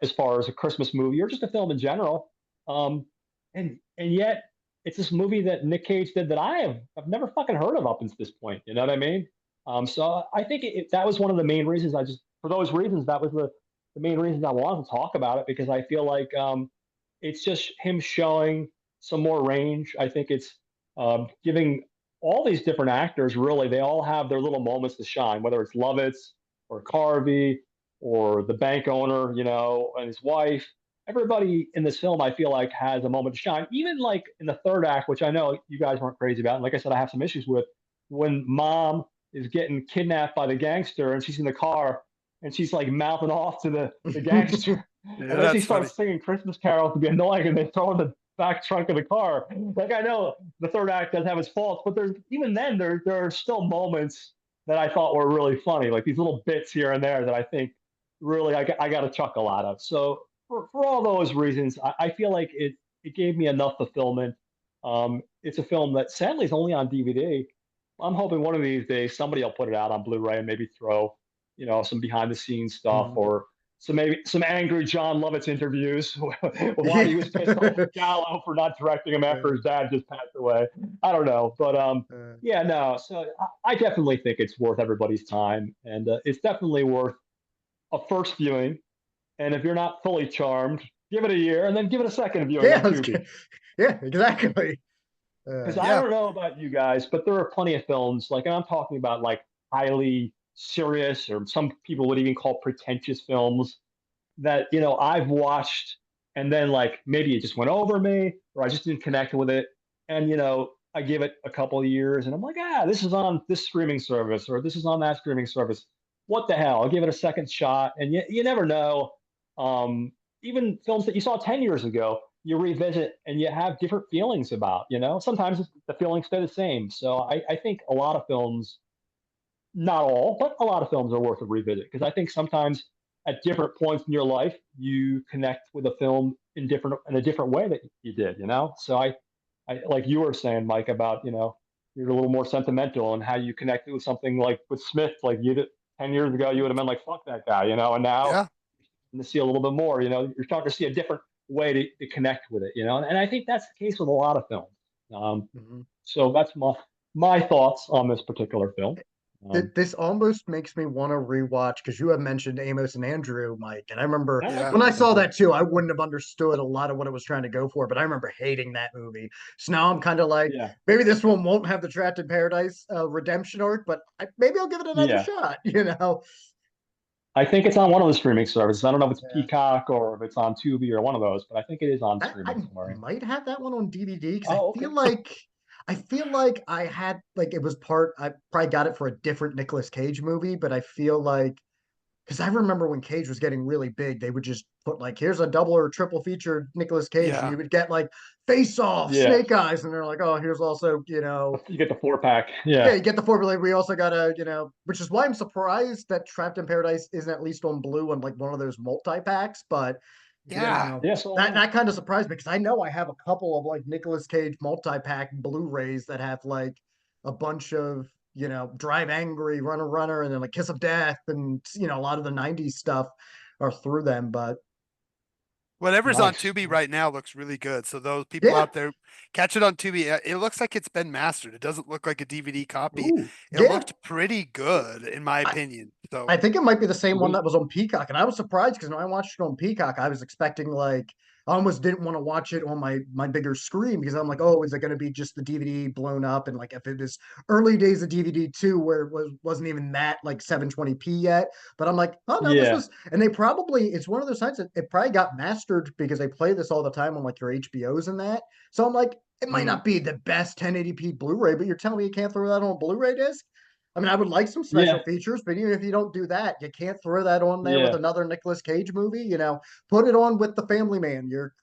as far as a Christmas movie or just a film in general. Um, and yet it's this movie that Nick Cage did that I've never fucking heard of up until this point. You know what I mean? So I think that was one of the main reasons. For those reasons, that was the main reasons I wanted to talk about it, because I feel like it's just him showing some more range. I think it's giving all these different actors, really, they all have their little moments to shine, whether it's Lovitz or Carvey or the bank owner, and his wife. Everybody in this film, I feel like, has a moment to shine. Even like in the third act, which I know you guys weren't crazy about, and like I said, I have some issues with, when mom is getting kidnapped by the gangster and she's in the car and she's like mouthing off to the gangster. Yeah, And then she that's funny. starts singing Christmas carols to be annoying, and they throw in the back trunk of the car. Like I know the third act does have its faults, but there are still moments that I thought were really funny, like these little bits here and there that I think really I got a chuckle out of. So for all those reasons, I feel like it gave me enough fulfillment. It's a film that sadly is only on DVD. I'm hoping one of these days somebody will put it out on Blu-ray and maybe throw, some behind the scenes stuff, or maybe some angry John Lovitz interviews why he was pissed off at Gallo for not directing him after his dad just passed away. I don't know, but yeah, no. So I definitely think it's worth everybody's time, and it's definitely worth a first viewing. And if you're not fully charmed, give it a year and then give it a second viewing Yeah, on Tubi. yeah, exactly. Because I Yeah. don't know about you guys, but there are plenty of films, like, and I'm talking about like highly serious, or some people would even call pretentious films, that, I've watched, and then like maybe it just went over me, or I just didn't connect with it. And, I give it a couple of years and I'm like, this is on this streaming service or this is on that streaming service. What the hell? I'll give it a second shot. And you never know. Um, Even films that you saw 10 years ago, you revisit and you have different feelings about, sometimes the feelings stay the same. So I think a lot of films, not all, but a lot of films are worth a revisit because I think sometimes at different points in your life, you connect with a film in a different way that you did. So I like you were saying, Mike, about you're a little more sentimental and how you connected with something like with Smith, like you did 10 years ago, you would have been like, "Fuck that guy," and now Yeah. to see a little bit more, you're starting to see a different way to connect with it. And I think that's the case with a lot of films. Um, Mhm. so that's my thoughts on this particular film. This almost makes me want to rewatch because you have mentioned Amos and Andrew, Mike, and I remember I Yeah. when think I it's on saw here. that too, I wouldn't have understood a lot of what it was trying to go for, but I remember hating that movie. So now I'm kind of like, Yeah, maybe this one won't have the Trapped in Paradise redemption arc, but maybe I'll give it another yeah. shot. You know, I think it's on one of the streaming services. I don't know if it's yeah. Peacock or if it's on Tubi or one of those, but I think it is on I streaming somewhere. might have that one on DVD because Oh, okay. I feel like I had like it was part. I probably got it for a different Nicolas Cage movie, but I feel like because I remember when Cage was getting really big, they would just put like, here's a double or triple feature Nicolas Cage, and Yeah. you would get like Face Off, Yeah, Snake Eyes, and they're like, oh, here's also, you get the 4 pack. yeah, Yeah, you get the formula. We also got a, which is why I'm surprised that Trapped in Paradise isn't at least on Blue on like one of those multi packs, but Yeah. yeah. So that kind of surprised me because I know I have a couple of like Nicolas Cage multi pack Blu-rays that have like a bunch of Drive Angry, Runner, and then like Kiss of Death, and a lot of the '90s stuff are through them. But Whatever's on nice. Tubi right now looks really good. So those people yeah, out there, catch it on Tubi. It looks like it's been mastered. It doesn't look like a DVD copy. Ooh, It yeah, looked pretty good in my I, opinion. So I think it might be the same one that sweet. was on Peacock, and I was surprised because when I watched it on Peacock, I was expecting like I almost didn't want to watch it on my bigger screen because I'm like, oh, is it going to be just the DVD blown up? And like if it was early days of DVD too, where it wasn't even that like 720p yet. But I'm like, oh no, this Yeah, was, and they probably it's one of those sites that it probably got mastered because they play this all the time on like your HBOs and that. So I'm like, it might mhm, not be the best 1080p Blu-ray, but you're telling me you can't throw that on a Blu-ray disc? I mean, I would like some special yeah, features, but even if you don't do that, you can't throw that on there with yeah, another Nicolas Cage movie. Put it on with The Family Man, your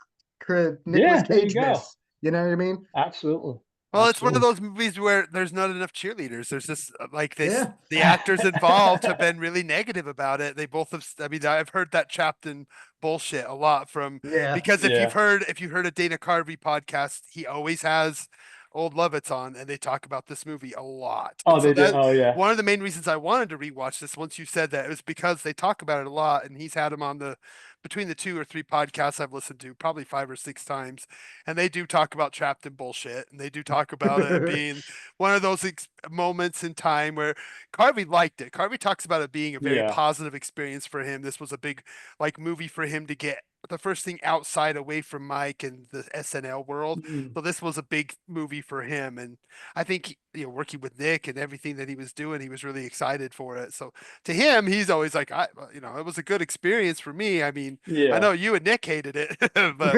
Nicolas yeah. There you Cage go. miss. You know what I mean? Absolutely, well, it's one of absolutely. those movies where there's not enough cheerleaders. There's just like this, Yeah. the actors involved have been really negative about it. They both have, I mean, I've heard that chopped in bullshit a lot from, Yeah. because Yeah. if you've heard a Dana Carvey podcast, he always has old Lovitz on and they talk about this movie a lot. And Oh, so they do. that Oh, yeah. one of the main reasons I wanted to rewatch this once you said that, it was because they talk about it a lot and he's had him on the between the 2 or 3 podcasts I've listened to, probably 5 or 6 times, and they do talk about trapped in bullshit, and they do talk about it being one of those moments in time where Carvey liked it. Carvey talks about it being a very Yeah. positive experience for him. This was a big like movie for him to get the first thing outside away from Mike and the SNL world. Mm. So this was a big movie for him, and I think working with Nick and everything that he was doing, he was really excited for it. So to him, he's always like, it was a good experience for me. I mean, I Yeah. know you and Nick hated it, but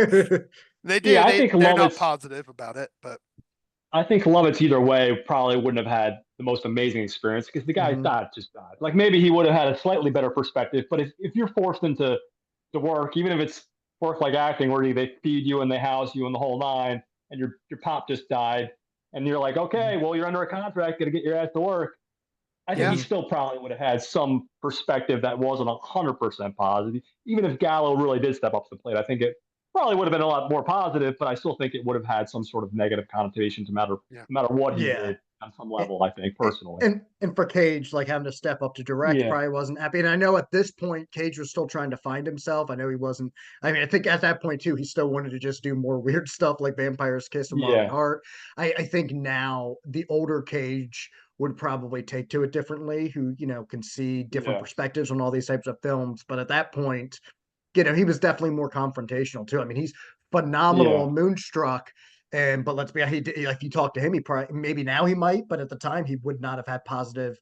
they do. Yeah. They're not positive about it, but I think Lovitz either way probably wouldn't have had the most amazing experience because the guy Mhm. died, just died. Like maybe he would have had a slightly better perspective, but if you're forced into the work, even if it's work like acting where they feed you and they house you and the whole nine, and your pop just died, and you're like, okay, well you're under a contract, got to get your ass to work. I think yeah. he Mhm. still probably would have had some perspective that wasn't 100% positive. Even if Gallo really did step up to the plate, I think it probably would have been a lot more positive. But I still think it would have had some sort of negative connotation, Yeah. no matter what he Yeah. did on some level. I think personally. And for Cage, like having to step up to direct, Yeah, probably wasn't happy. And I know at this point, Cage was still trying to find himself. I know he wasn't. I mean, I think at that point too, he still wanted to just do more weird stuff like Vampire's Kiss and Wild at yeah, Heart. I think now the older Cage would probably take to it differently, who can see different yeah, perspectives on all these types of films. But at that point, he was definitely more confrontational too. I mean, he's phenomenal yeah, on Moonstruck, and but let's be if you talk to him, he probably maybe now he might, but at the time he would not have had positive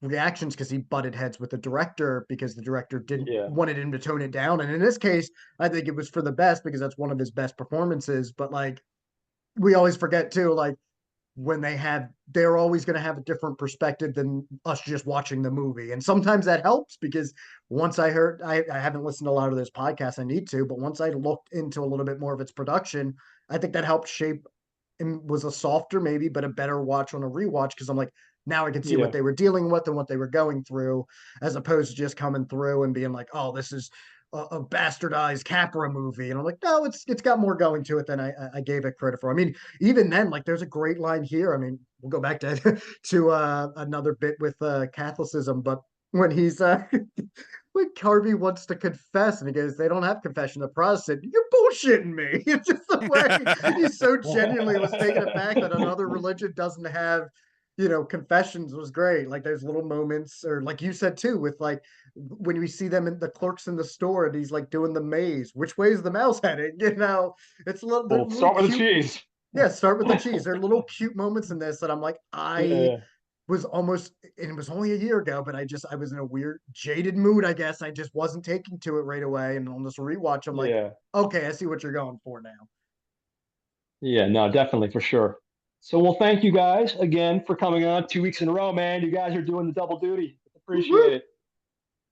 reactions because he butted heads with the director because the director didn't yeah, wanted him to tone it down. And in this case, I think it was for the best because that's one of his best performances. But like we always forget too, like when they're always going to have a different perspective than us just watching the movie. And sometimes that helps because once I haven't listened to a lot of those podcasts, I need to, but once I looked into a little bit more of its production, I think that helped shape and was a softer maybe, but a better watch on a rewatch because I'm like, now I can see what Yeah. they were dealing with and what they were going through, as opposed to just coming through and being like, oh, this is a bastardized Capra movie. And I'm like, no, it's got more going to it than I gave it credit for. I mean, even then, like there's a great line here. I mean, we'll go back to another bit with Catholicism, but when he's when Harvey wants to confess and he goes, they don't have confession. The Protestant, you're bullshitting me. It's just the way he so genuinely was taken aback that another religion doesn't have, confessions was great. Like there's little moments, or like you said too, with like when we see them in the clerks in the store and he's like doing the maze. Which way is the mouse heading? It's a little, they're Well, little start with the cute. cheese. Yeah, start with the cheese. There are little cute moments in this that I'm like, I Yeah. was almost, and it was only a year ago, but I was in a weird jaded mood, I guess. I just wasn't taking to it right away. And on this rewatch, I'm like, Yeah. okay, I see what you're going for now. Yeah. No, definitely for sure. So, well, thank you guys again for coming on 2 weeks in a row, man. You guys are doing the double duty. Appreciate Woo-woo. it.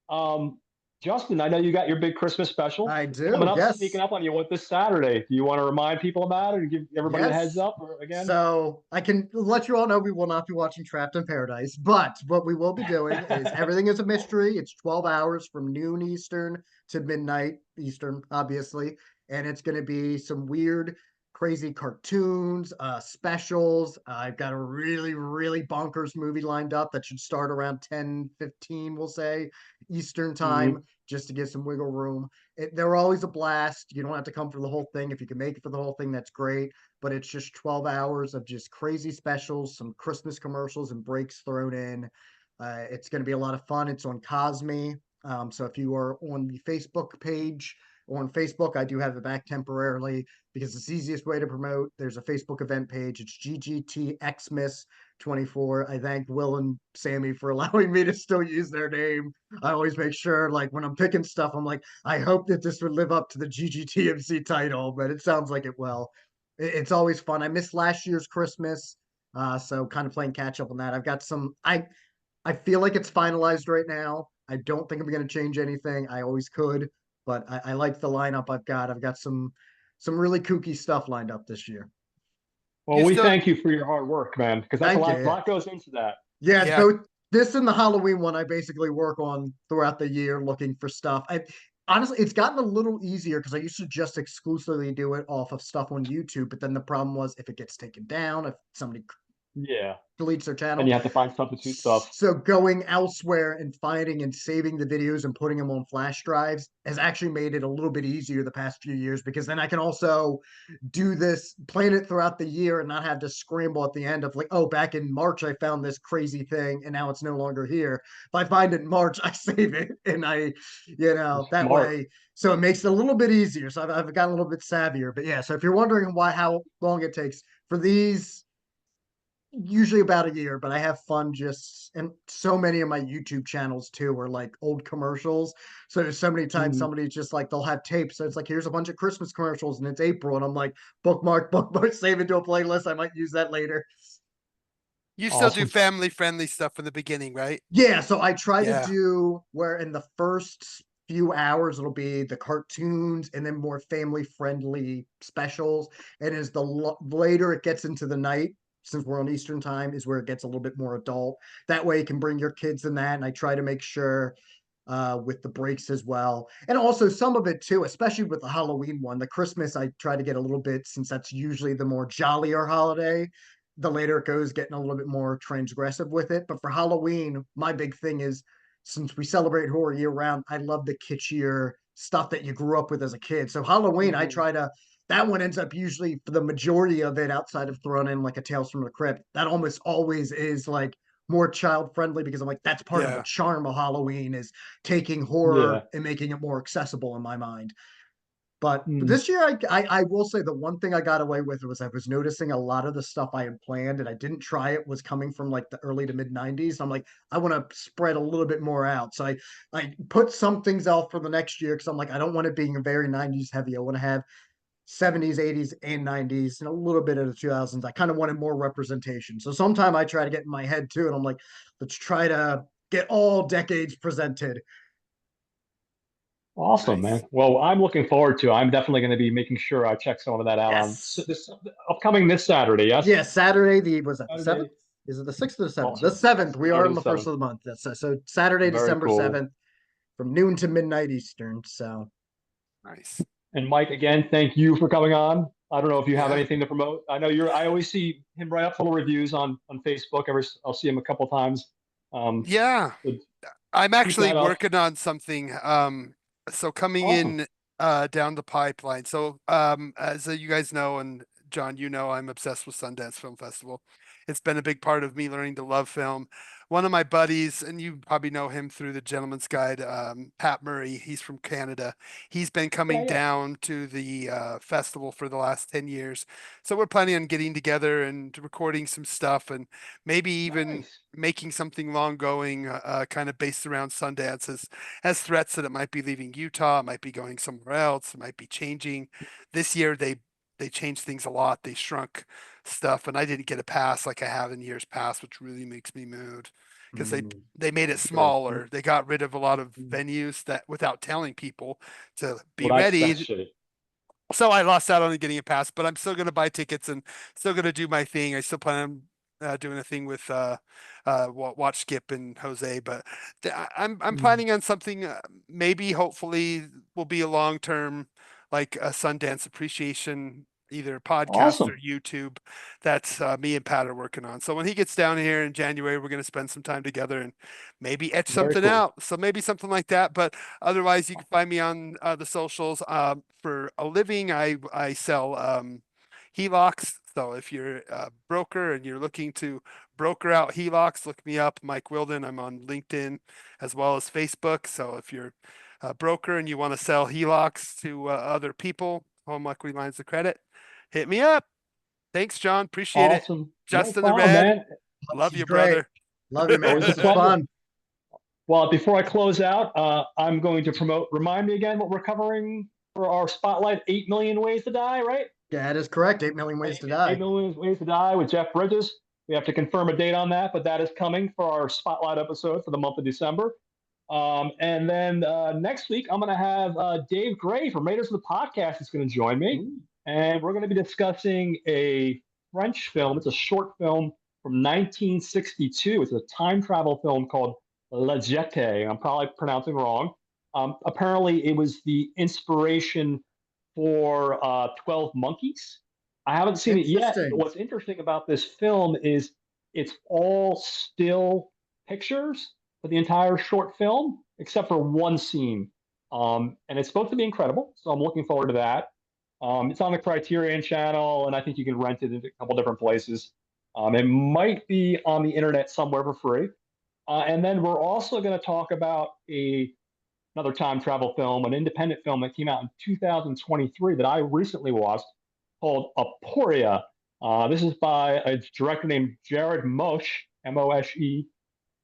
Um, Justin, I know you got your big Christmas special I coming do, up, sneaking yes. up on you with this Saturday. Do you want to remind people about it and give everybody a heads Yes. up or again? So I can let you all know we will not be watching Trapped in Paradise, but what we will be doing is everything is a mystery. It's 12 hours from noon Eastern to midnight Eastern, obviously. And it's going to be some weird, crazy cartoons, specials. I've got a really, really bonkers movie lined up that should start around 10:15, we'll say, Eastern time, Mhm. just to give some wiggle room. They're always a blast. You don't have to come for the whole thing. If you can make it for the whole thing, that's great, but it's just 12 hours of just crazy specials, some Christmas commercials and breaks thrown in. It's going to be a lot of fun. It's on Cosme. So if you are on the Facebook page or on Facebook, I do have it back temporarily because it's the easiest way to promote. There's a Facebook event page. It's GGT Xmas 24. I thank Will and Sammy for allowing me to still use their name. I always make sure, like when I'm picking stuff, I'm like, I hope that this would live up to the GGTMC title, but it sounds like it will. It's always fun. I missed last year's Christmas, so kind of playing catch up on that. I've got some. I feel like it's finalized right now. I don't think I'm going to change anything. I always could, but I like the lineup I've got. I've got some really kooky stuff lined up this year. Well, You we still, thank you for your hard work, man, because that's a Thank you. lot. Yeah. Lot goes into that. Yes, yeah, both this and the Halloween one I basically work on throughout the year looking for stuff. I honestly it's gotten a little easier because I used to just exclusively do it off of stuff on YouTube, but then the problem was if it gets taken down, if somebody Yeah, deletes their then channel. you have to find substitute stuff. So going elsewhere and finding and saving the videos and putting them on flash drives has actually made it a little bit easier the past few years because then I can also do this, plan it throughout the year and not have to scramble at the end of like, oh, back in March I found this crazy thing and now it's no longer here. If I find it in March, I save it and that Smart. way. So it makes it a little bit easier. So I've gotten a little bit savvier. But yeah, so if you're wondering how long it takes for these, usually about a year, but I have fun just, and so many of my YouTube channels too are like old commercials. So there's so many times Mhm. somebody's just like they'll have tapes. So it's like here's a bunch of Christmas commercials and it's April and I'm like bookmark, save it to a playlist. I might use that later. you still do Awesome. family friendly stuff in the beginning, right? Yeah, so I try to Yeah. do where in the first few hours it'll be the cartoons and then more family friendly specials. And as later it gets into the night, since we're on Eastern time, is where it gets a little bit more adult. That way you can bring your kids in that. And I try to make sure with the breaks as well. And also some of it too, especially with the Halloween one. The Christmas, I try to get a little bit, since that's usually the more jollier holiday. The later it goes, getting a little bit more transgressive with it. But for Halloween, my big thing is since we celebrate horror year round, I love the kitschier stuff that you grew up with as a kid. So Halloween, I Mhm. try to. That one ends up usually for the majority of it, outside of throwing in like a Tales from the Crypt. That almost always is like more child friendly because I'm like that's part of the Yeah. charm of Halloween is taking horror Yeah. and making it more accessible in my mind. But Mm. this year, I will say the one thing I got away with was I was noticing a lot of the stuff I had planned and I didn't try it was coming from like the early to mid 90s. I'm like, I want to spread a little bit more out. So I put some things out for the next year because I'm like, I don't want it being very 90s heavy. I want to have 70s, 80s, and 90s, and a little bit of the 2000s. I kind of wanted more representation. So sometime I try to get in my head too, and I'm like, let's try to get all decades presented. Awesome, Nice. man. Well, I'm looking forward to. I'm definitely going to be making sure I check some of that out on Yes. this upcoming this Saturday. Yes, Yeah, Saturday, the was that the Saturday. 7th? Is it the 6th or the 7th? The Awesome. 7th. We are Saturday on the the first 7th. of the month. That's so Saturday, Very December cool. 7th from noon to midnight Eastern. So Nice. And Mike, again, thank you for coming on. I don't know if you have Yeah. anything to promote. I know you're. I always see him write up little reviews on Facebook. I'll see him a couple times. Yeah. So I'm keep actually that up. working on something. So coming Awesome. in down the pipeline. So as you guys know, and John, you know, I'm obsessed with Sundance Film Festival. It's been a big part of me learning to love film. One of my buddies, and you probably know him through the Gentleman's Guide, Pat Murray. He's from Canada. He's been Yeah, coming yeah. down to the festival for the last 10 years. So we're planning on getting together and recording some stuff and maybe even Nice. making something long going, kind of based around Sundance as threats that it might be leaving Utah, it might be going somewhere else, it might be changing. This year they changed things a lot. They shrunk stuff, and I didn't get a pass like I have in years past, which really makes me mood because mm, they made it Sure. smaller. They got rid of a lot of mm, venues that without telling people to be Well, that's ready. shitty. So I lost out on getting a pass, but I'm still going to buy tickets and still going to do my thing. I still plan on doing a thing with Watch Skip and Jose, but I'm mm. planning on something. Maybe hopefully will be a long term, like a Sundance appreciation, either podcast or Awesome. YouTube. That's me and Pat are working on. So when he gets down here in January, we're going to spend some time together and maybe etch Very something cool. out. So maybe something like that. But otherwise, you can find me on the socials. For a living, I sell HELOCs. So if you're a broker and you're looking to broker out HELOCs, look me up, Mike Wilden. I'm on LinkedIn as well as Facebook. So if you're a broker and you want to sell HELOCs to other people, home equity lines of credit, hit me up. Thanks, John. Appreciate it. Awesome. No Justin the problem, Red. man. Love This is you, great. brother. Love you, man. Always This a is pleasure. fun. Well, before I close out, I'm going to promote. Remind me again what we're covering for our spotlight: 8 million ways to die, right? Yeah, that is correct. 8 million ways to 8 die. million ways to die with Jeff Bridges. We have to confirm a date on that, but that is coming for our spotlight episode for the month of December. And then next week, I'm going to have Dave Gray from Raiders of the Podcast is going to join me, Ooh, and we're going to be discussing a French film. It's a short film from 1962. It's a time travel film called La Jetée. I'm probably pronouncing wrong. Apparently, it was the inspiration for 12 Monkeys. I haven't seen it yet, but interesting. what's interesting about this film is it's all still pictures for the entire short film, except for one scene. And it's supposed to be incredible. So I'm looking forward to that. It's on the Criterion channel, and I think you can rent it in a couple different places. It might be on the internet somewhere for free. And then we're also going to talk about another time travel film, an independent film that came out in 2023 that I recently watched called Aporia. This is by a director named Jared Moshe, Moshe,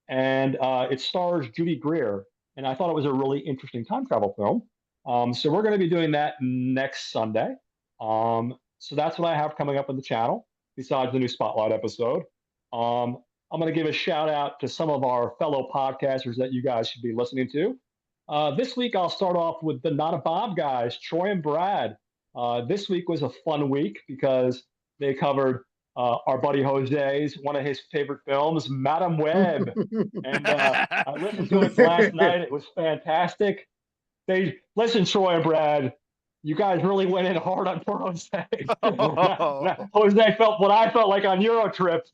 and it stars Judy Greer. And I thought it was a really interesting time travel film. So we're going to be doing that next Sunday. So that's what I have coming up on the channel, besides the new Spotlight episode. I'm going to give a shout out to some of our fellow podcasters that you guys should be listening to. This week, I'll start off with the Not a Bob guys, Troy and Brad. This week was a fun week because they covered our buddy Jose's one of his favorite films, Madam Web. And I listened to it last night. It was fantastic. They listen, Troy and Brad. You guys really went in hard on poor Jose. Jose felt what I felt like on Euro trips.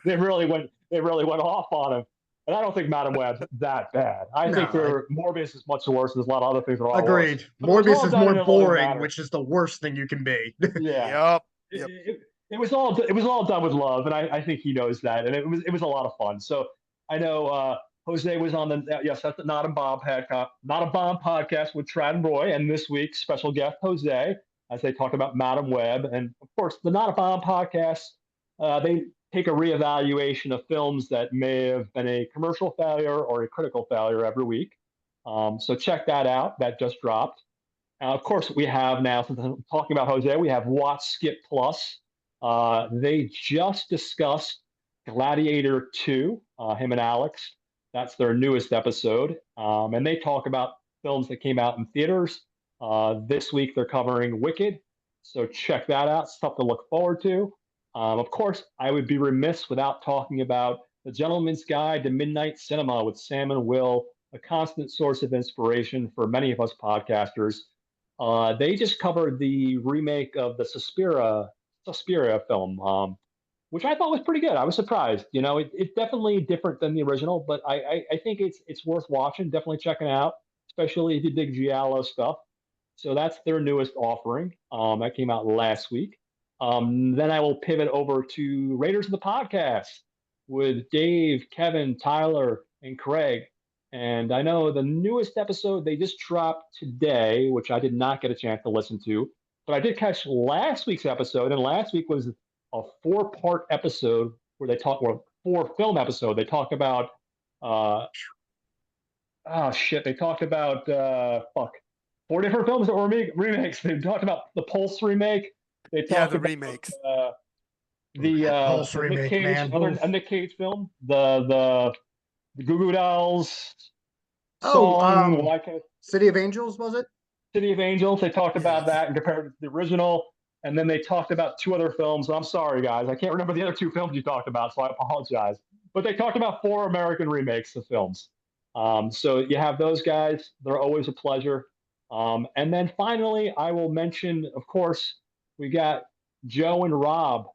they really went. They really went off on him. And I don't think Madam Web's that bad. I think No, Morbius is much worse. There's a lot of other things that are a lot worse. agreed. But it was Morbius all is done more in a loving boring, manner. which is the worst thing you can be. Yeah. Yep. It, Yep. it was all done with love, and I think he knows that, and it was a lot of fun. So I know Jose was on the yes, that's the Not a Bomb podcast, Not a Bomb podcast with Trad and Roy, and this week's special guest Jose, as they talk about Madam Web, and of course the Not a Bomb podcast. They take a reevaluation of films that may have been a commercial failure or a critical failure every week. So check that out. That just dropped. Of course, we have now, since I'm talking about Jose, we have Watch Skip Plus. They just discussed Gladiator 2, him and Alex. That's their newest episode. And they talk about films that came out in theaters. This week, they're covering Wicked. So check that out. Stuff to look forward to. Of course, I would be remiss without talking about The Gentleman's Guide to Midnight Cinema with Sam and Will, a constant source of inspiration for many of us podcasters. They just covered the remake of the Suspiria film, which I thought was pretty good. I was surprised. It's definitely different than the original, but I think it's worth watching. Definitely checking out, especially if you dig Giallo stuff. So that's their newest offering. That came out last week. Then I will pivot over to Raiders of the Podcast with Dave, Kevin, Tyler, and Craig. And I know the newest episode they just dropped today, which I did not get a chance to listen to, but I did catch last week's episode, and last week was a four-part episode where they talk, or four-film episode. They talk about, oh shit, they talked about four different films that were remakes. They talked about the Pulse remake. They Yeah, talked the about remakes. Pulse the Nick remake, Cage, man. another a Nick Cage film, the Goo Goo Dolls Oh, song, Why Can't City of Angels, was it? City of Angels. They talked about Yes. that and compared it to the original. And then they talked about two other films. I'm sorry, guys. I can't remember the other two films you talked about, so I apologize. But they talked about four American remakes of films. So you have those guys. They're always a pleasure. And then finally, I will mention, of course, we got Joe and Rob.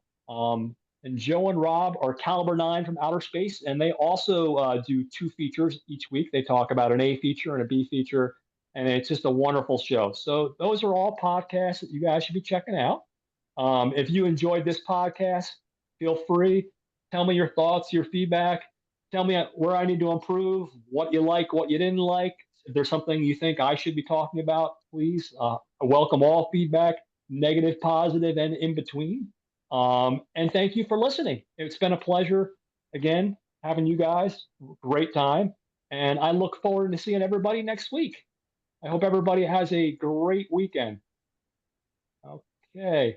And Joe and Rob are Caliber 9 from Outer Space, and they also do two features each week. They talk about an A feature and a B feature, and it's just a wonderful show. So those are all podcasts that you guys should be checking out. If you enjoyed this podcast, feel free. Tell me your thoughts, your feedback. Tell me where I need to improve, what you like, what you didn't like. If there's something you think I should be talking about, please. I welcome all feedback, negative, positive, and in between. And thank you for listening. It's been a pleasure again having you guys. Great time. And I look forward to seeing everybody next week. I hope everybody has a great weekend. Okay.